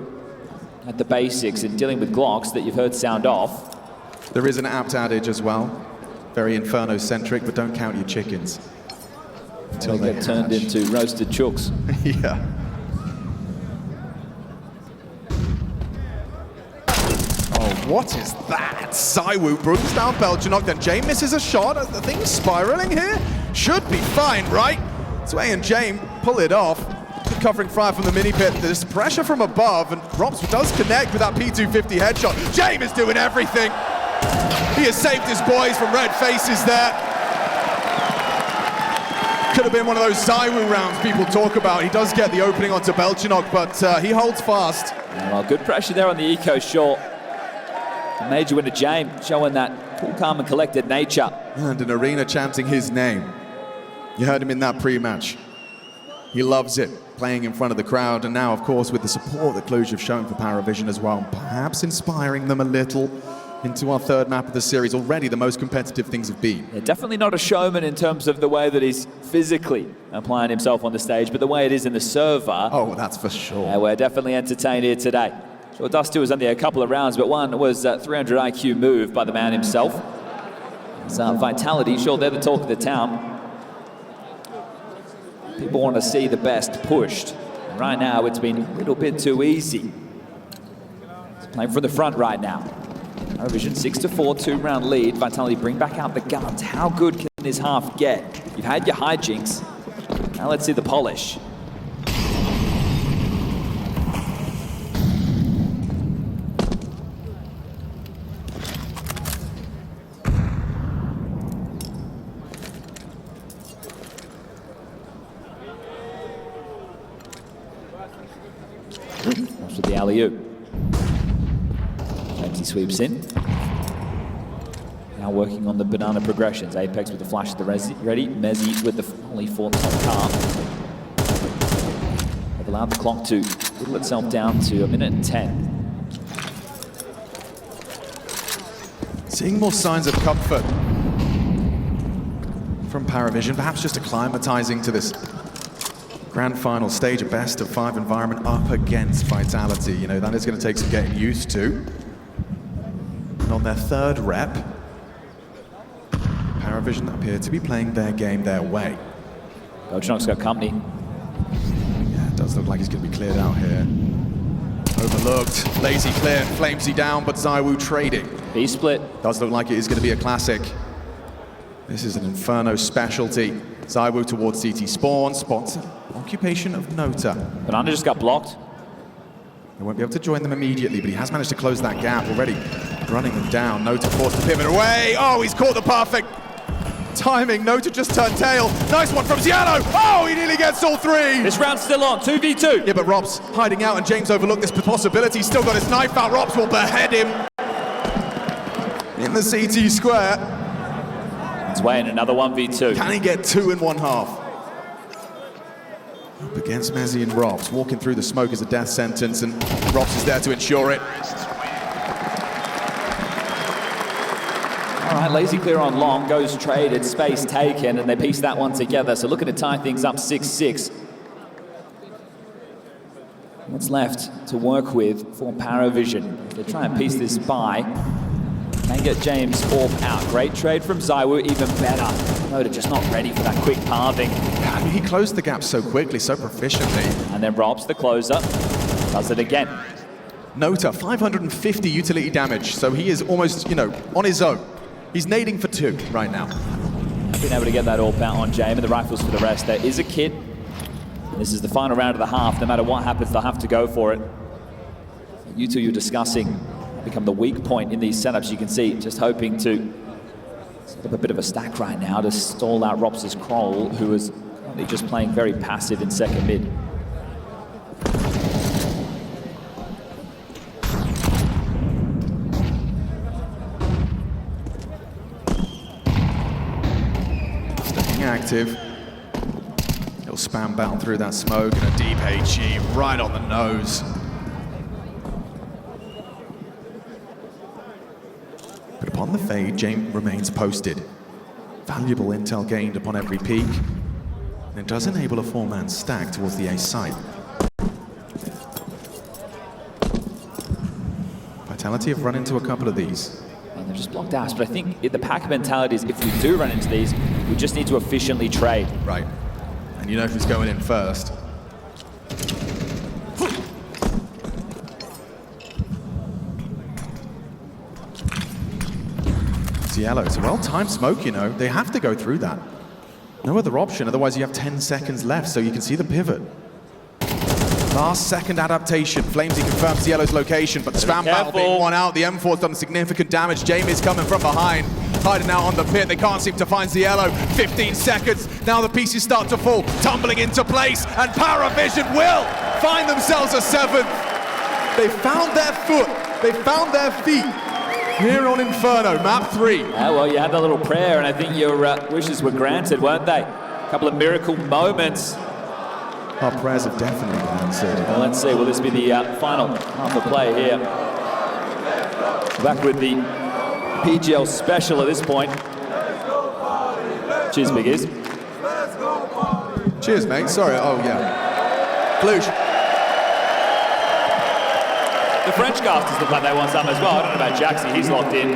at the basics in dealing with Glocks that you've heard sound off. There is an apt adage as well. Very Inferno-centric, but don't count your chickens. Until they get turned into roasted chooks. Yeah. Oh, what is that? ZywOo brings down Belchnock, then James misses a shot. The thing's spiraling here. Should be fine, right? Zway and James pull it off. Covering fire from the mini pit. There's pressure from above, and Rops does connect with that P250 headshot. James is doing everything. He has saved his boys from red faces there. Could have been one of those ZywOo rounds people talk about. He does get the opening onto Belchnock, but he holds fast. Well, good pressure there on the eco short. Major winner James showing that cool, calm and collected nature. And an arena chanting his name. You heard him in that pre-match. He loves it, playing in front of the crowd, and now, of course, with the support that Cluj have shown for PARIVISION as well, perhaps inspiring them a little into our 3rd map of the series. Already the most competitive things have been. Yeah, definitely not a showman in terms of the way that he's physically applying himself on the stage, but the way it is in the server. Oh, that's for sure. Yeah, we're definitely entertained here today. Sure, Dust 2 was only a couple of rounds, but one was a 300 IQ move by the man himself. It's Vitality, sure, they're the talk of the town. People want to see the best pushed. Right now, it's been a little bit too easy. He's playing from the front right now. PARIVISION 6-4, 2-round lead. Vitality bring back out the guns. How good can this half get? You've had your hijinks. Now let's see the polish. That's with the alley-oop. He sweeps in. Now working on the banana progressions. Apex with the flash of the ready. Mezzi with the volley for top car. They've allowed the clock to whittle itself down to 1:10. Seeing more signs of comfort from PARIVISION, perhaps just acclimatizing to this grand final stage, a best of 5 environment up against Vitality. You know, that is going to take some getting used to. And on their 3rd rep, PARIVISION appear to be playing their game their way. Belchnock's got company. Yeah, it does look like he's going to be cleared out here. Overlooked, lazy clear, Flamesy down, but ZywOo trading. B-split. Does look like it is going to be a classic. This is an Inferno specialty. ZywOo towards CT spawn, spots occupation of Nota. Banana just got blocked. He won't be able to join them immediately, but he has managed to close that gap already, running them down. Nota forced to pivot away. Oh, he's caught the perfect timing. Nota just turned tail. Nice one from Ziello. Oh, he nearly gets all three. This round's still on, 2v2. Yeah, but Rob's hiding out, and James overlooked this possibility. He's still got his knife out. Robs will behead him in the CT square. It's weighing another 1v2. Can he get 2 in 1/2? Up against Mezzi and Robs. Walking through the smoke is a death sentence, and Robs is there to ensure it. All right, lazy clear on long, goes traded, space taken, and they piece that one together. So looking to tie things up 6-6. What's left to work with for PARIVISION? They try and piece this by. Can get James Orb out. Great trade from ZywOo, even better. Nota just not ready for that quick halving. Yeah, I mean, he closed the gap so quickly, so proficiently. And then Robs, the closer, does it again. Nota, 550 utility damage, so he is almost, you know, on his own. He's nading for 2 right now. Been able to get that AWP out on James, and the rifles for the rest. There is a kit. This is the final round of the half. No matter what happens, they'll have to go for it. You two you're discussing become the weak point in these setups. You can see, just hoping to set up a bit of a stack right now to stall out Robs' Kroll, who is currently just playing very passive in second mid. Staying active. He'll spam bound through that smoke, and a deep HE right on the nose. But upon the fade, James remains posted. Valuable intel gained upon every peak, and it does enable a 4-man stack towards the A site. Vitality have run into a couple of these. And they're just blocked out, but I think the pack mentality is if we do run into these, we just need to efficiently trade. Right, and you know who's going in first. Yellow. It's a well-timed smoke, you know. They have to go through that. No other option, otherwise you have 10 seconds left, so you can see the pivot. Last second adaptation. Flamesy confirms Yellow's location, but the spam battle being won out. The M4's done significant damage. Jamie's coming from behind, hiding out on the pit. They can't seem to find Ziello. 15 seconds. Now the pieces start to fall, tumbling into place, and PARIVISION will find themselves a 7th. They found their foot. They found their feet. Here on Inferno, map 3. Yeah, well, you had that little prayer, and I think your wishes were granted, weren't they? A couple of miracle moments. Our prayers have definitely been answered. Well, let's see. Will this be the final half of play here? Back with the PGL special at this point. Cheers, Biggies. Cheers, mate. Sorry. Oh, yeah. Cluj. The French casters look like they want some as well. I don't know about Jaxie, he's locked in.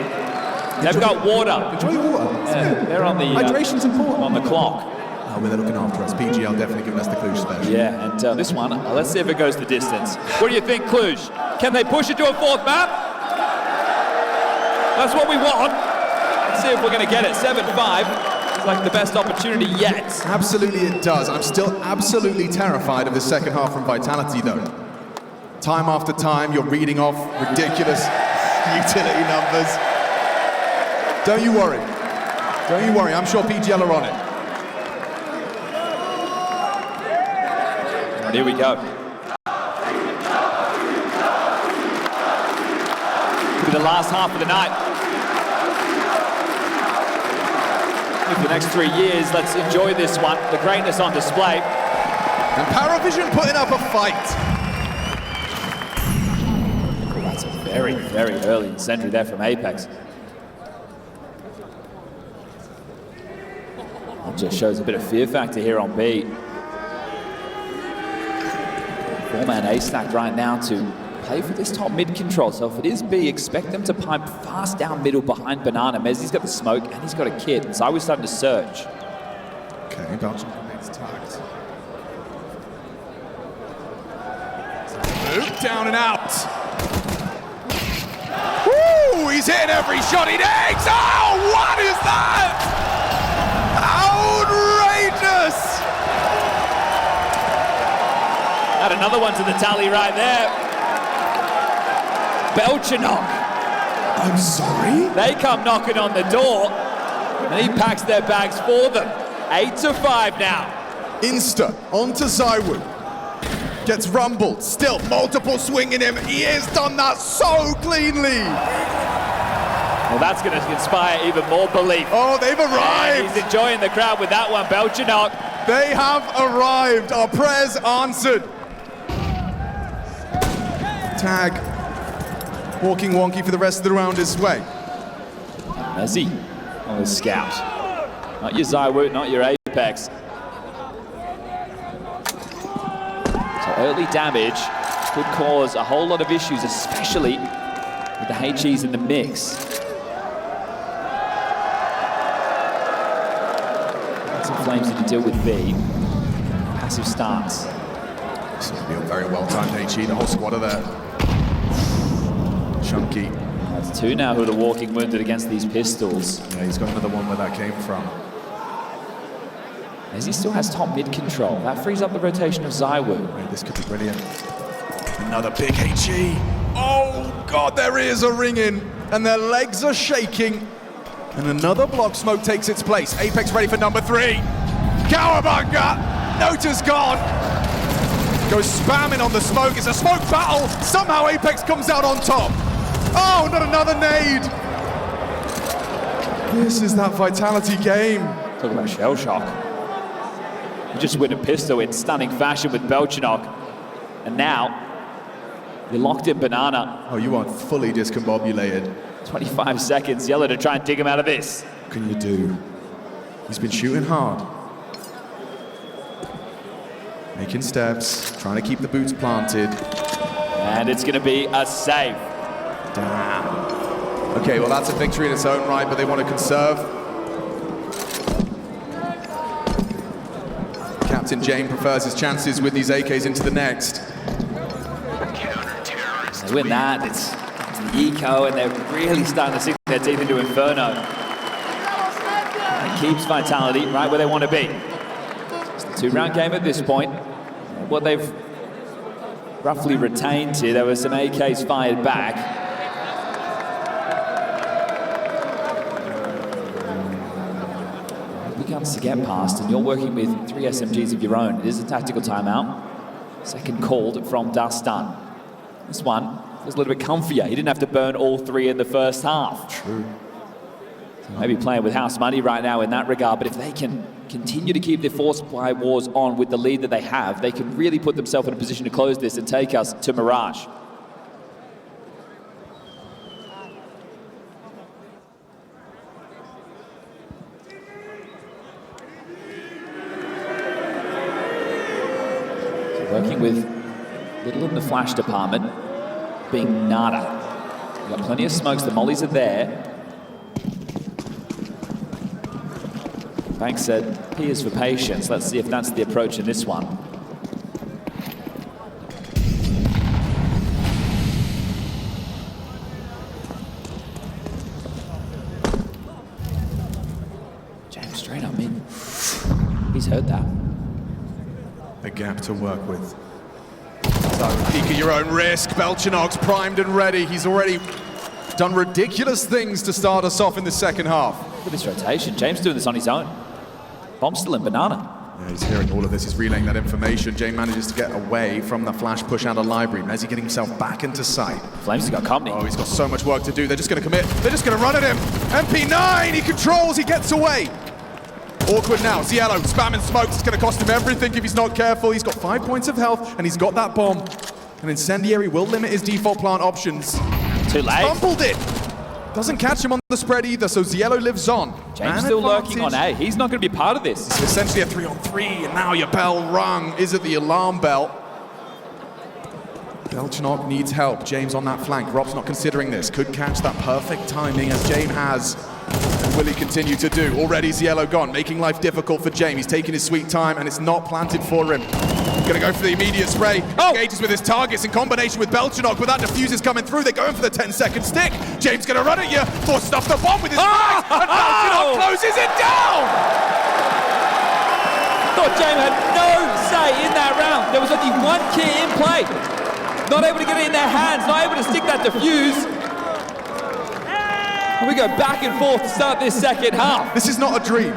They've got water. Enjoy the water. Yeah, they're on the hydration's important. On the clock. Oh, well, they're looking after us. PGL definitely giving us the Cluj special. Yeah, and this one, let's see if it goes the distance. What do you think, Cluj? Can they push it to a 4th map? That's what we want. Let's see if we're going to get it. 7-5. It's like the best opportunity yet. Absolutely it does. I'm still absolutely terrified of the second half from Vitality, though. Time after time, you're reading off ridiculous utility numbers. Don't you worry. Don't you worry. I'm sure PGL are on it. And here we go. Could be the last half of the night. For the next 3 years, let's enjoy this one. The greatness on display. And PARIVISION putting up a fight. Very, very early incendiary there from Apex. It just shows a bit of fear factor here on B. 4-man A stack right now to play for this top mid control. So if it is B, expect them to pipe fast down middle behind Banana. Mezzi's got the smoke and he's got a kit. And ZywOo's starting to surge. Okay, Belgium remains tucked. Move down and out. Woo! He's hitting every shot he takes. Oh, what is that? Add another one to the tally right there. Belchenok. I'm sorry? They come knocking on the door, and he packs their bags for them. 8-5 now. Insta onto Zywoo. Gets rumbled. Still multiple swinging him. He has done that so cleanly. Well, that's going to inspire even more belief. Oh, they've arrived. And he's enjoying the crowd with that one, Belchenok. They have arrived. Our prayers answered. Tag. Walking wonky for the rest of the round his way. Messi on the scout. Not your Zywoo, not your Apex. So early damage could cause a whole lot of issues, especially with the HEs in the mix. Some Flames need to deal with B. Passive stance. This will be a very well-timed HE. The whole squad are there. Chunky. There's two now who are walking wounded against these pistols. Yeah, he's got another one where that came from. As he still has top mid control. That frees up the rotation of Zywoo. Right, this could be brilliant. Another big HE. Oh, God, their ears are ringing and their legs are shaking. And another block smoke takes its place. Apex ready for number 3. Cowabunga! Nota's gone. Goes spamming on the smoke. It's a smoke battle. Somehow Apex comes out on top. Oh, not another nade. This is that vitality game. Talk about shell shock. You just win a pistol in stunning fashion with Belchenok. And now, you're locked in Banana. Oh, you are fully discombobulated. 25 seconds, Yellow to try and dig him out of this. What can you do? He's been shooting hard. Making steps, trying to keep the boots planted. And it's going to be a save. Damn. Okay, well that's a victory in its own right, but they want to conserve. Captain Jane prefers his chances with these AKs into the next. They win that, it's the eco, and they're really starting to sink their teeth into Inferno. It keeps vitality right where they want to be. It's a 2-round game at this point. What they've roughly retained here, there were some AKs fired back. Guns to get past, and you're working with 3 SMGs of your own. It is a tactical timeout. Second called from Dustin. This one was a little bit comfier. He didn't have to burn all 3 in the first half. True. So maybe playing with house money right now in that regard, but if they can continue to keep their force supply wars on with the lead that they have, they can really put themselves in a position to close this and take us to Mirage. Working with little in the flash department, being nada. We've got plenty of smokes, the mollies are there. Banks said, P is for patience. Let's see if that's the approach in this one. James straight up in. He's heard that. A gap to work with. So, peek at your own risk. Belchenok's primed and ready. He's already done ridiculous things to start us off in the second half. Look at this rotation. James doing this on his own. Bomb's still in Banana. Yeah, he's hearing all of this. He's relaying that information. Jane manages to get away from the flash push out of library. Mezzi getting himself back into sight. Flames has got company. Oh, he's got so much work to do. They're just going to commit. They're just going to run at him. MP9, he controls, he gets away. Awkward now, Cielo spamming smokes, it's going to cost him everything if he's not careful. He's got 5 points of health, and he's got that bomb. And Incendiary will limit his default plant options. Too late. Fumbled it! Doesn't catch him on the spread either, so Cielo lives on. James still lurking on A. He's not going to be part of this. It's essentially a 3-on-3, and now your bell rung. Is it the alarm bell? Belchenok needs help. James on that flank. Rob's not considering this. Could catch that perfect timing as James has. And will he continue to do? Already Cielo gone, making life difficult for James. He's taking his sweet time, and it's not planted for him. Gonna go for the immediate spray. Engages with his targets in combination with Belchenok, but that diffuse is coming through. They're going for the 10-second stick. James gonna run at you. Forces off the bomb with his back, and Belchenok closes it down! Thought James had no say in that round, there was only one key in play. Not able to get it in their hands, not able to stick that defuse. And we go back and forth to start this second half. This is not a dream.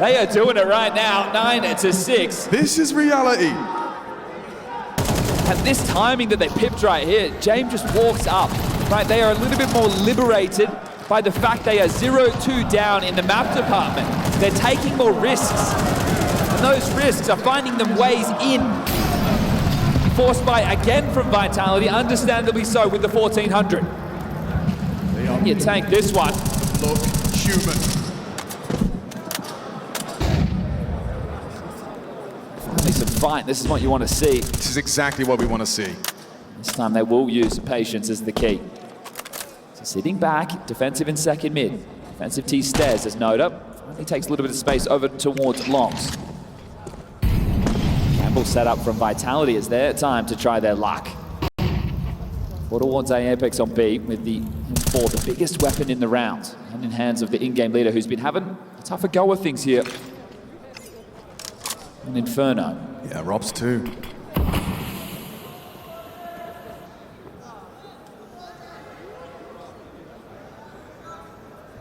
They are doing it right now, 9-6. This is reality. And this timing that they pipped right here, James just walks up. Right, they are a little bit more liberated by the fact they are 0-2 down in the map department. They're taking more risks. And those risks are finding them ways in. Forced by, again, from Vitality, understandably so with the 1400. You take this one. Look human. Finally some fight. This is what you want to see. This is exactly what we want to see. This time they will use patience as the key. So sitting back, defensive in second mid. Defensive T stairs as Noda finally takes a little bit of space over towards Longs. Campbell set up from Vitality as their time to try their luck. Or towards Apex on B with the biggest weapon in the round, and in hands of the in-game leader who's been having a tougher go of things here. An Inferno. Yeah, Rob's too.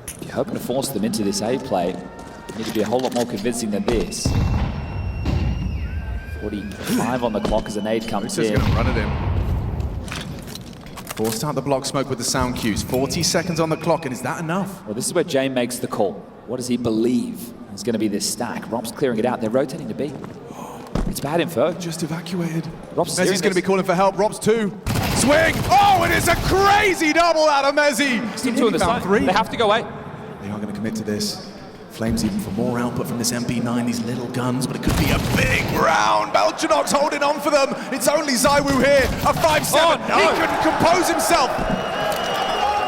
If you're hoping to force them into this A play, you need to be a whole lot more convincing than this. 45 on the clock as a nade comes in. He's going to run at him. Forced out the block smoke with the sound cues. 40 seconds on the clock, and is that enough? Well, this is where Jay makes the call. What does he believe is going to be this stack? Rob's clearing it out. They're rotating to B. It's bad info. Just evacuated. Rob's Mezzi's going to be calling for help. Rob's two. Swing! Oh, it is a crazy double out of Mezzi! Team two on the side. They have to go away. They are going to commit to this. Flames even for more output from this MP9, these little guns, but it could be a big round. Belchanok's holding on for them. It's only Zywoo here. A 5-7. Oh, no. He couldn't compose himself.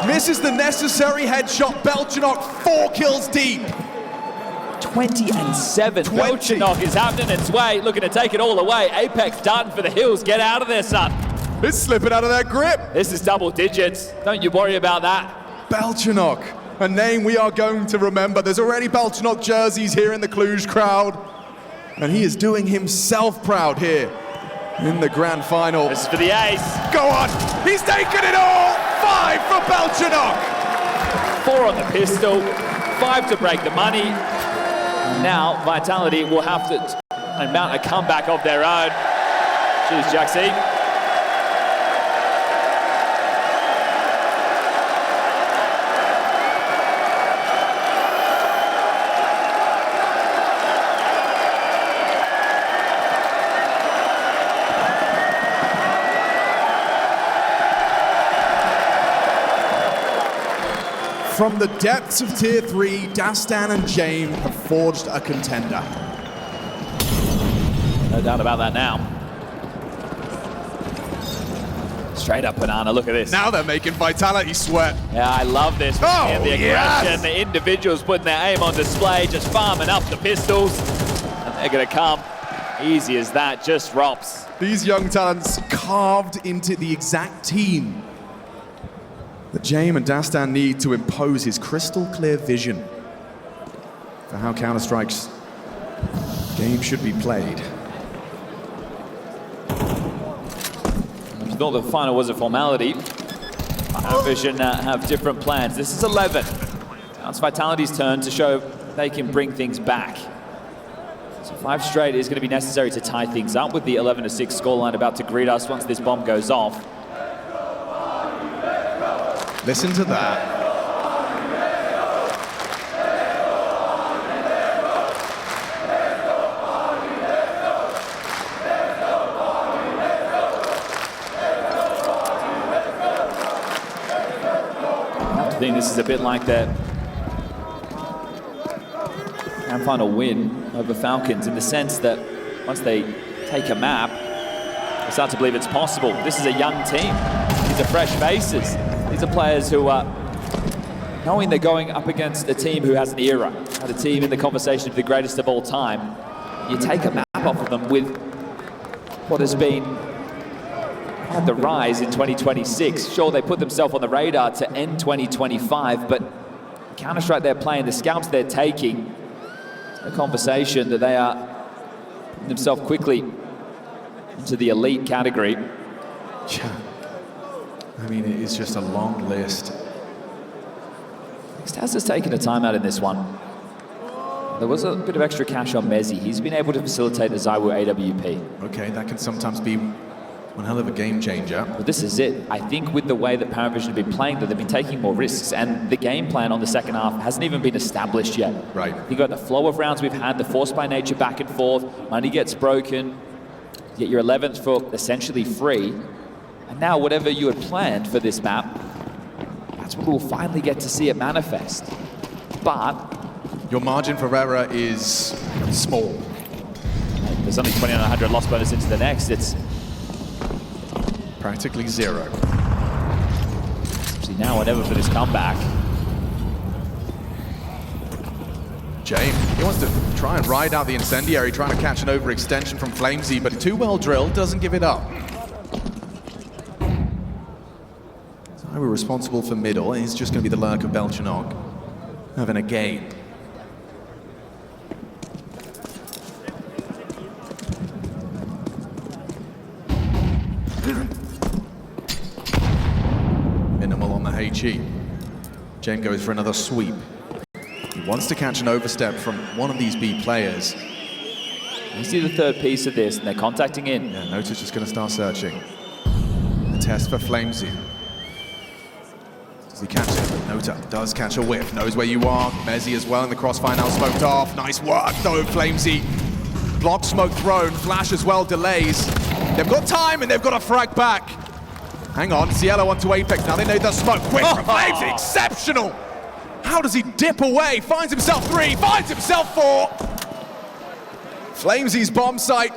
Misses the necessary headshot. Belchanok 4 kills deep. 20-7. Belchanok is having its way, looking to take it all away. Apex done for the hills. Get out of there, son. It's slipping out of their grip. This is double digits. Don't you worry about that. Belchanok, a name we are going to remember. There's already Belchanok jerseys here in the Cluj crowd. And he is doing himself proud here in the grand final. This is for the ace. Go on, he's taken it all. 5 for Belchanok. 4 on the pistol, 5 to break the money. Now Vitality will have to mount a comeback of their own. Cheers, Jaxie. From the depths of Tier 3, Dastan and Jame have forged a contender. No doubt about that now. Straight up banana, look at this. Now they're making Vitality sweat. Yeah, I love this. Oh, And the aggression, yes. the individuals putting their aim on display, just farming up the pistols. And they're gonna come easy as that, just drops. These young talents carved into the exact team that Jame and Dastan need to impose his crystal clear vision for how Counter-Strike's game should be played. If you thought the final was a formality, PARIVISION have different plans. This is 11. Now it's Vitality's turn to show they can bring things back. So 5 straight is going to be necessary to tie things up with the 11-6 scoreline about to greet us once this bomb goes off. Listen to that. I think this is a bit like that grand final win over Falcons in the sense that once they take a map, they start to believe it's possible. This is a young team. These are fresh faces. These are players who are knowing they're going up against a team who has an era, and a team in the conversation of the greatest of all time. You take a map off of them with what has been quite the rise in 2026. Sure, they put themselves on the radar to end 2025, but Counter-Strike they're playing, the scalps they're taking, it's a conversation that they are himself quickly into the elite category. Yeah. I mean, it is just a long list. Staz has taken a timeout in this one. There was a bit of extra cash on Mezzi. He's been able to facilitate the ZywOo AWP. Okay, that can sometimes be one hell of a game changer. But this is it. I think with the way that PARIVISION have been playing, that they've been taking more risks, and the game plan on the second half hasn't even been established yet. Right. You got the flow of rounds we've had, the force by nature back and forth, money gets broken, you get your 11th for essentially free, and now whatever you had planned for this map, that's what we'll finally get to see it manifest. But your margin for error is small. There's only 2,900 loss bonus into the next. It's practically zero. See now or never for this comeback. James, he wants to try and ride out the incendiary, trying to catch an overextension from FaZe, but too well drilled, doesn't give it up. So we're responsible for middle. It's just going to be the lurk of Belchanog having a game. Minimal on the HE. James goes for another sweep. He wants to catch an overstep from one of these B players. You see the third piece of this, and they're contacting in. Yeah, Natus just going to start searching. A test for FaZe. Does he catch it? Nota does catch a whiff, knows where you are. Mezzi as well in the crossfire, now smoked off. Nice work though, FaZe. Block smoke thrown, flash as well, delays. They've got time and they've got a frag back. Hang on, Cielo onto Apex, now they need the smoke. Quick from FaZe, exceptional! How does he dip away? Finds himself 3, finds himself 4. FaZe's bomb site,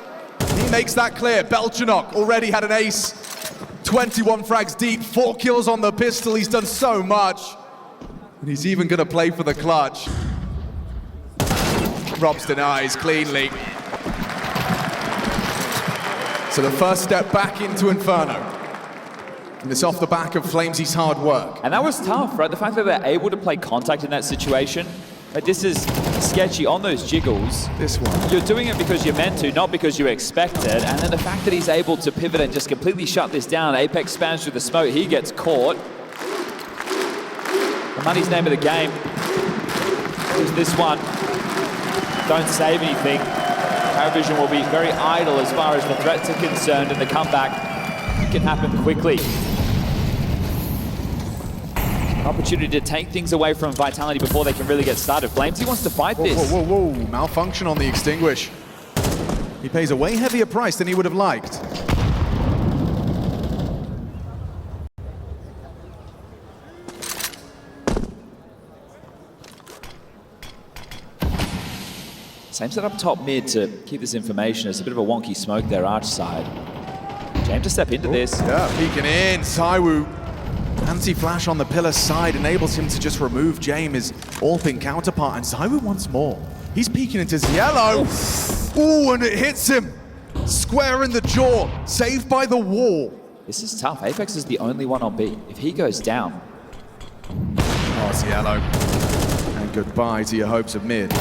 he makes that clear. Belchanog already had an ace. 21 frags deep, 4 kills on the pistol. He's done so much. And he's even gonna play for the clutch. Robs denies cleanly. So the first step back into Inferno. And it's off the back of FaZe's hard work. And that was tough, right? The fact that they're able to play contact in that situation. But this is sketchy on those jiggles. This one. You're doing it because you're meant to, not because you expected. And then the fact that he's able to pivot and just completely shut this down. Apex spans through the smoke. He gets caught. The money's name of the game. Here's this one. Don't save anything. PARIVISION will be very idle as far as the threats are concerned, and the comeback can happen quickly. Opportunity to take things away from Vitality before they can really get started. Flames, he wants to fight this. Whoa, whoa, whoa. Malfunction on the extinguish. He pays a way heavier price than he would have liked. Same set up top mid to keep this information. There's a bit of a wonky smoke there, arch side. James to step into this. Yeah, peeking in. ZywOo. Anti-flash on the pillar side enables him to just remove James, his AWPing counterpart, and ZywOo wants more. He's peeking into Cielo. Ooh, and it hits him. Square in the jaw. Saved by the wall. This is tough. Apex is the only one on B. If he goes down. Oh, Cielo. And goodbye to your hopes of mid.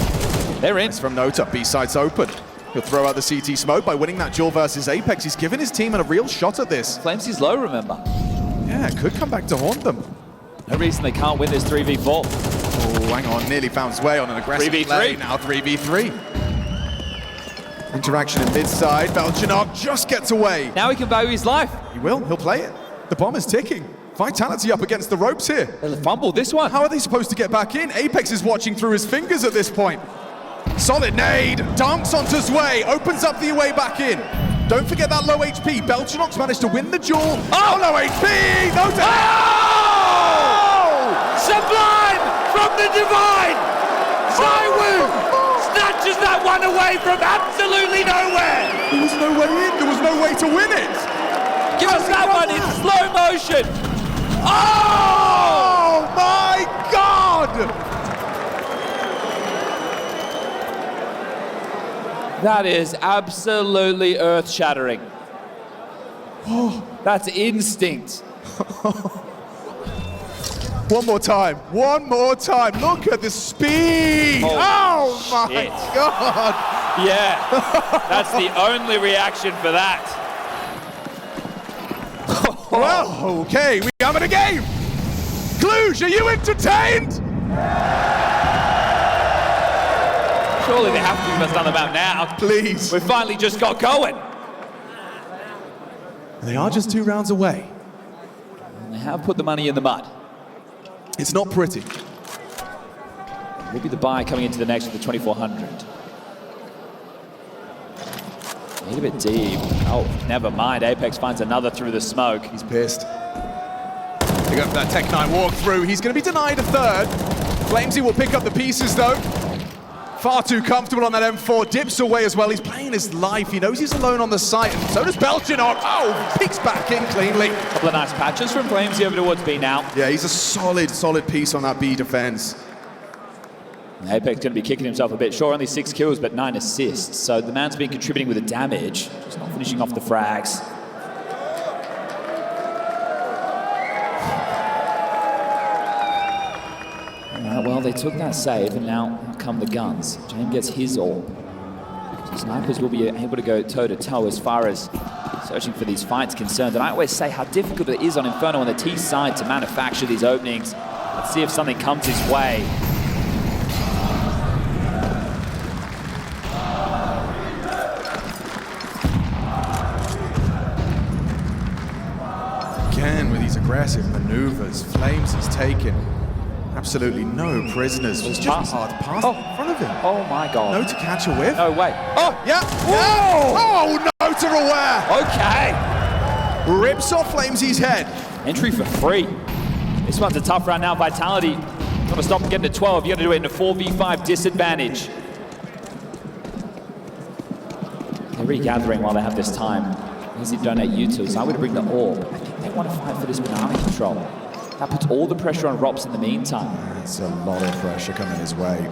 They're in. It's from Nota. B-side's open. He'll throw out the CT smoke by winning that duel versus Apex. He's given his team a real shot at this. Flames is low, remember. Yeah, it could come back to haunt them. No reason they can't win this 3v4. Oh, hang on. Nearly found his way on an aggressive 3v3. play. Now 3v3. Interaction in mid-side. Belchanog just gets away. Now he can value his life. He will. He'll play it. The bomb is ticking. Vitality up against the ropes here. They'll fumble this one. How are they supposed to get back in? Apex is watching through his fingers at this point. Solid nade. Dunks onto Zway. Opens up the way back in. Don't forget that low HP. Belchanog's managed to win the duel. Oh, low HP! No Oh! Sublime from the divine! ZywOo snatches that one away from absolutely nowhere! There was no way in. There was no way to win it. Give us that one in slow motion! Oh my God! That is absolutely earth-shattering. That's instinct. One more time. One more time. Look at the speed. Oh my shit. God. Yeah, that's the only reaction for that. Well, okay, we having a game. Cluj, are you entertained? Surely they have to be best on the map now. Please. We finally just got going. They are just 2 rounds away. And they have put the money in the mud. It's not pretty. Will be the buy coming into the next with the 2400. Need a bit deep. Oh, never mind. Apex finds another through the smoke. He's pissed. They go for that Tech-9 walk-through. He's going to be denied a third. FaZe will pick up the pieces, though. Far too comfortable on that M4. Dips away as well. He's playing his life. He knows he's alone on the site, and so does BTarena. Oh, peeks back in cleanly. A couple of nice patches from FaZe over towards B now. Yeah, he's a solid piece on that B defense. Apex going to be kicking himself a bit. Sure, only 6 kills, but 9 assists. So the man's been contributing with the damage, just not finishing off the frags. All right, well, they took that save, and now come the guns. James gets his orb. So snipers will be able to go toe-to-toe as far as searching for these fights concerned. And I always say how difficult it is on Inferno on the T side to manufacture these openings. Let's see if something comes his way. Again, with these aggressive maneuvers, FaZe has taken absolutely no prisoners. It's just hard pass in front of him. Oh my God. No to catch a whiff. No way. Oh, yeah. Oh, no to aware. Okay. Rips off FaZe's head. Entry for free. This one's a tough round now. Vitality. Got to stop and get to 12. You got to do it in a 4v5 disadvantage. They're regathering while they have this time. As they donate utils, I would bring the orb. I think they want to fight for this banana control. That puts all the pressure on Rops in the meantime. That's a lot of pressure coming his way.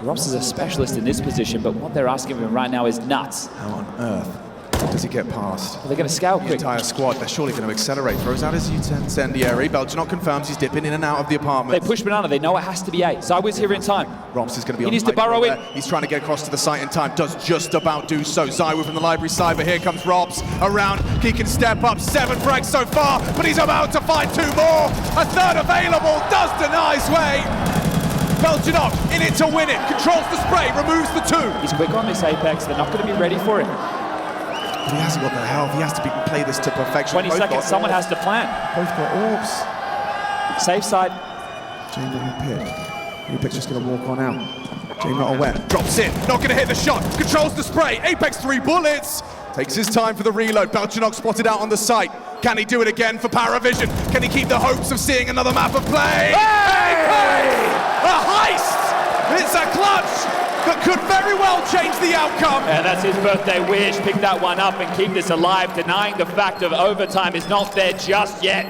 Rops is a specialist in this position, but what they're asking of him right now is nuts. How on earth does he get past? Well, they're going to scout The quick. entire squad, they're surely going to accelerate. Throws out his incendiary. BTarena confirms he's dipping in and out of the apartment. They push banana. They know it has to be A. Zywood's here in time. Rops is going to be He on needs to height burrow there. in. He's trying to get across to the site in time. Does just about do so. Zywood from the library side, but here comes Rops around. He can step up. 7 frags so far, but he's about to find 2 more. A third available. Does deny sway. BTarena in it to win it. Controls the spray. Removes the 2. He's quick on this Apex. They're not going to be ready for him. But he hasn't got the health. He has to play this to perfection. 20 Both seconds. got Someone orbs. has to plan. Both got orbs. Safe side. James on the pit. Apex just going to walk on out. James not aware. Drops in. Not going to hit the shot. Controls the spray. Apex 3 bullets. Takes his time for the reload. BTarena spotted out on the site. Can he do it again for PARIVISION? Can he keep the hopes of seeing another map of play? Hey! A heist! It's a clutch that could very well change the outcome. And that's his birthday wish. Pick that one up and keep this alive, denying the fact of overtime is not there just yet.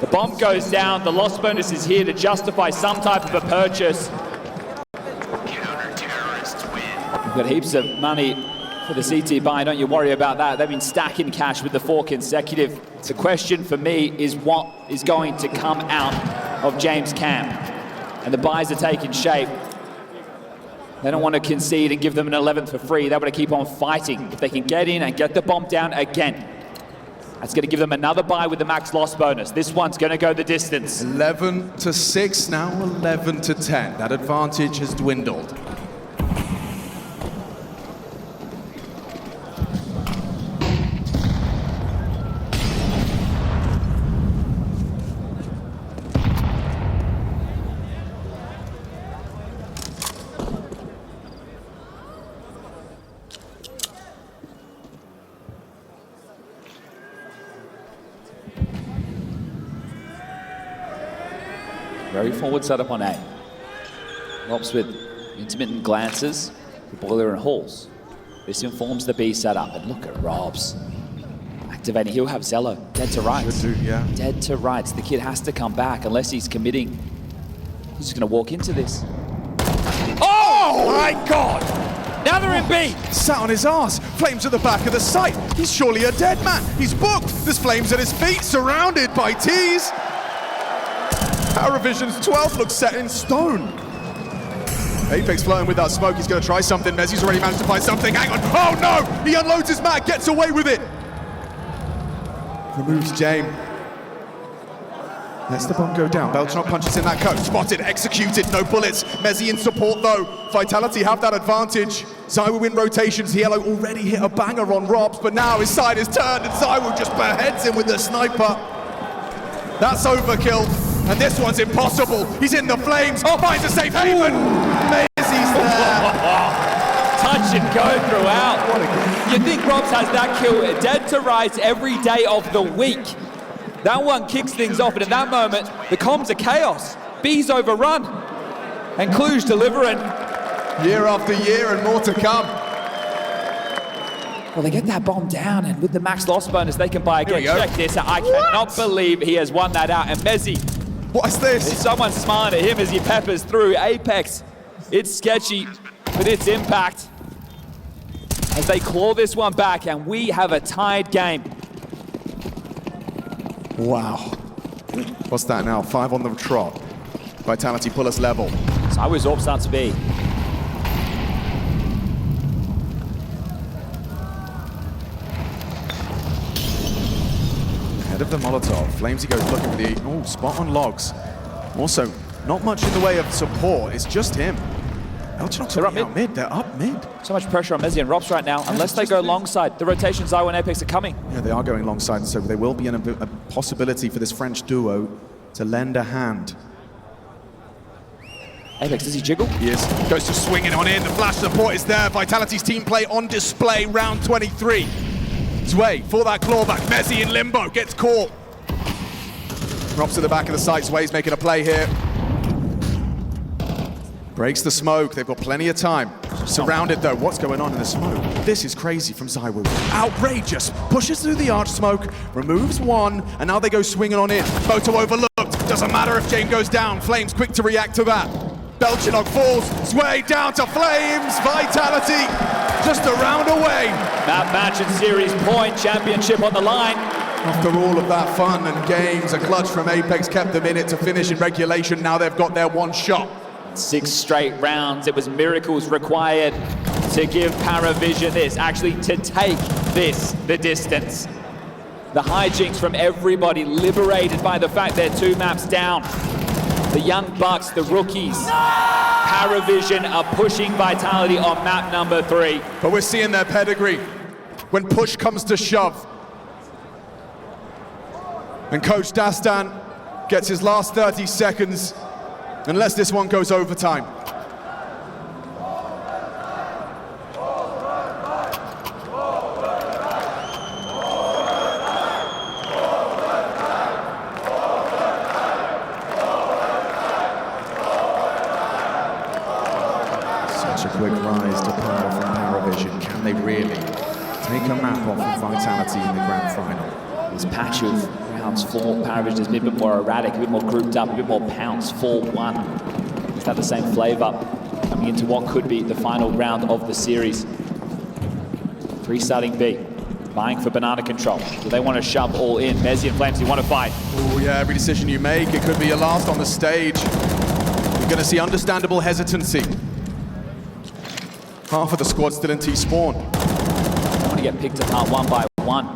The bomb goes down. The loss bonus is here to justify some type of a purchase. Counter-terrorists win. We've got heaps of money for the CT buy. Don't you worry about that. They've been stacking cash with the 4 consecutive. The question for me is what is going to come out of James' camp. And the buys are taking shape. They don't want to concede and give them an 11th for free. They want to keep on fighting. If they can get in and get the bomb down again, that's going to give them another buy with the max loss bonus. This one's going to go the distance. 11-6, now 11-10. That advantage has dwindled. Very forward setup on A. Rops with intermittent glances for Boiler and Halls. This informs the B setup. And look at Robs. Activating. He'll have Zello. Dead to rights. Should do, yeah. Dead to rights. The kid has to come back unless he's committing. He's just going to walk into this. Oh my God! Now they're in B. Sat on his ass. Flames at the back of the site. He's surely a dead man. He's booked. There's flames at his feet, surrounded by T's. PARIVISION's 12 looks set in stone. Apex flowing with that smoke. He's going to try something. Mezzi's already managed to find something. Hang on. Oh no! He unloads his mag, gets away with it. Removes James. Lets the bomb go down. Beltranok punches in that coat. Spotted, executed, no bullets. Mezzi in support though. Vitality have that advantage. ZywOo in rotations. Yellow already hit a banger on Robs, but now his side is turned and ZywOo just beheads him with the sniper. That's overkill. And this one's impossible. He's in the flames. Finds a safe haven. Mezzi's there. Touch and go throughout. You think Robs has that kill dead to rights every day of the week. That one kicks things off, and at that moment, the comms are chaos. B's overrun. And Cluj delivering. Year after year and more to come. Well, they get that bomb down, and with the max loss bonus, they can buy again. Check this out. I cannot believe he has won that out. And Mezzi, what is this? Someone's smiling at him as he peppers through. Apex, it's sketchy, but its impact as they claw this one back, and we have a tied game. Wow. What's that now? 5 on the trot. Vitality pull us level. ZywOo's AWP starts to be. Head of the Molotov. Flamesy goes looking for the spot on logs. Also, not much in the way of support. It's just him. Beltranok's They're up out mid. They're up mid. So much pressure on Mezzi and Robs right now, unless they go long side. The rotation ZywOo and Apex are coming. Yeah, they are going long side, so there will be a possibility for this French duo to lend a hand. Apex, does he jiggle? He is. Goes to swinging on in. The flash support is there. Vitality's team play on display. Round 23. Zwei for that clawback. Mezzi in limbo. Gets caught. Drops to the back of the site. Zwei's making a play here. Breaks the smoke. They've got plenty of time. Surrounded though. What's going on in the smoke? This is crazy from ZywOo. Outrageous. Pushes through the arch smoke. Removes one. And now they go swinging on in. Photo overlooked. Doesn't matter if Jane goes down. Flames quick to react to that. Beltranok falls. Zwei down to Flames. Vitality just a round away. That match and series point. Championship on the line. After all of that fun and games, a clutch from Apex kept them in it to finish in regulation. Now they've got their one shot. 6 straight rounds. It was miracles required to give PARIVISION this, actually to take this the distance. The hijinks from everybody liberated by the fact they're 2 maps down. The young bucks, the rookies. PARIVISION are pushing Vitality on map number 3. But we're seeing their pedigree when push comes to shove. And Coach Dastan gets his last 30 seconds. Unless this one goes overtime. Such a quick rise to power from PARIVISION. Can they really take a map off of Vitality in the grand final? This patch of rounds for PARIVISION has been a bit more erratic, a bit more grouped up, a bit more pounce, 4-1. Is that the same flavor coming into what could be the final round of the series? 3 starting B, vying for banana control. Do they want to shove all in? Mezzi and Flames, you want to fight? Oh yeah, every decision you make, it could be your last on the stage. You're going to see understandable hesitancy. Half of the squad still in T-spawn. I want to get picked apart one by one.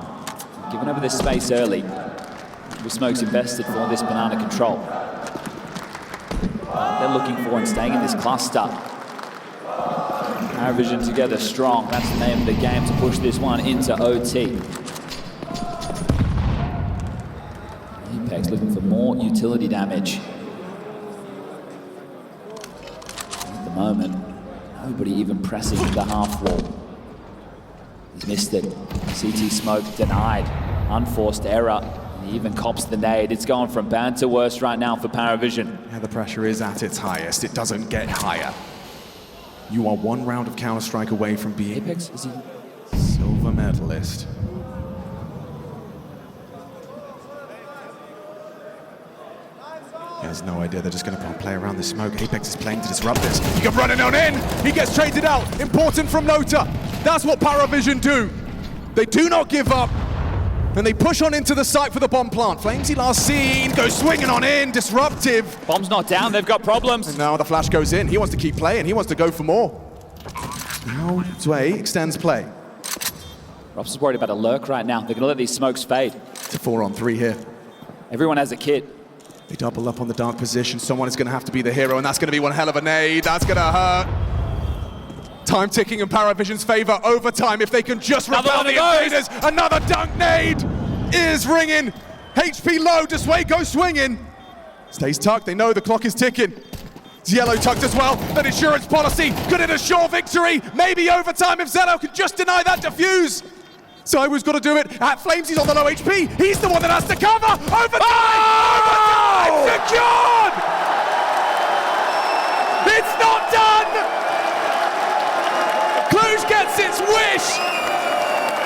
Giving over this space early. The smoke's invested for this banana control. They're looking for and staying in this cluster. PARIVISION together strong. That's the name of the game to push this one into OT. Apex looking for more utility damage. At the moment, nobody even pressing the half wall. He's missed it. CT smoke denied. Unforced error. He even cops the nade. It's gone from bad to worse right now for PARIVISION. Yeah, the pressure is at its highest. It doesn't get higher. You are 1 round of Counter-Strike away from being Apex, is he? silver medalist. He has no idea. They're just going to play around the smoke. Apex is playing to disrupt this. He can run it on in. He gets traded out. Important from Nota. That's what PARIVISION do. They do not give up. And they push on into the site for the bomb plant. FaZe last seen, goes swinging on in, disruptive. Bomb's not down, they've got problems. And now the flash goes in. He wants to keep playing, he wants to go for more. Now Zway extends play. Rops is worried about a lurk right now. They're gonna let these smokes fade. It's a 4-on-3 here. Everyone has a kit. They double up on the dark position. Someone is gonna have to be the hero, and that's gonna be one hell of a nade. That's gonna hurt. Time ticking in PARIVISION's favor. Overtime if they can just repel the invaders. Another dunk nade is ringing. HP low, Zway goes swinging. Stays tucked, they know the clock is ticking. It's yellow tucked as well. That insurance policy, could it assure victory? Maybe overtime if Zelo could just deny that defuse. Zywoo's got to do it. At Flames, he's on the low HP. He's the one that has to cover. Overtime! Overtime! Secured! It's not done! Cluj gets its wish,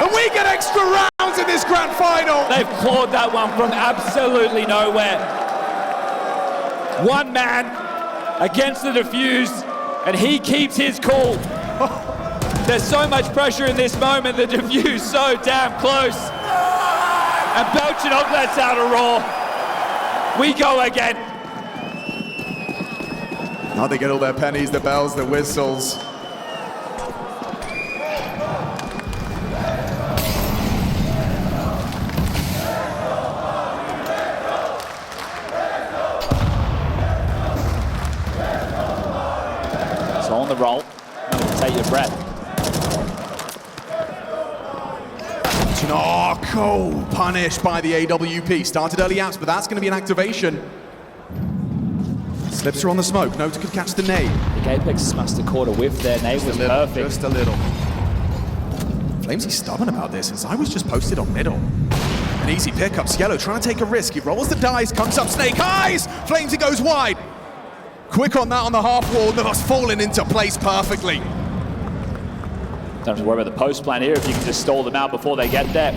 and we get extra rounds in this grand final. They've clawed that one from absolutely nowhere. One man against the defuse, and he keeps his cool. There's so much pressure in this moment, the defuse so damn close. And BTarena lets out a roar. We go again. Now they get all their pennies, the bells, the whistles. So on the roll, take your breath. Oh, cool. Punished by the AWP. Started early outs, but that's going to be an activation. Slips her on the smoke. Nota could catch the nade. The Apex must have caught a whiff there. Nade was perfect. Just a little. Flamesy stubborn about this, and Zywoo's just posted on middle. An easy pickups. Yellow trying to take a risk. He rolls the dice, comes up Snake Eyes. Flamesy goes wide. Quick on that on the half wall. That's fallen into place perfectly. Don't have to worry about the post plan here if you can just stall them out before they get there.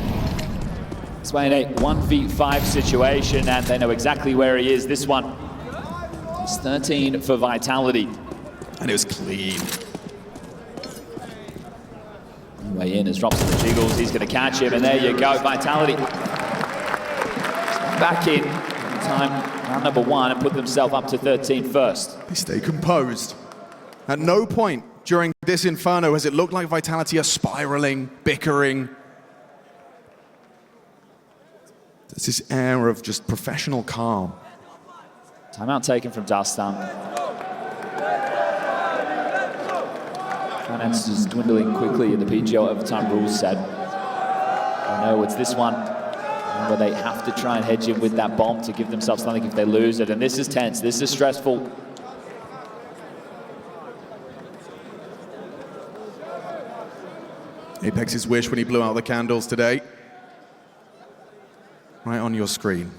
It's in a 1v5 situation, and they know exactly where he is. This one is 13 for Vitality. And it was clean. Way in as drops the jiggles. He's going to catch him, and there you go. Vitality back in time round number 1 and put themselves up to 13 first. They stay composed. At no point during this Inferno has it looked like Vitality are spiraling, bickering. There's this air of just professional calm. Timeout taken from Dastan. Finances dwindling quickly in the PGL overtime rules set. I know it's this one where they have to try and hedge in with that bomb to give themselves something if they lose it. And this is tense, this is stressful. Apex's wish when he blew out the candles today. Right on your screen.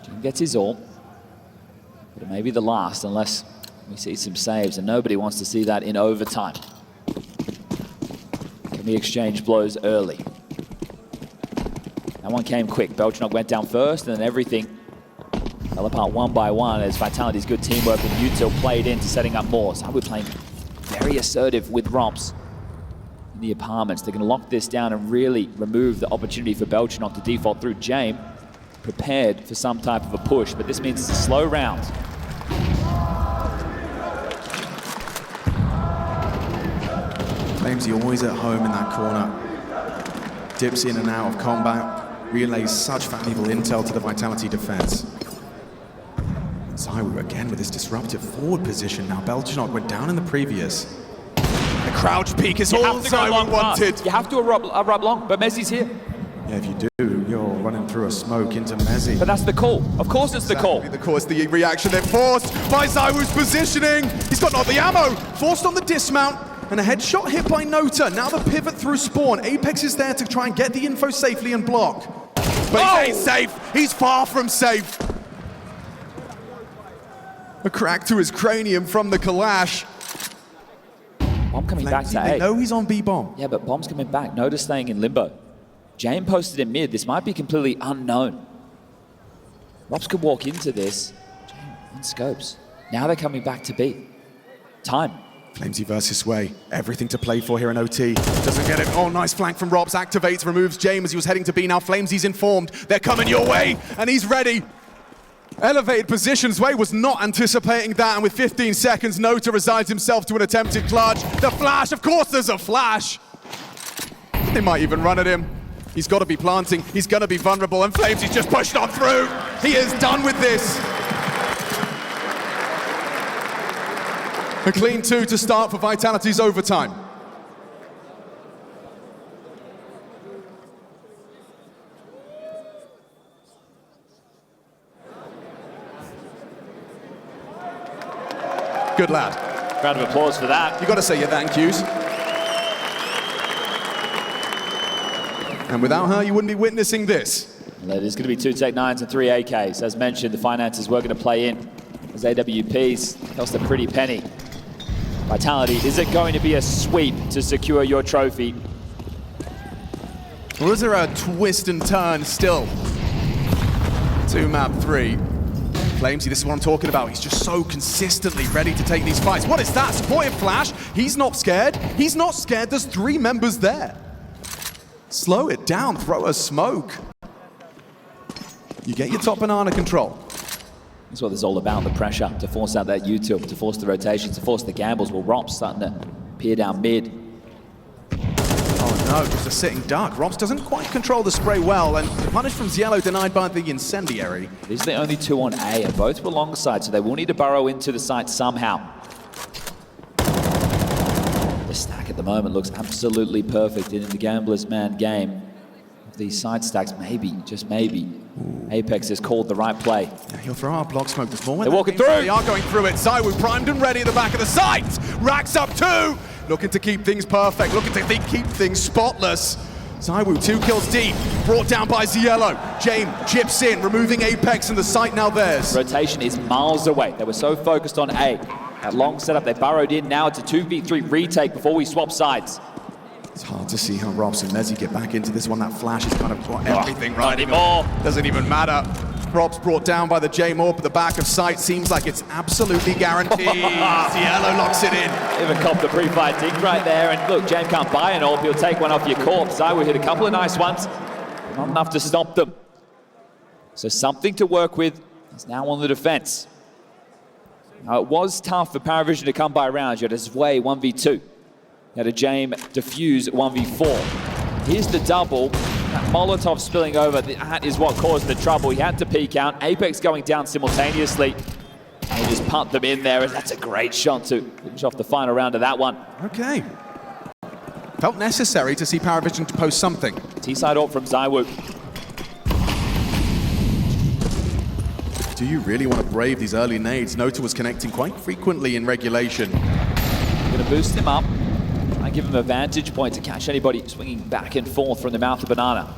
Jim gets his all, but it may be the last unless we see some saves, and nobody wants to see that in overtime. Can we exchange blows early? That one came quick. BTarena went down first, and then everything fell apart one by one as Vitality's good teamwork and util played into setting up more. So we're playing very assertive with Romps in the apartments. They're going to lock this down and really remove the opportunity for BTarena to default through James, prepared for some type of a push, but this means it's a slow round. Flamesy always at home in that corner. Dips in and out of combat, relays such valuable intel to the Vitality defense. Zywoo again with his disruptive forward position now. BTarena went down in the previous. The crouch peek is all Zywoo wanted. You have to erupt long, but Messi's here. Yeah, if you do, you're running through a smoke into Mezzi. But that's the call. Of course it's the call. The call is the reaction. They're forced by Zywoo's positioning. He's got not the ammo. Forced on the dismount. And a headshot hit by Nota. Now the pivot through spawn. Apex is there to try and get the info safely and block. But he ain't safe. He's far from safe. A crack to his cranium from the Kalash. Bomb coming back to A. They know he's on B-bomb. Yeah, but Bomb's coming back. Nota's staying in limbo. James posted in mid. This might be completely unknown. Robs could walk into this. James on scopes. Now they're coming back to B. Time. FaZe versus Sway, everything to play for here in OT. Doesn't get it. Oh, nice flank from Robs. Activates, removes James as he was heading to B. Now FaZe's informed. They're coming your way, and he's ready. Elevated position. Sway was not anticipating that, and with 15 seconds, Nota resigns himself to an attempted clutch. The flash, of course there's a flash. They might even run at him. He's got to be planting. He's going to be vulnerable, and FaZe's just pushed on through. He is done with this. A clean 2 to start for Vitality's overtime. Good lad. Round of applause for that. You got to say your thank yous. And without her, you wouldn't be witnessing this. Well, there's going to be 2 Tech 9s and 3 AKs. As mentioned, the finances were going to play in. As AWPs cost a pretty penny. Vitality, is it going to be a sweep to secure your trophy? Or is there a twist and turn still? To map 3. FaZe, this is what I'm talking about. He's just so consistently ready to take these fights. What is that? Supportive flash? He's not scared. He's not scared. There's 3 members there. Slow it down. Throw a smoke. You get your top banana control. That's what it's all about, the pressure, to force out that U-tilt, to force the rotations, to force the gambles. Well, Rob's starting to peer down mid. Oh no, just a sitting duck. Robs doesn't quite control the spray well, and the punish from Ziello denied by the incendiary. These are the only 2 on A, and both were long side, so they will need to burrow into the site somehow. The stack at the moment looks absolutely perfect in the gambler's man game. These side stacks, maybe, just maybe. Ooh. Apex has called the right play. Yeah, he'll throw out block smoke this morning. They're walking through. They are going through it. Zywoo primed and ready at the back of the site. Racks up 2. Looking to keep things perfect. Looking to keep things spotless. Zywoo 2 kills deep. Brought down by Ziello. James chips in, removing Apex, and the site now theirs. Rotation is miles away. They were so focused on A. That long setup, they burrowed in. Now it's a 2v3 retake before we swap sides. It's hard to see how Robs and Mezzy get back into this one. That flash is kind of got everything right. Anymore. Doesn't even matter. Robs brought down by the J-Morp at the back of sight. Seems like it's absolutely guaranteed. Ziello locks it in. Even copped the pre-fight dig right there. And look, James can't buy an AWP. He'll take one off your corpse. Zywoo hit a couple of nice ones. Not enough to stop them. So something to work with. He's now on the defense. Now, it was tough for PARIVISION to come by rounds. You had a Sway 1v2. You had a James defuse 1v4. Here's the double. That Molotov spilling over, that is what caused the trouble. He had to peek out. Apex going down simultaneously. And he just pumped them in there, and that's a great shot to finish off the final round of that one. Okay. Felt necessary to see PARIVISION to post something. T-side ult from Zywoo. Do you really want to brave these early nades? Nota was connecting quite frequently in regulation. Going to boost him up. I give him a vantage point to catch anybody swinging back and forth from the mouth of banana.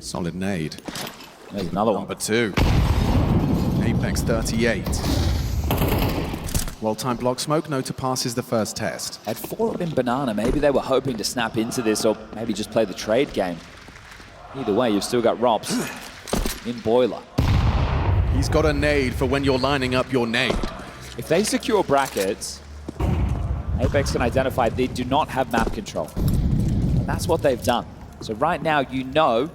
Solid nade. There's another one. Number 2. Apex 38. Well-timed block smoke. Nota passes the first test. Had 4 up in banana. Maybe they were hoping to snap into this, or maybe just play the trade game. Either way, you've still got Robs in boiler. He's got a nade for when you're lining up your nade. If they secure brackets, Apex can identify they do not have map control. And that's what they've done. So right now, you know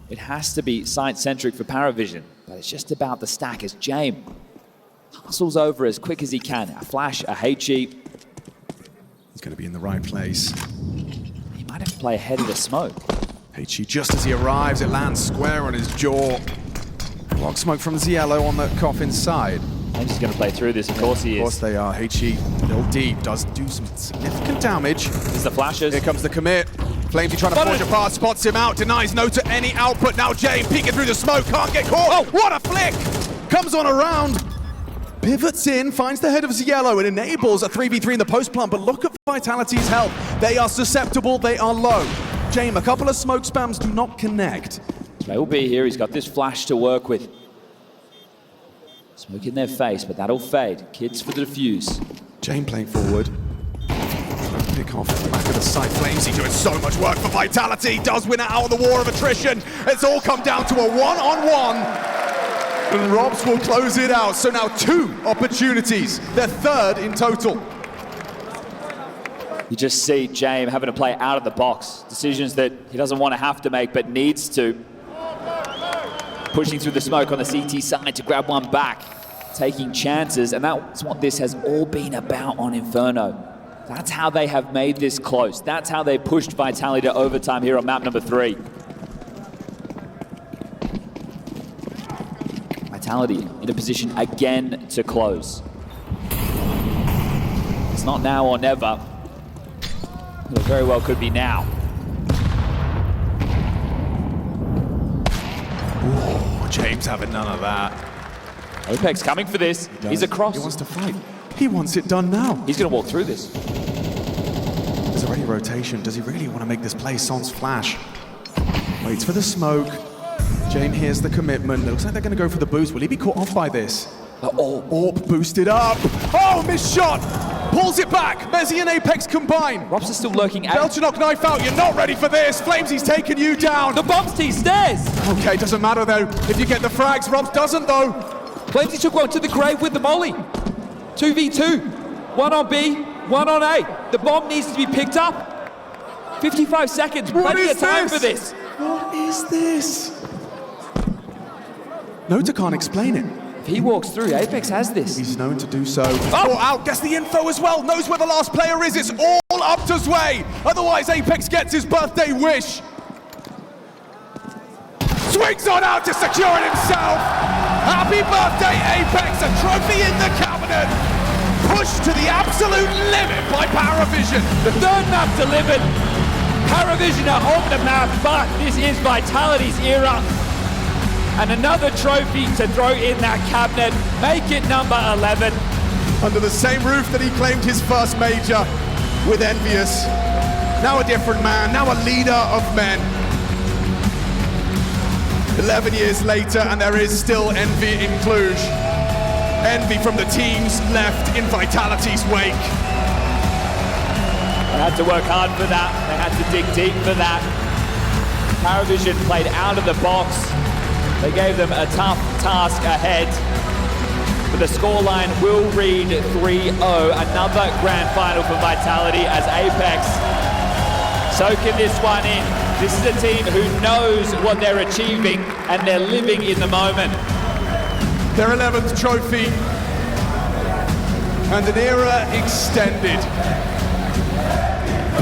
it has to be site-centric for PARIVISION, but it's just about the stack as James hustles over as quick as he can. A flash, a HE. He's going to be in the right place. He might have to play ahead of the smoke. HE, just as he arrives, it lands square on his jaw. Block smoke from Ziello on the coffin side. I'm just going to play through this, of course he is. Of course they are. HE, little deep, does do some significant damage. There's the flashes. Here comes the commit. FaZe trying to forge apart, spots him out, denies Nota any output. Now James peeking through the smoke, can't get caught. Oh, what a flick! Comes on around. Pivots in, finds the head of Ziello, and enables a 3v3 in the post plant. But look at Vitality's health. They are susceptible, they are low. James, a couple of smoke spams do not connect. They will be here, he's got this flash to work with. Smoke in their face, but that'll fade. Kids for the defuse. James playing forward. Pick Back off the back of the site. FaZe doing so much work for Vitality. Does win it out of the war of attrition. It's all come down to a one-on-one. And Robs will close it out. So now 2 opportunities. They're 3rd in total. You just see James having to play out of the box. Decisions that he doesn't want to have to make, but needs to. Pushing through the smoke on the CT side to grab one back. Taking chances, and that's what this has all been about on Inferno. That's how they have made this close. That's how they pushed Vitality to overtime here on map number 3. Vitality in a position again to close. It's not now or never. It very well could be now. Ooh, James having none of that. Apex coming for this. He's across. He wants to fight. He wants it done now. He's going to walk through this. There's already rotation. Does he really want to make this play? Son's flash. Waits for the smoke. James hears the commitment. It looks like they're going to go for the boost. Will he be caught off by this? Orp boosted up. Oh, missed shot. Pulls it back. Mezzy and Apex combine. Robs is still lurking out. Belchenok knife out. You're not ready for this. FaZe's taken you down. The bomb's T stairs. Okay, doesn't matter though. If you get the frags, Robs doesn't though. FaZe took one to the grave with the molly. 2v2. 1 on B, 1 on A. The bomb needs to be picked up. 55 seconds. Plenty of time for this. What is this? Nota can't explain it. If he walks through, Apex has this. He's known to do so. Oh, out, gets the info as well. Knows where the last player is. It's all up to Sway. Otherwise, Apex gets his birthday wish. Swings on out to secure it himself. Happy birthday, Apex. A trophy in the cabinet. Pushed to the absolute limit by PARIVISION. The 3rd map delivered. PARIVISION are on the map, but this is Vitality's era. And another trophy to throw in that cabinet. Make it number 11. Under the same roof that he claimed his first major with Envious. Now a different man, now a leader of men. 11 years later, and there is still envy in Cluj. Envy from the teams left in Vitality's wake. They had to work hard for that. They had to dig deep for that. PARIVISION played out of the box. They gave them a tough task ahead. But the scoreline will read 3-0. Another grand final for Vitality as Apex soaking this one in. This is a team who knows what they're achieving and they're living in the moment. Their 11th trophy and an era extended.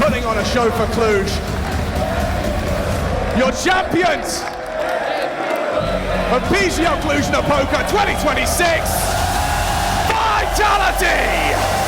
Putting on a show for Cluj. Your champions of PGL Cluj-Napoca 2026, Vitality!